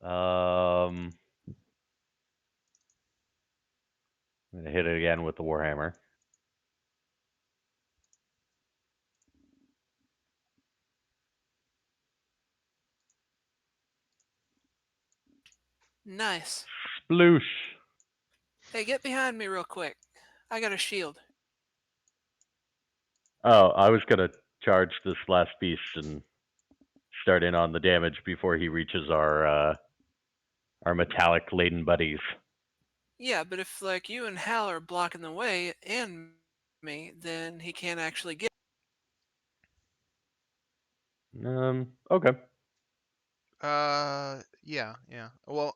I'm gonna hit it again with the warhammer.
Nice.
Sploosh.
Hey, get behind me real quick. I got a shield.
Oh, I was gonna charge this last beast and start in on the damage before he reaches our metallic laden buddies.
Yeah, but if like you and Hal are blocking the way and me, then he can't actually get.
Okay.
Yeah. Well,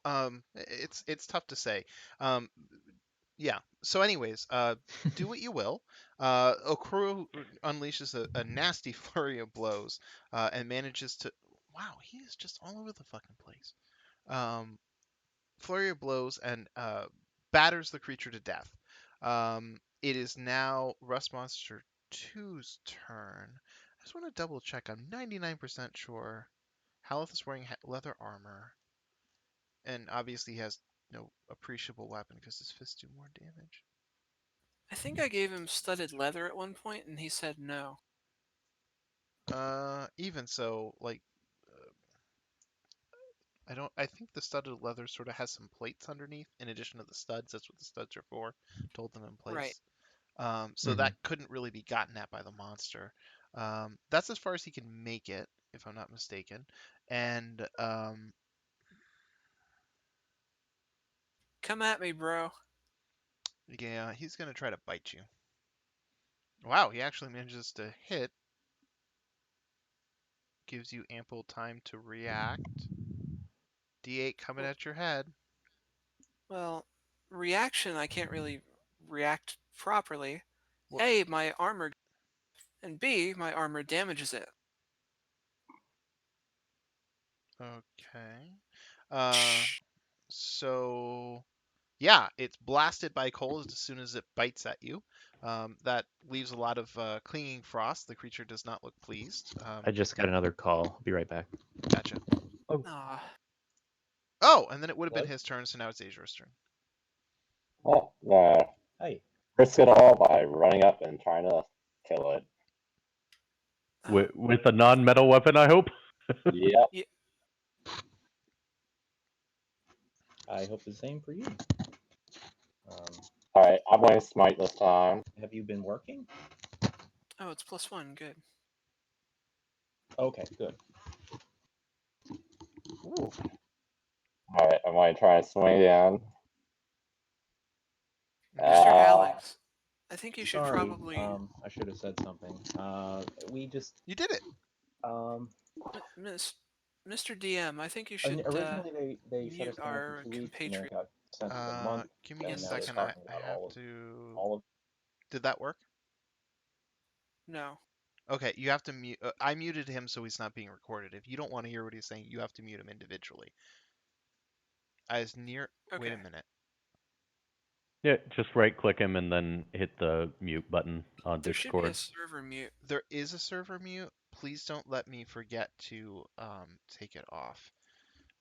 it's tough to say. Um, yeah. So, anyways, do what you will. Okuru unleashes a nasty flurry of blows, and manages to. Wow, he is just all over the fucking place. Um, flurry of blows and batters the creature to death. It is now Rust Monster 2's turn. I just want to double check. I'm 99% sure. Haleth is wearing leather armor, and obviously he has no appreciable weapon because his fists do more damage.
I think I gave him studded leather at one point, and he said no.
Even so, like, I don't. I think the studded leather sort of has some plates underneath, in addition to the studs. That's what the studs are for, to hold them in
Right.
place. So that couldn't really be gotten at by the monster. That's as far as he can make it, if I'm not mistaken. And
Come at me, bro.
yeah, he's gonna try to bite you. Wow, he actually manages to hit. Gives you ample time to react. D8 coming at your head.
Well, reaction, I can't really react properly. A, my armor, and B, my armor damages it.
Okay. So yeah, it's blasted by cold as soon as it bites at you. That leaves a lot of clinging frost. The creature does not look pleased.
I just got another call. I'll be right back.
Gotcha.
Ah,
Oh, and then it would have been
What?
his turn, so now it's Azra's turn.
Well,
Hey.
risk it all by running up and trying to kill it.
With a non-metal weapon, I hope.
Yep.
I hope the same for you.
All right, I'm going to smite this time.
Have you been working?
oh, it's +1. Good.
Okay, good.
Ooh.
All right, I'm going to try and swing again.
Mr.
Uh,
Alex, I think you should
Sorry.
probably.
I should have said something. We just
You did it.
Mr. DM, I think you should
originally they shut
mute
us down for
our
2 weeks, and then
compatriot.
it got sent to a month.
Give me a
And now they're
second. I
talking about
have
all
to.
of.
Did that work?
No.
Okay, you have to mute. I muted him so he's not being recorded. If you don't want to hear what he's saying, you have to mute him individually. As near.
Okay.
Wait a minute.
Yeah, just right-click him and then hit the mute button on
There should be
Discord.
a server mute.
There is a server mute. Please don't let me forget to take it off.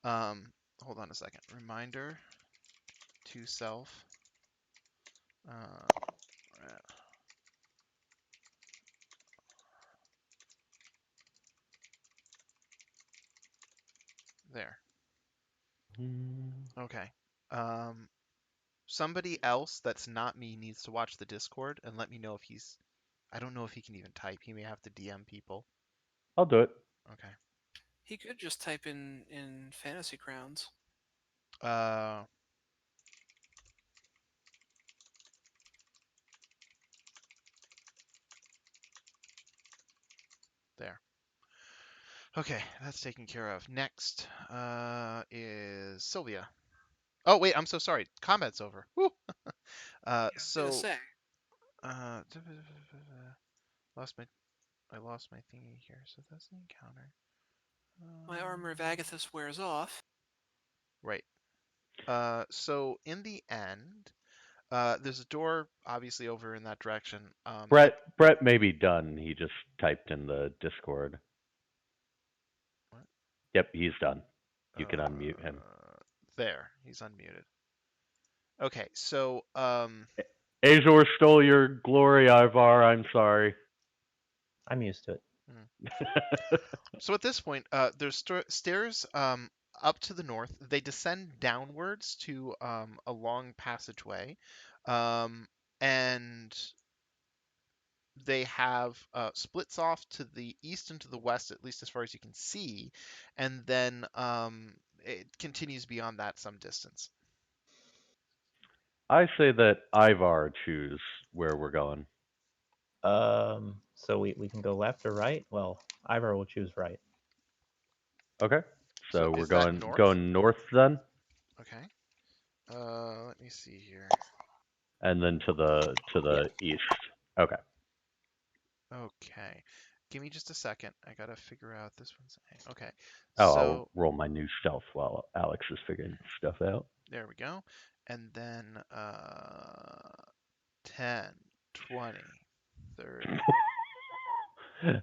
Hold on a second. Reminder to self. There. Okay. Somebody else that's not me needs to watch the Discord and let me know if he's. I don't know if he can even type. He may have to DM people.
I'll do it.
Okay.
He could just type in Fantasy Crowns.
There. Okay, that's taken care of. Next is Sylvia. Oh wait, I'm so sorry. Combat's over. Woo.
I was gonna say.
Lost my. I lost my thingy here. So that's the encounter.
My armor of Agathis wears off.
Right. So in the end, there's a door obviously over in that direction.
Brett may be done. He just typed in the Discord.
What?
Yep, he's done. You can unmute him.
There, he's unmuted. Okay, so
Azor stole your glory, Ivar. I'm sorry.
I'm used to it.
so at this point, there's stairs up to the north. They descend downwards to a long passageway, and they have splits off to the east and to the west, at least as far as you can see, and then it continues beyond that some distance.
I say that Ivar choose where we're going.
So we can go left or right. Well, Ivor will choose right.
Okay.
So
So we're
is that
going north then,
Okay. Let me see here.
and then to the east. Okay.
Okay. Give me just a second. I gotta figure out this one's. Okay.
Oh,
So
I'll roll my new stealth while Alex is figuring stuff out.
there we go. And then 10, 20, 30.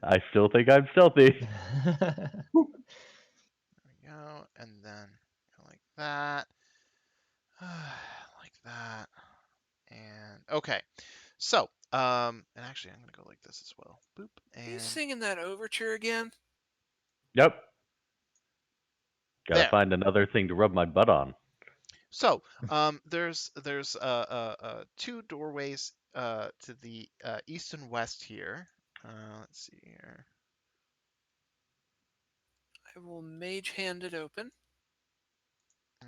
I still think I'm stealthy.
There we go. And then go like that. Like that. And okay. So, and actually I'm gonna go like this as well. Boop.
Are you
And
singing that overture again?
Yep. Gotta
there.
find another thing to rub my butt on.
So, there's two doorways to the east and west here. Let's see here.
I will mage hand it open.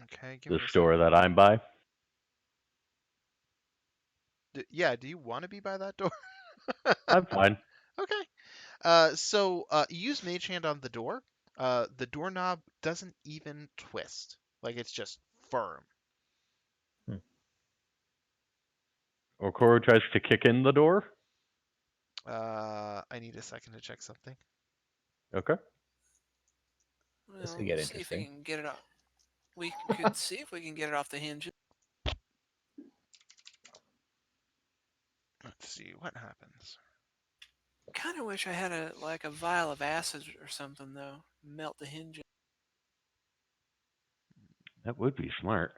Okay, give
The
me a
store
second.
that I'm by.
Yeah, do you want to be by that door?
I'm fine.
Okay. So use Mage Hand on the door. The doorknob doesn't even twist. Like it's just firm.
Okoro tries to kick in the door.
I need a second to check something.
Okay.
This
Well,
could get
see if we
interesting.
can get it off. We could see if we can get it off the hinges.
Let's see what happens.
Kind of wish I had a vial of acid or something though. Melt the hinges.
That would be smart.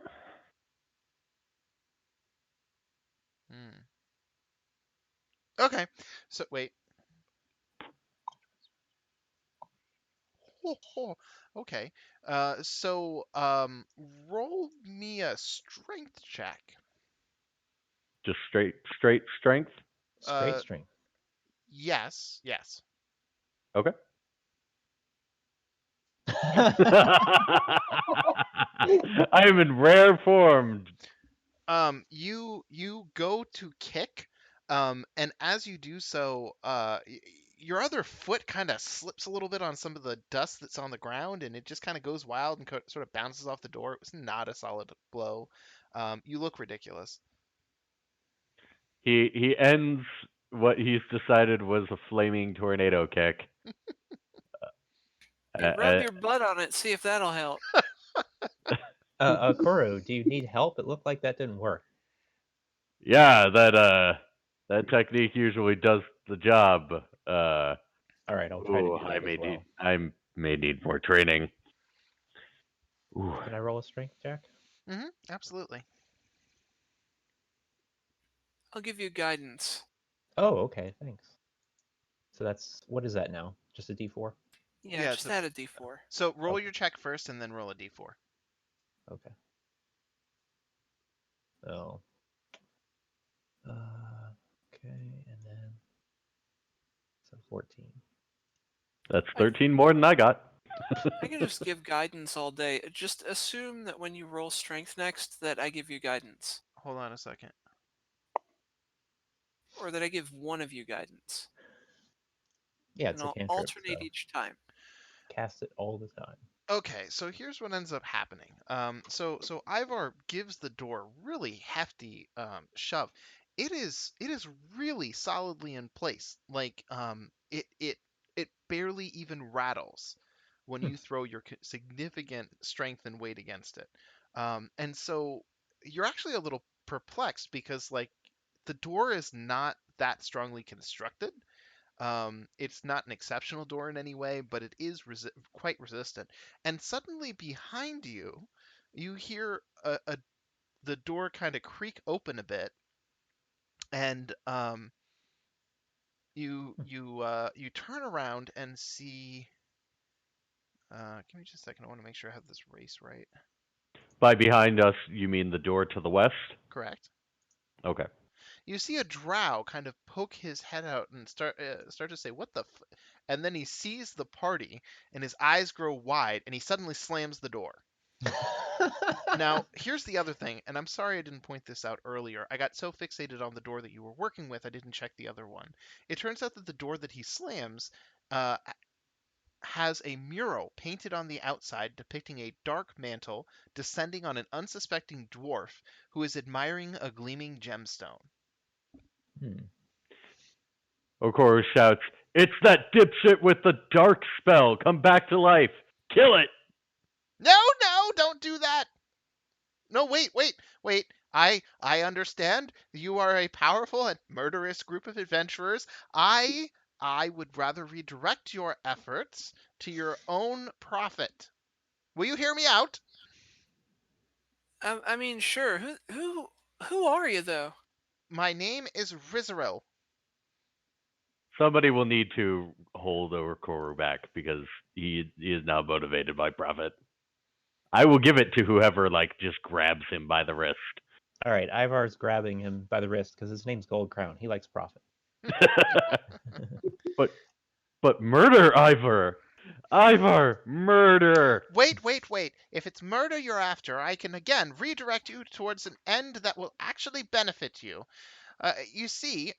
Hmm. Okay. So wait. Okay. Roll me a strength check.
Just straight strength.
Straight
Uh,
string.
yes, yes.
Okay. I am in rare form.
You go to kick, and as you do so, your other foot kind of slips a little bit on some of the dust that's on the ground, and it just kind of goes wild and sort of bounces off the door. It was not a solid blow. You look ridiculous.
He ends what he's decided was a flaming tornado kick.
You
Uh,
rub your butt on it, see if that'll help.
Koro, do you need help? It looked like that didn't work.
yeah, that technique usually does the job.
All right, I'll try to do that as well.
I may need more training. Ooh.
Can I roll a strength check?
Absolutely.
I'll give you guidance.
Oh, okay, thanks. So that's what is that now? Just a D4?
Yeah,
Yeah,
just add a d4.
So roll
Okay.
your check first, and then roll a d4.
Okay. Oh. Okay, and then so 14.
That's 13 more than I got.
I can just give guidance all day. Just assume that when you roll strength next, that I give you guidance,
Hold on a second.
or that I give one of you guidance,
Yeah,
and
it's a
I'll
cantrip,
alternate
so
each time.
cast it all the time.
Okay, so here's what ends up happening. So Ivar gives the door really hefty shove. It is really solidly in place. Like it barely even rattles when
Hmm.
you throw your significant strength and weight against it. And so you're actually a little perplexed because like the door is not that strongly constructed. It's not an exceptional door in any way, but it is quite resistant. And suddenly behind you, you hear the door kind of creak open a bit, and you turn around and see. Give me just a second. I want to make sure I have this race right.
By behind us, you mean the door to the west?
Correct.
Okay.
You see a drow kind of poke his head out and start to say, "What the?" And then he sees the party, and his eyes grow wide, and he suddenly slams the door. Now, here's the other thing, and I'm sorry I didn't point this out earlier. I got so fixated on the door that you were working with, I didn't check the other one. It turns out that the door that he slams uh, has a mural painted on the outside depicting a dark mantle descending on an unsuspecting dwarf who is admiring a gleaming gemstone.
Hmm.
Okoro shouts, "It's that dipshit with the dark spell! Come back to life! Kill it!"
No, no, don't do that. No, wait. I understand you are a powerful and murderous group of adventurers. I would rather redirect your efforts to your own profit. Will you hear me out?
I mean, sure. Who are you though?
My name is Rizero.
Somebody will need to hold Okoro back because he is now motivated by profit. I will give it to whoever like just grabs him by the wrist.
All right, Ivar's grabbing him by the wrist because his name's Gold Crown. He likes profit.
but murder, Ivar! Ivar, murder!
Wait. If it's murder you're after, I can again redirect you towards an end that will actually benefit you. You see,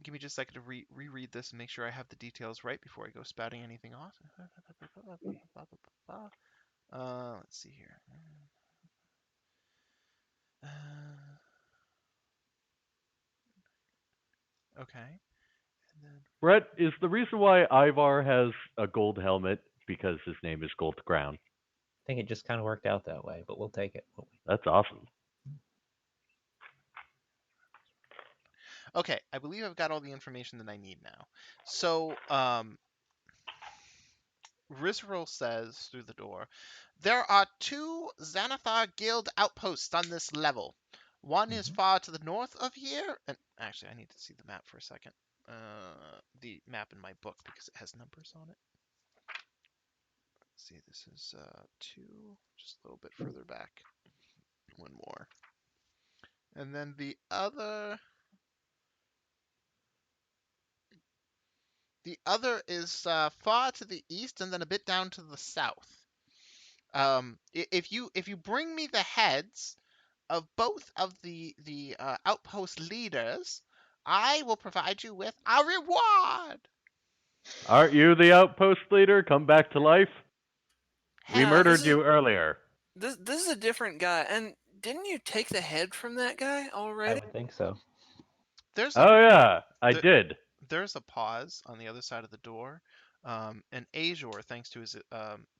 give me just a second to reread this and make sure I have the details right before I go spouting anything off. Let's see here. Okay. then
Brett, is the reason why Ivar has a gold helmet because his name is Gold Crown?
I think it just kind of worked out that way, but we'll take it. won't we?
That's awesome.
okay, I believe I've got all the information that I need now. So, Rizril says through the door, there are two Xanathar Guild outposts on this level. One is
Mhm.
far to the north of here, and actually, I need to see the map for a second. The map in my book because it has numbers on it. Let's see, this is two, just a little bit further back. One more, and then the other is far to the east, and then a bit down to the south. If you bring me the heads of both of the outpost leaders, I will provide you with a reward.
Aren't you the outpost leader? Come back to life? We
Heck,
Nah,
murdered you earlier.
this is a different guy. And didn't you take the head from that guy
I
already?
would think so.
there's a
Oh yeah, I
th-
did.
there's a pause on the other side of the door, and Azor, thanks to his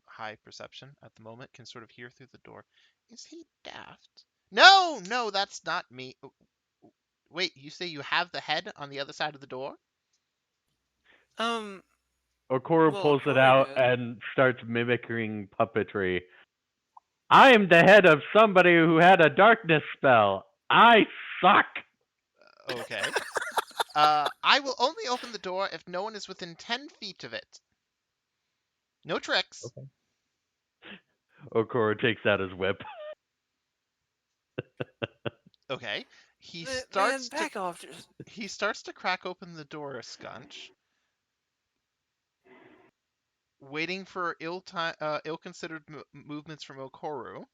high perception at the moment, can sort of hear through the door. Is he daft? No, no, that's not me. Wait, you say you have the head on the other side of the door?
Um,
Okoro
well,
pulls it
Corey
out
did.
and starts mimicking puppetry. I am the head of somebody who had a darkness spell. I suck.
Okay. I will only open the door if no one is within 10 feet of it. No tricks.
Okay.
Okoro takes out his whip.
Okay. He
Man,
starts to
back off. Just
he starts to crack open the door a scunch, waiting for ill-considered movements from Okoru.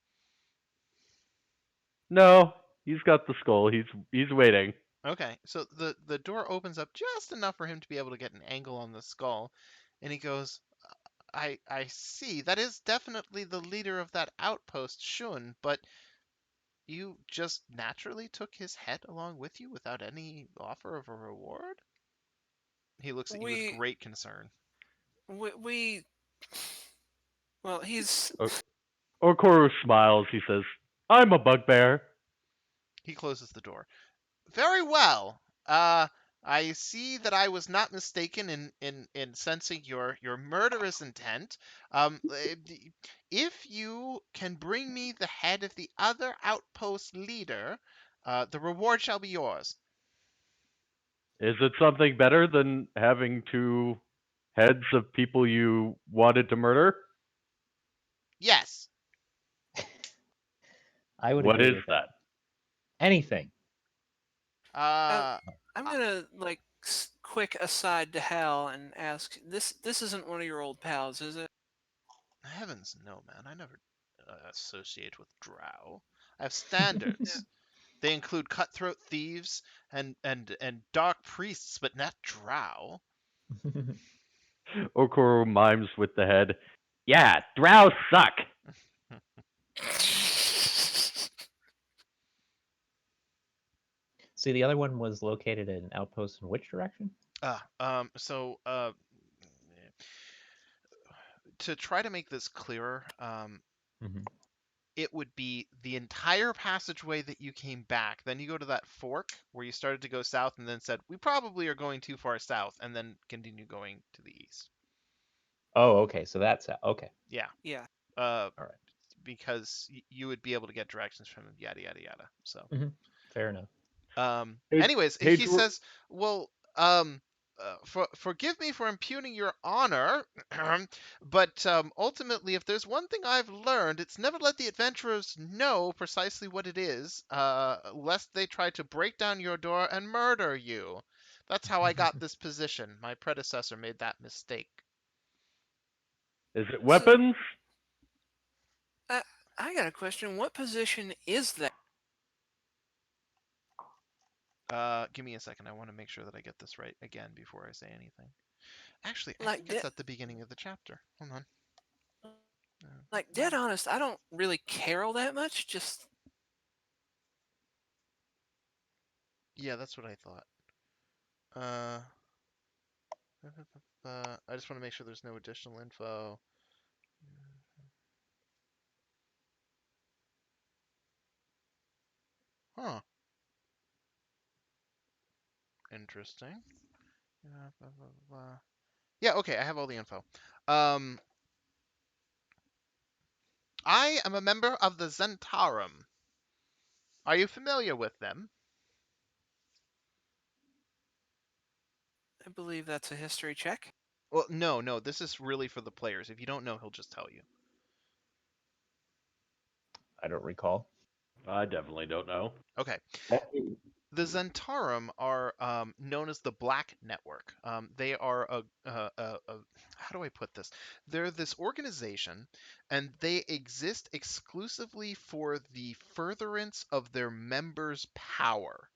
No, he's got the skull. He's waiting.
Okay, so the door opens up just enough for him to be able to get an angle on the skull, and he goes, I see. That is definitely the leader of that outpost, Shun, but you just naturally took his head along with you without any offer of a reward? He looks at you with
we,
great concern.
we. Well, he's.
Okoro smiles. He says, "I'm a bugbear."
He closes the door. Very well. Uh, I see that I was not mistaken in sensing your murderous intent. If you can bring me the head of the other outpost leader, the reward shall be yours.
Is it something better than having two heads of people you wanted to murder?
Yes.
I would
What
agree
is
with that.
that?
Anything.
I,
Uh,
I'm gonna like quick aside to Hal and ask. This isn't one of your old pals, is it?
heavens no, man. I never associate with Drow. I have
Yeah.
standards. They include cutthroat thieves and dark priests, but not Drow.
Okoro mimes with the head. Yeah, drow suck.
See, the other one was located in an outpost in which direction?
So to try to make this clearer,
Hmm.
it would be the entire passageway that you came back. Then you go to that fork where you started to go south and then said, we probably are going too far south, and then continue going to the east.
Oh, okay. So that's okay.
Yeah.
Yeah.
Uh,
All right.
because you would be able to get directions from him, yada, yada, yada. So.
Hmm. Fair enough.
Hey,
Anyways,
hey,
he says, "Well, forgive me for impugning your honor, but ultimately, if there's one thing I've learned, it's never let the adventurers know precisely what it is, lest they try to break down your door and murder you. That's how I got this position. My predecessor made that mistake."
is it
So
weapons?
I I got a question. What position is that?
Give me a second. I want to make sure that I get this right again before I say anything. Actually, I
Like
think it's
dead,
at the beginning of the chapter. Hold on.
like dead honest. I don't really care all that much. Just
Yeah, that's what I thought. Uh, I just want to make sure there's no additional info. Huh. Interesting. Yeah, okay, I have all the info. Um, I am a member of the Zentarum. Are you familiar with them?
I believe that's a history check.
Well, no, this is really for the players. If you don't know, he'll just tell you.
I don't recall.
I definitely don't know.
Okay.
Hey,
The Zentarum are known as the Black Network. They are how do I put this? They're this organization, and they exist exclusively for the furtherance of their members' power.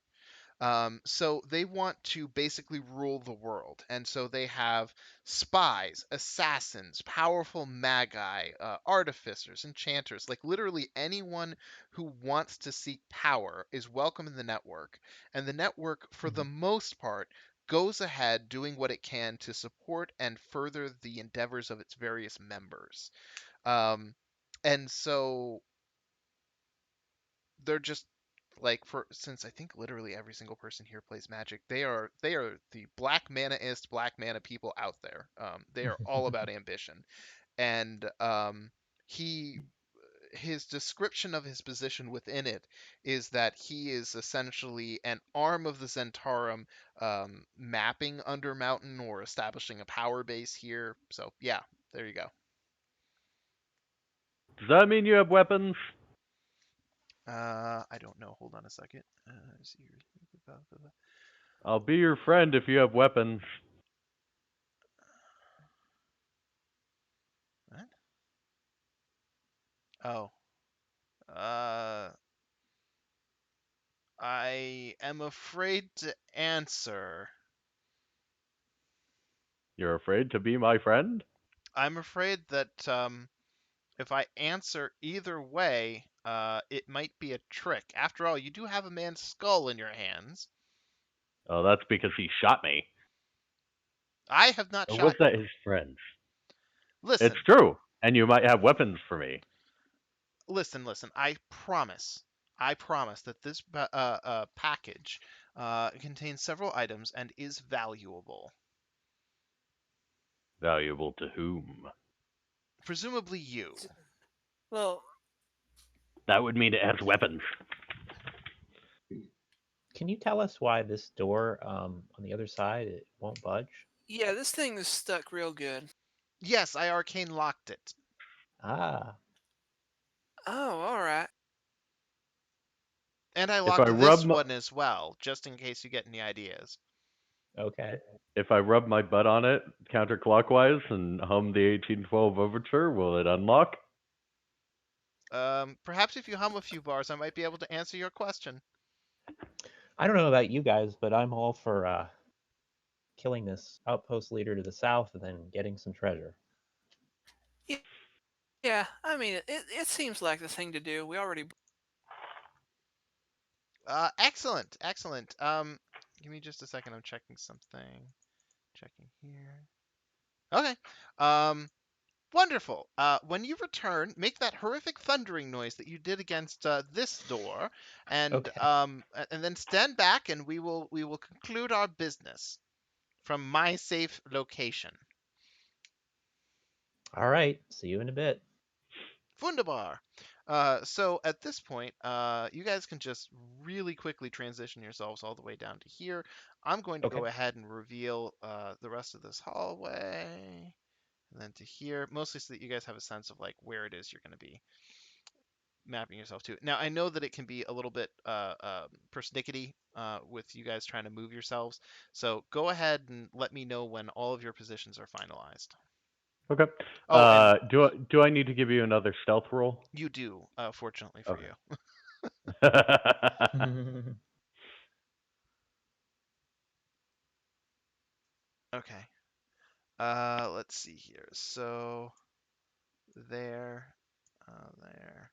So they want to basically rule the world, and so they have spies, assassins, powerful magi, artificers, enchanters. Like literally anyone who wants to seek power is welcome in the network, and the network, for the
Mhm.
most part, goes ahead doing what it can to support and further the endeavors of its various members. Um, and so they're just like, for since I think literally every single person here plays Magic, they are the black manaist black mana people out there. They are all about ambition, and he his description of his position within it is that he is essentially an arm of the Zentarum, mapping Undermountain or establishing a power base here. So yeah, there you go.
Does that mean you have weapons?
I don't know. Hold on a second. See here.
I'll be your friend if you have weapons.
What? Oh. Uh, I am afraid to answer.
You're afraid to be my friend?
I'm afraid that if I answer either way, it might be a trick. After all, you do have a man's skull in your hands.
Oh, that's because he shot me.
I have not
Or was
shot
that
you.
his friends? It's
Listen,
true. And you might have weapons for me.
listen. I promise that this package contains several items and is valuable.
Valuable to whom?
Presumably you.
Well,
That would mean it has weapons.
Can you tell us why this door on the other side it won't budge?
yeah, this thing is stuck real good.
Yes, I arcane locked it.
Ah,
Oh, all right.
And I
If I
locked
rub
this
my,
one as well, just in case you get any ideas.
okay.
if I rub my butt on it counterclockwise and hum the 1812 overture, will it unlock?
Perhaps if you hum a few bars, I might be able to answer your question.
I don't know about you guys, but I'm all for killing this outpost leader to the south and then getting some treasure.
Yeah, I mean, it seems like the thing to do. We already.
Excellent. Give me just a second. I'm checking something. Checking here. Okay. Um, Wonderful. When you return, make that horrific thundering noise that you did against this door,
Okay.
and then stand back, and we will conclude our business from my safe location.
All right. See you in a bit.
Wunderbar. So at this point, you guys can just really quickly transition yourselves all the way down to here. I'm going to
Okay.
go ahead and reveal the rest of this hallway, and then to here, mostly so that you guys have a sense of like where it is you're going to be mapping yourself to. Now, I know that it can be a little bit persnickety with you guys trying to move yourselves. So go ahead and let me know when all of your positions are finalized.
Okay.
Oh, and
Do I need to give you another stealth roll?
you do, fortunately for you.
Okay.
Okay. Let's see here. So there, there.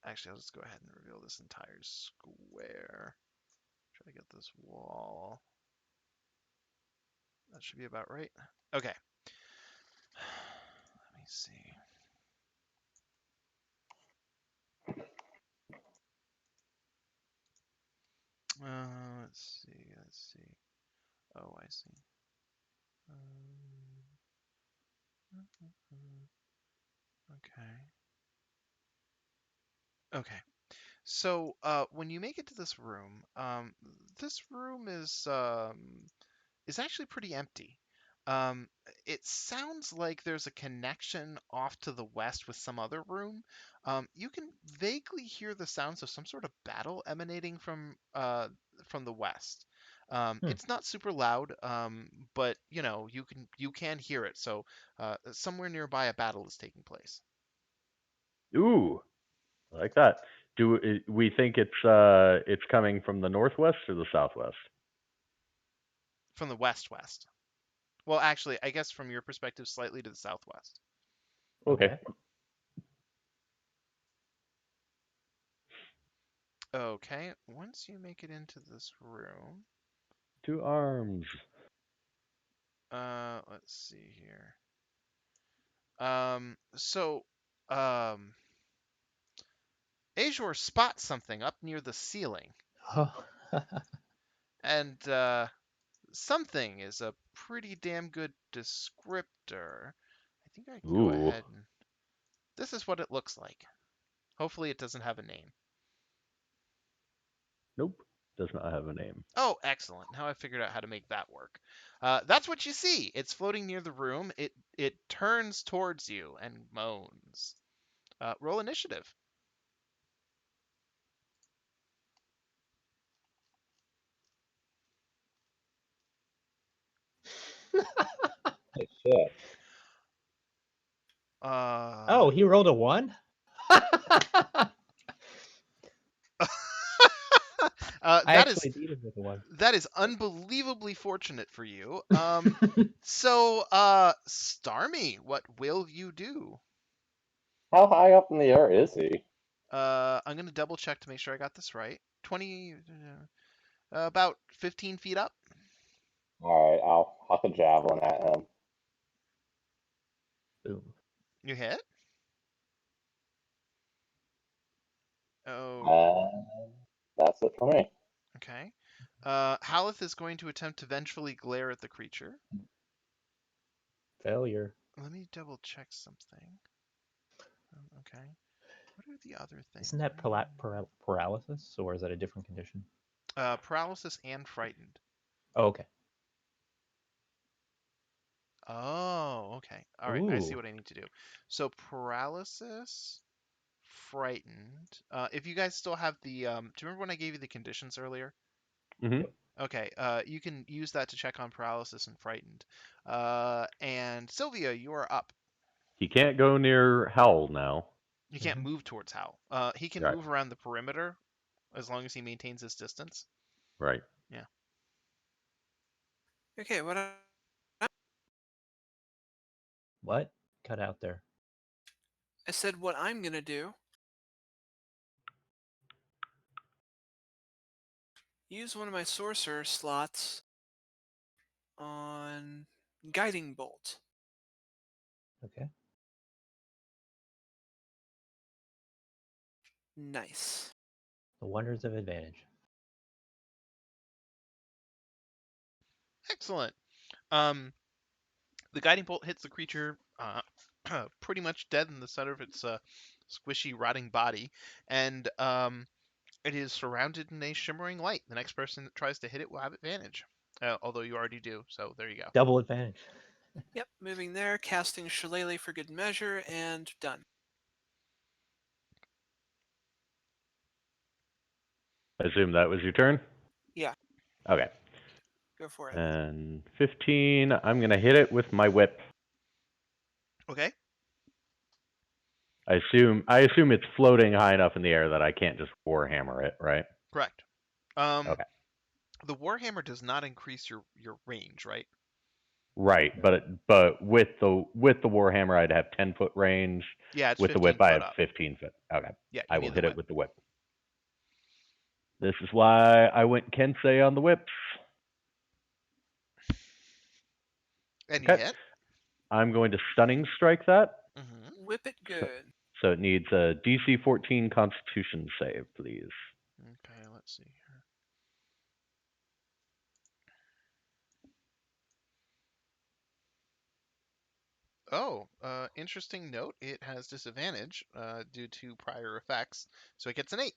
Actually, I'll just go ahead and reveal this entire square. Try to get this wall. That should be about right. Okay. Let me see. Let's see. Let's see. Oh, I see. Okay. Okay. So, when you make it to this room is actually pretty empty. Um, it sounds like there's a connection off to the west with some other room. You can vaguely hear the sounds of some sort of battle emanating from the west.
Hmm.
It's not super loud, but you can hear it. So somewhere nearby, a battle is taking place
Ooh, I like that. We think it's coming from the northwest or the southwest?
from the west-west. Well, actually, I guess from your perspective, slightly to the southwest.
Okay.
Okay.
Okay, once you make it into this room,
2 arms.
let's see here. So, um, Azure spots something up near the ceiling,
Oh.
and something is a pretty damn good descriptor. I think I can go
Ooh.
ahead and. This is what it looks like. Hopefully, it doesn't have a name.
Nope. Does not have a name.
Oh, excellent. Now I figured out how to make that work. That's what you see. It's floating near the room. It turns towards you and moans. Roll initiative.
Shit.
Uh,
Oh, he rolled a 1? I
that is
actually beat him with a 1.
that is unbelievably fortunate for you. So, Starmy, what will you do?
How high up in the air is he?
I'm gonna double check to make sure I got this right. 20, about 15 feet up.
All right, I'll huck a javelin at him.
Boom.
You hit. Oh,
And that's it for me.
okay. Haleth is going to attempt to vengefully glare at the creature.
Failure.
Let me double check something. Okay. What are the other things?
Isn't that paralysis, or is that a different condition?
Paralysis and frightened.
Oh, okay.
Oh, okay. All right. I see
Ooh.
what I need to do. So paralysis, frightened. If you guys still have the, do you remember when I gave you the conditions earlier?
Mm-hmm.
Yep.
Okay. You can use that to check on paralysis and frightened. And Sylvia, you are up.
He can't go near Howl now.
He can't
Mhm.
move towards Hal. He can
Right.
move around the perimeter as long as he maintains his distance.
Right.
Yeah.
Okay,
What? Cut out there.
I said what I'm gonna do. Use one of my sorcerer slots on guiding bolt.
Okay.
Nice.
The wonders of advantage.
Excellent. Um, the guiding bolt hits the creature pretty much dead in the center of its squishy, rotting body, and it is surrounded in a shimmering light. The next person that tries to hit it will have advantage, although you already do. So there you go.
Double advantage.
Yep, moving there, casting Shillelagh for good measure, and done.
I assume that was your turn?
Yeah,
Okay.
go for it.
And 15, I'm going to hit it with my whip.
Okay.
I assume it's floating high enough in the air that I can't just warhammer it, right?
Correct.
Okay.
The warhammer does not increase your range, right?
Right, but with the warhammer I'd have 10-foot range.
Yeah, it's
With the
15
whip I
foot
have
up.
15 foot. Okay.
Yeah,
I
you
will
mean the
hit it
whip.
with the whip. This is why I went Kensei on the whips.
And you
Okay.
hit.
I'm going to stunning strike that.
Mm-hmm.
Whip it
So,
good.
so it needs a DC 14 Constitution save, please.
Okay, let's see here. Oh, interesting note. It has disadvantage due to prior effects, so it gets an 8.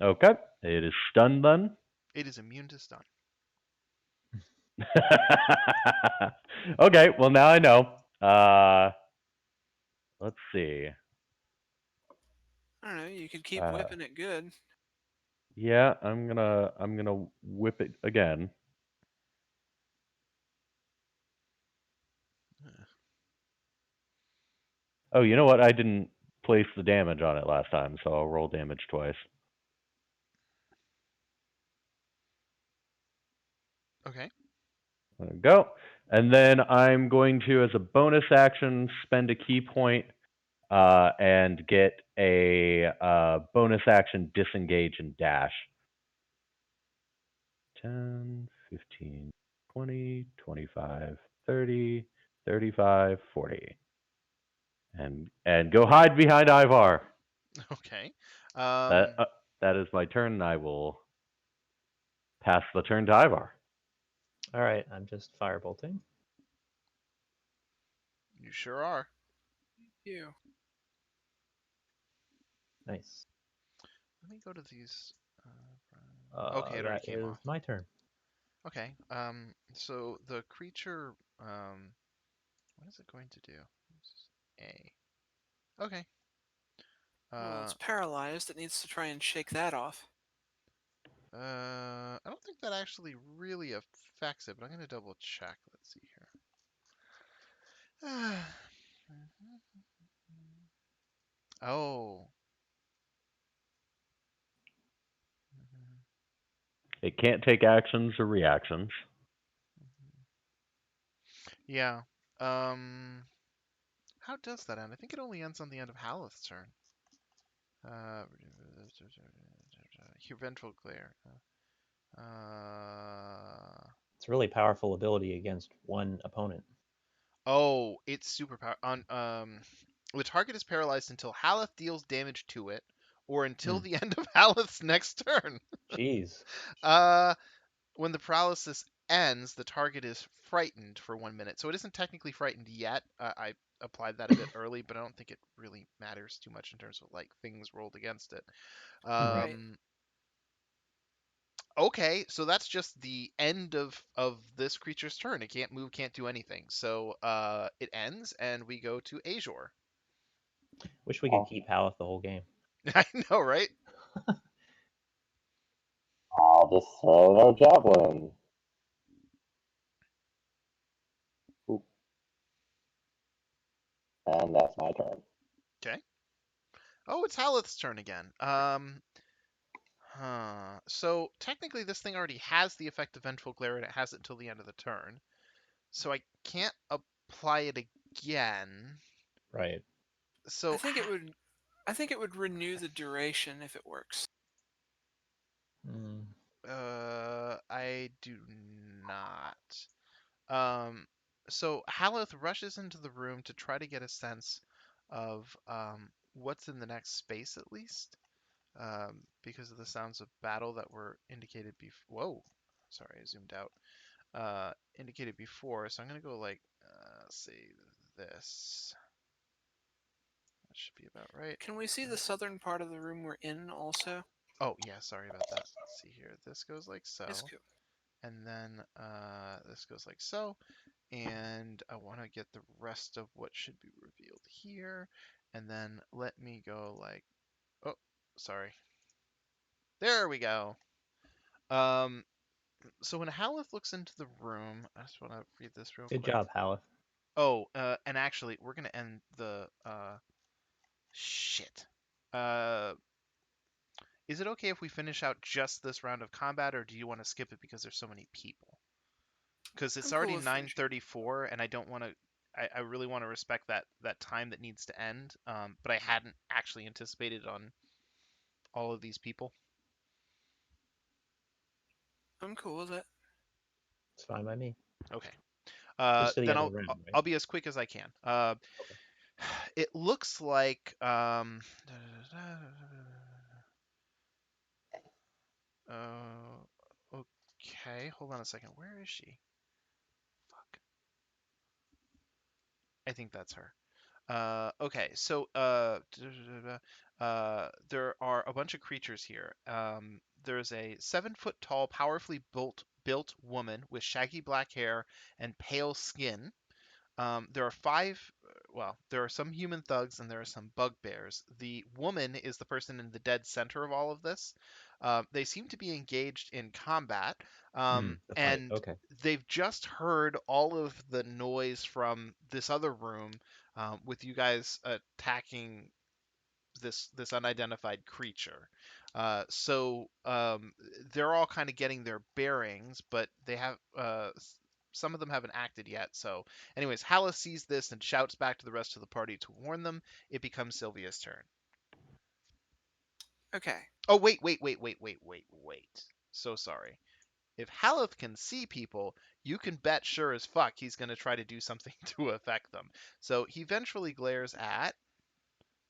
Okay. It is stunned then.
It is immune to stun.
Okay. Well, now I know. Let's see.
I don't know. You could keep
Uh,
whipping it good.
yeah, I'm gonna whip it again. Oh, you know what? I didn't place the damage on it last time, so I'll roll damage twice.
Okay.
There we go. And then I'm going to, as a bonus action, spend a key point and get a bonus action disengage and dash. 10, 15, 20, 25, 30, 35, 40. And go hide behind Ivar.
Okay.
That that is my turn, and I will pass the turn to Ivar.
All right, I'm just firebolting.
You sure are.
You.
Nice.
Let me go to these. Okay, it already
That
came
is
off.
my turn.
Okay. So the creature. What is it going to do? A. Okay.
Well,
Uh,
it's paralyzed. It needs to try and shake that off.
I don't think that actually really affects it, but I'm gonna double check. Let's see here. Oh.
It can't take actions or reactions.
Yeah. Um. How does that end? I think it only ends on the end of Haleth's turn. Uh. Ventral glare.
It's a really powerful ability against one opponent.
Oh, it's super power on the target is paralyzed until Haleth deals damage to it, or until the end of Haleth's next turn.
Jeez.
Uh, when the paralysis ends, the target is frightened for 1 minute. So it isn't technically frightened yet. I applied that a bit early, but I don't think it really matters too much in terms of like things rolled against it.
Right.
Okay, so that's just the end of this creature's turn. It can't move, can't do anything. So it ends, and we go to Azure.
Wish we could keep Haleth the whole game.
I know, right?
I'll just throw another javelin. Oop. And that's my turn.
Okay. Oh, it's Haleth's turn again. So technically, this thing already has the effect of Vengeful Glare, and it has it until the end of the turn. So I can't apply it again.
Right.
So
I think it would renew the duration if it works.
Mm.
I do not. So Haleth rushes into the room to try to get a sense of what's in the next space, at least, because of the sounds of battle that were indicated before. Whoa, sorry, I zoomed out. Indicated before, so I'm gonna go like, say this. That should be about right.
Can we see the southern part of the room we're in also?
Oh yeah, sorry about that. Let's see here. This goes like
It's
so,
cool.
and then this goes like so, and I want to get the rest of what should be revealed here, and then let me go like, oh, sorry. There we go. Um, so when Haleth looks into the room, I just want to read this real
Good
quick.
job, Haleth.
Oh, and actually, we're gonna end the shit. Uh, is it okay if we finish out just this round of combat, or do you want to skip it because there's so many people? Because it's
I'm cool
already
with finishing.
9:34, and I don't want to. I really want to respect that time that needs to end. But I hadn't actually anticipated on all of these people.
I'm cool with it.
It's fine by me.
Okay.
Just to the
Then
other room, right?
I'll be as quick as I can.
Okay.
It looks like okay, hold on a second. Where is she? Fuck. I think that's her. Okay, so there are a bunch of creatures here. There's a 7 foot tall, powerfully built woman with shaggy black hair and pale skin. There are there are some human thugs and there are some bugbears. The woman is the person in the dead center of all of this. They seem to be engaged in combat,
The fight.
and
Okay.
they've just heard all of the noise from this other room, with you guys attacking this unidentified creature. So they're all kind of getting their bearings, but they have some of them haven't acted yet. So, anyways, Hala sees this and shouts back to the rest of the party to warn them. It becomes Sylvia's turn.
Okay.
Oh, wait. So sorry. If Haleth can see people, you can bet sure as fuck he's going to try to do something to affect them. So he vengefully glares at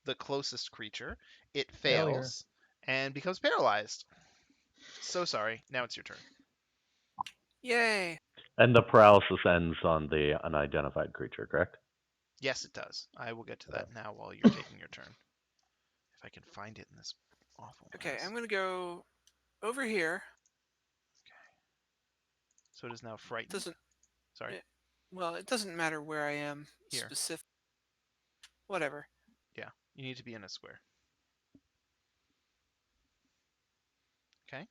the closest creature. It
Failure.
fails and becomes paralyzed. So sorry. Now it's your turn.
Yay.
And the paralysis ends on the unidentified creature, correct?
Yes, it does. I will get to
Okay.
that now while you're taking your turn. If I can find it in this awful
Okay,
mess.
I'm going to go over here.
So it is now frightened.
Doesn't
Sorry.
it doesn't matter where I am
Here.
specific. Whatever.
Yeah. You need to be in a square. Okay.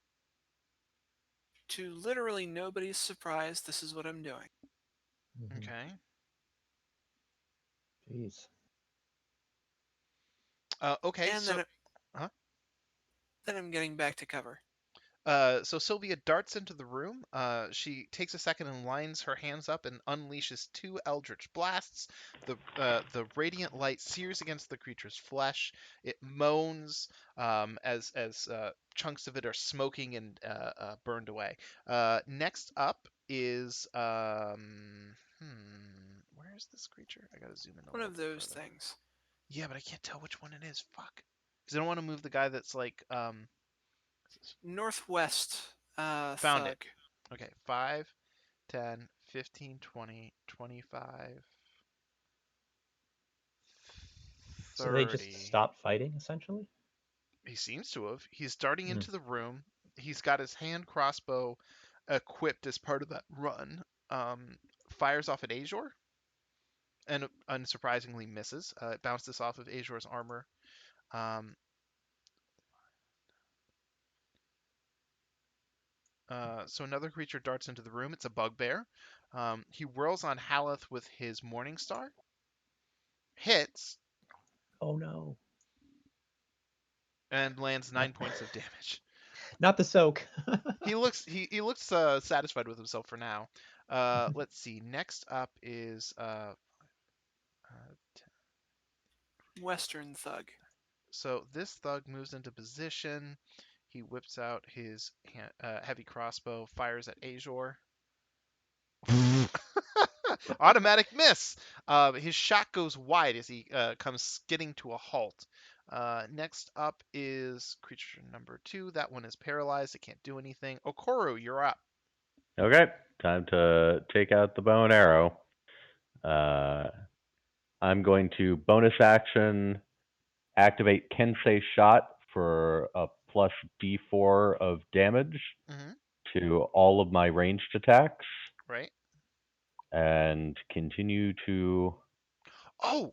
To literally nobody's surprise, this is what I'm doing.
Okay.
Jeez.
Okay.
And
So.
then I'm getting back to cover.
So Sylvia darts into the room. She takes a second and lines her hands up and unleashes 2 eldritch blasts. The radiant light sears against the creature's flesh. It moans as chunks of it are smoking and burned away. Next up is where is this creature? I gotta zoom in a
One
little
of
bit
those
further.
things.
Yeah, but I can't tell which one it is. Fuck. Because I don't want to move the guy that's like
Northwest
found it.
thug.
Okay, 5, 10, 15, 20, 25,
So they just
30.
stopped fighting, essentially?
He seems to have. He's darting
Hmm.
into the room. He's got his hand crossbow equipped as part of that run. Fires off at Azure and unsurprisingly misses. It bounces off of Azure's armor. Um, so another creature darts into the room. It's a bugbear. He whirls on Haleth with his Morningstar. Hits
Oh no.
and lands
Not,
9 points of damage.
not the soak.
He looks satisfied with himself for now. Let's see. Next up is
Western thug.
so this thug moves into position. He whips out his heavy crossbow, fires at Azure. Automatic miss. His shot goes wide as he comes skidding to a halt. Next up is creature number 2. That one is paralyzed. It can't do anything. Okoro, you're up.
Okay, time to take out the bow and arrow. I'm going to bonus action activate Kensei Shot for a plus D4 of damage
Mm-hmm.
to all of my ranged attacks,
Right.
and continue to.
Oh,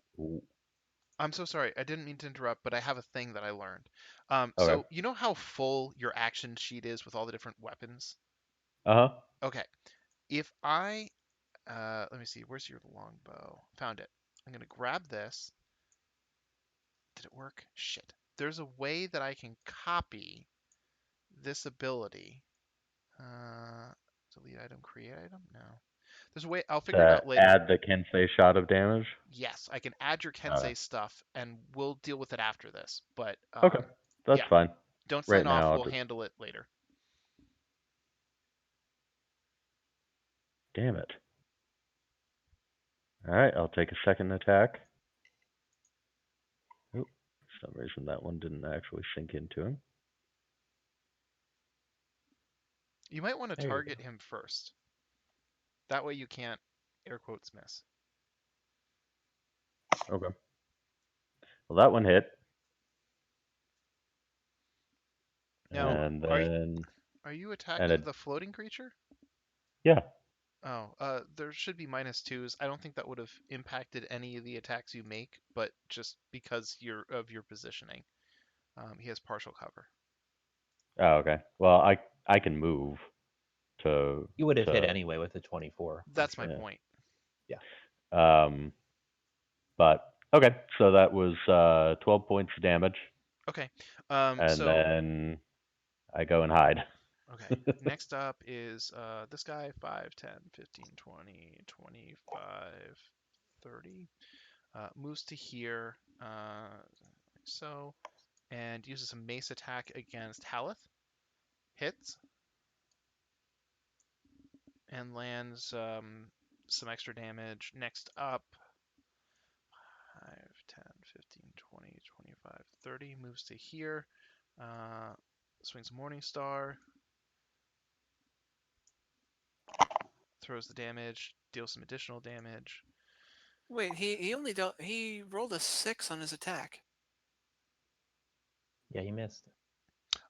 I'm so sorry. I didn't mean to interrupt, but I have a thing that I learned.
Okay.
So you know how full your action sheet is with all the different weapons?
Uh huh.
Okay. If I let me see, where's your longbow? Found it. I'm gonna grab this. Did it work? Shit. There's a way that I can copy this ability. Delete item, create item? No. There's a way. I'll figure it
To
out later.
add the Kensei Shot of damage.
Yes, I can add your
Okay.
Kensei stuff, and we'll deal with it after this. But
Okay, that's
yeah,
fine.
don't
Right
sign off.
now, I'll
We'll
just.
handle it later.
Damn it. All right, I'll take a second attack. Oop, for some reason that one didn't actually sink into him.
You might want to
There you
target him first. That way you can't air quotes miss.
Okay. Well, that one hit,
Now,
and
are
then
are you
and
attacking
it,
the floating creature?
yeah.
Oh, there should be -2s. I don't think that would have impacted any of the attacks you make, but just because of your positioning, he has partial cover.
Oh, okay. Well, I can move to
You would have hit
to
anyway with a 24, I'm
That's my
sure.
yeah.
point.
Yeah.
But okay, so that was 12 points of damage,
Okay.
and
So
then I go and hide.
okay. Next up is this guy, 5, 10, 15, 20, 25, 30. Moves to here, like so, and uses a mace attack against Haleth. Hits and lands some extra damage. Next up, 5, 10, 15, 20, 25, 30. Moves to here. Swings Morningstar. Throws the damage. Deals some additional damage.
Wait, he rolled a 6 on his attack.
Yeah, you missed.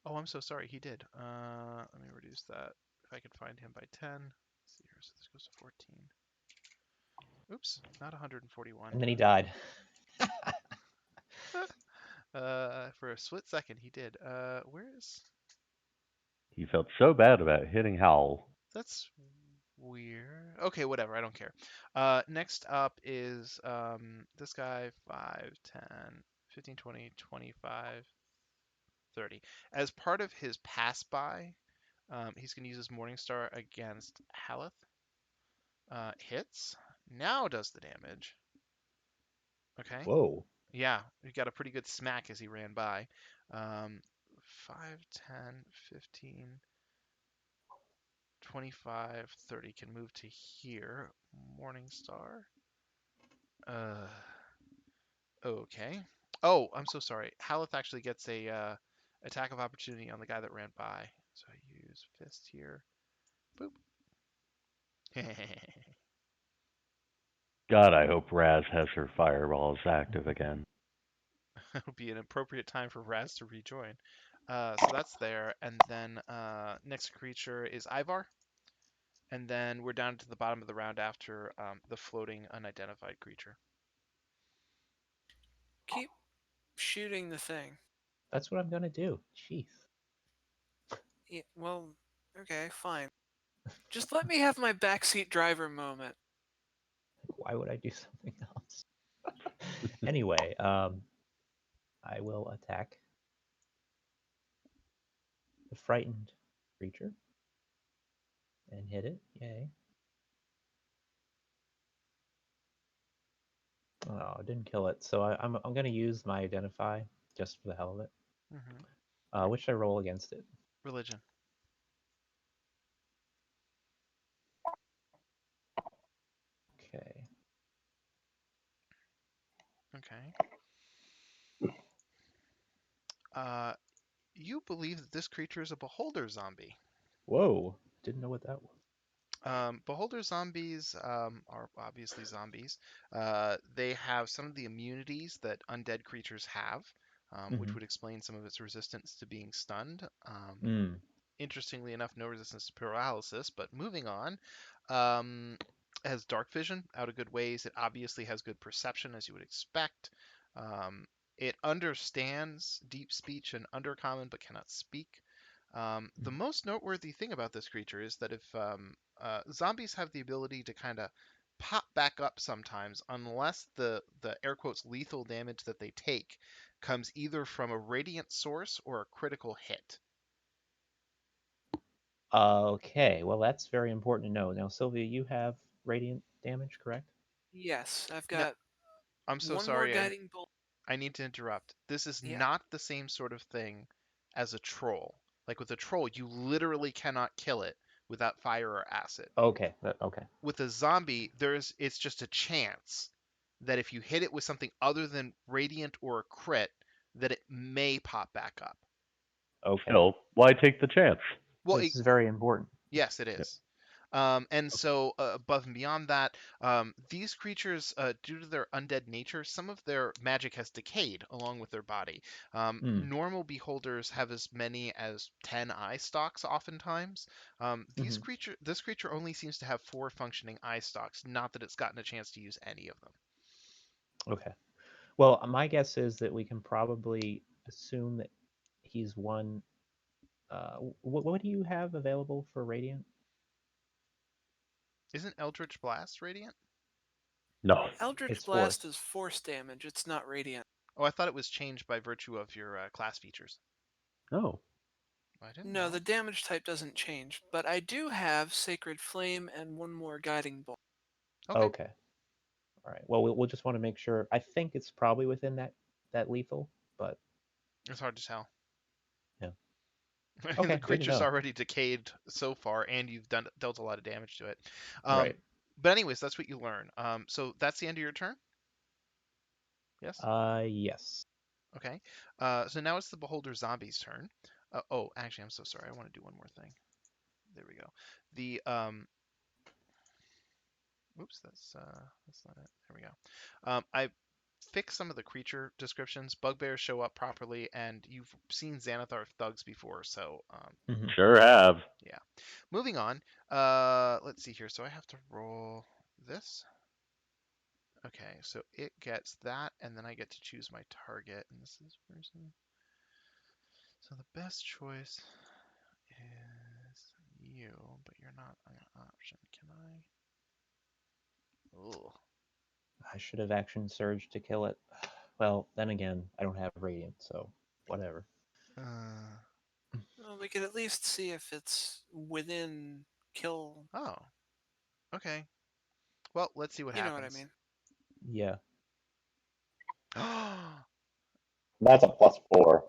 Oh, I'm so sorry. He did. Let me reduce that. If I could find him by 10. Let's see here. So this goes to 14. Oops, not 141.
And then he died.
For a split second, he did. Where is...
He felt so bad about hitting Howl.
That's weird. Okay, whatever. I don't care. Next up is this guy, 5, 10, 15, 20, 25, 30. As part of his pass by, he's going to use his Morningstar against Haleth. Hits. Now does the damage. Okay.
Whoa.
Yeah, he got a pretty good smack as he ran by. 5, 10, 15, 25, 30 can move to here. Morningstar. Uh, okay. Oh, I'm so sorry. Haleth actually gets a attack of opportunity on the guy that ran by. So I use fist here. Boop.
God, I hope Raz has her fireballs active again.
It'll be an appropriate time for Raz to rejoin. So that's there, and then next creature is Ivar, and then we're down to the bottom of the round after the floating unidentified creature.
Keep shooting the thing.
That's what I'm gonna do. Jeez.
Yeah, well, okay, fine. Just let me have my backseat driver moment.
Why would I do something else? Anyway, I will attack the frightened creature and hit it. Yay. Oh, I didn't kill it. So I'm gonna use my identify just for the hell of it. What should I roll against it?
Religion.
Okay.
Okay. You believe that this creature is a beholder zombie.
Whoa. Didn't know what that was.
Beholder zombies are obviously zombies. They have some of the immunities that undead creatures have, which
Mm-hmm.
would explain some of its resistance to being stunned.
Mm.
Interestingly enough, no resistance to paralysis. But moving on, um, it has dark vision out of good ways. It obviously has good perception, as you would expect. Um, it understands deep speech and undercommon, but cannot speak. The most noteworthy thing about this creature is that if zombies have the ability to kind of pop back up sometimes, unless the air quotes lethal damage that they take comes either from a radiant source or a critical hit.
Okay, well that's very important to know. Now, Sylvia, you have radiant damage, correct?
Yes, I've
No,
got
I'm so
one more
sorry.
guiding bolt.
I need to interrupt. This is
Yeah,
not the same sort of thing as a troll. Like with a troll, you literally cannot kill it without fire or acid.
Okay. Okay.
With a zombie, it's just a chance that if you hit it with something other than radiant or a crit, that it may pop back up.
Okay.
Still, why take the chance?
Well,
This is very important.
yes, it
Yep.
is. And so, above and beyond that, these creatures, due to their undead nature, some of their magic has decayed along with their body.
Mm.
Normal beholders have as many as 10 eye stalks, oftentimes. This creature only seems to have 4 functioning eye stalks. Not that it's gotten a chance to use any of them.
Okay. Well, my guess is that we can probably assume that he's one. What do you have available for Radiant?
Isn't Eldritch Blast radiant?
No.
Eldritch
It's
Blast
force.
is force damage. It's not radiant.
Oh, I thought it was changed by virtue of your class features.
No.
I didn't
No,
know.
the damage type doesn't change, but I do have Sacred Flame and one more Guiding Bolt.
Okay.
Okay. All right. Well, we'll just want to make sure. I think it's probably within that lethal, but
It's hard to tell.
yeah.
I mean, the
Okay. Good to
creature's
know.
already decayed so far, and you've dealt a lot of damage to it.
Right.
But anyways, that's what you learn. So that's the end of your turn. Yes.
Yes.
Okay. So now it's the Beholder Zombie's turn. Oh, actually, I'm so sorry. I want to do one more thing. There we go. The Oops, that's not it. There we go. I fixed some of the creature descriptions. Bugbears show up properly, and you've seen Xanathar thugs before, so
Hmm.
Sure have.
yeah. Moving on. Let's see here. So I have to roll this. Okay, so it gets that, and then I get to choose my target, and this is person. So the best choice is you, but you're not an option. Can I? Oh.
I should have action surge to kill it. Well, then again, I don't have Radiant, so whatever.
Uh,
Well, we could at least see if it's within kill.
oh. Okay. Well, let's see what
You know what I
happens.
mean.
Yeah.
That's a +4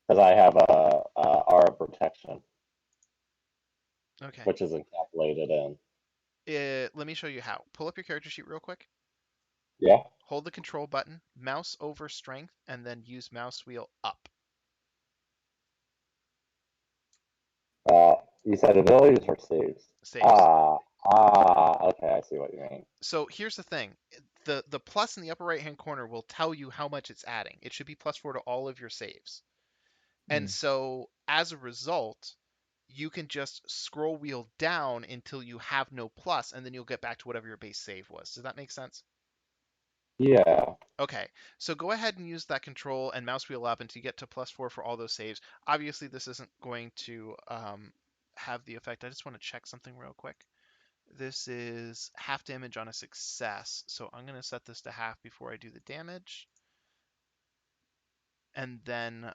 because I have a aura protection,
Okay.
which is encapsulated in.
Let me show you how. Pull up your character sheet real quick.
Yeah.
Hold the control button, mouse over strength, and then use mouse wheel up.
You said abilities or saves?
Saves.
Okay, I see what you mean.
So here's the thing. The plus in the upper right hand corner will tell you how much it's adding. It should be +4 to all of your saves. And
Mm.
so as a result, you can just scroll wheel down until you have no plus, and then you'll get back to whatever your base save was. Does that make sense?
Yeah.
Okay, so go ahead and use that control and mouse wheel up until you get to +4 for all those saves. Obviously, this isn't going to have the effect. I just want to check something real quick. This is half damage on a success, so I'm going to set this to half before I do the damage. And then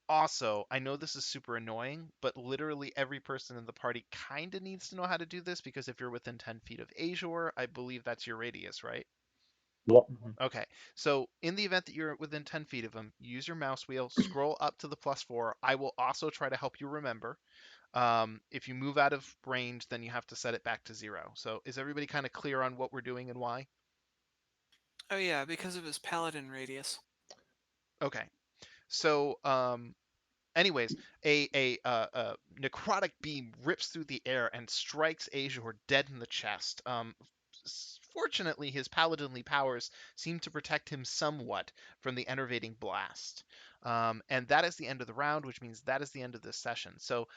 also, I know this is super annoying, but literally every person in the party kind of needs to know how to do this because if you're within 10 feet of Azure, I believe that's your radius, right?
Yep.
Hmm.
Okay, so in the event that you're within 10 feet of him, use your mouse wheel, scroll up to the +4. I will also try to help you remember. If you move out of range, then you have to set it back to 0. So is everybody kind of clear on what we're doing and why?
Oh yeah, because of his paladin radius.
Okay, so anyways, a necrotic beam rips through the air and strikes Azure dead in the chest. Fortunately, his paladinly powers seem to protect him somewhat from the enervating blast. And that is the end of the round, which means that is the end of this session. So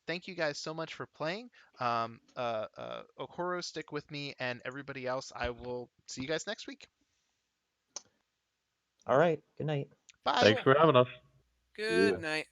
thank you guys so much for playing. Okoro, stick with me, and everybody else, I will see you guys next week.
All right. Good night.
Bye.
Thanks for having us.
Good
Yeah.
night.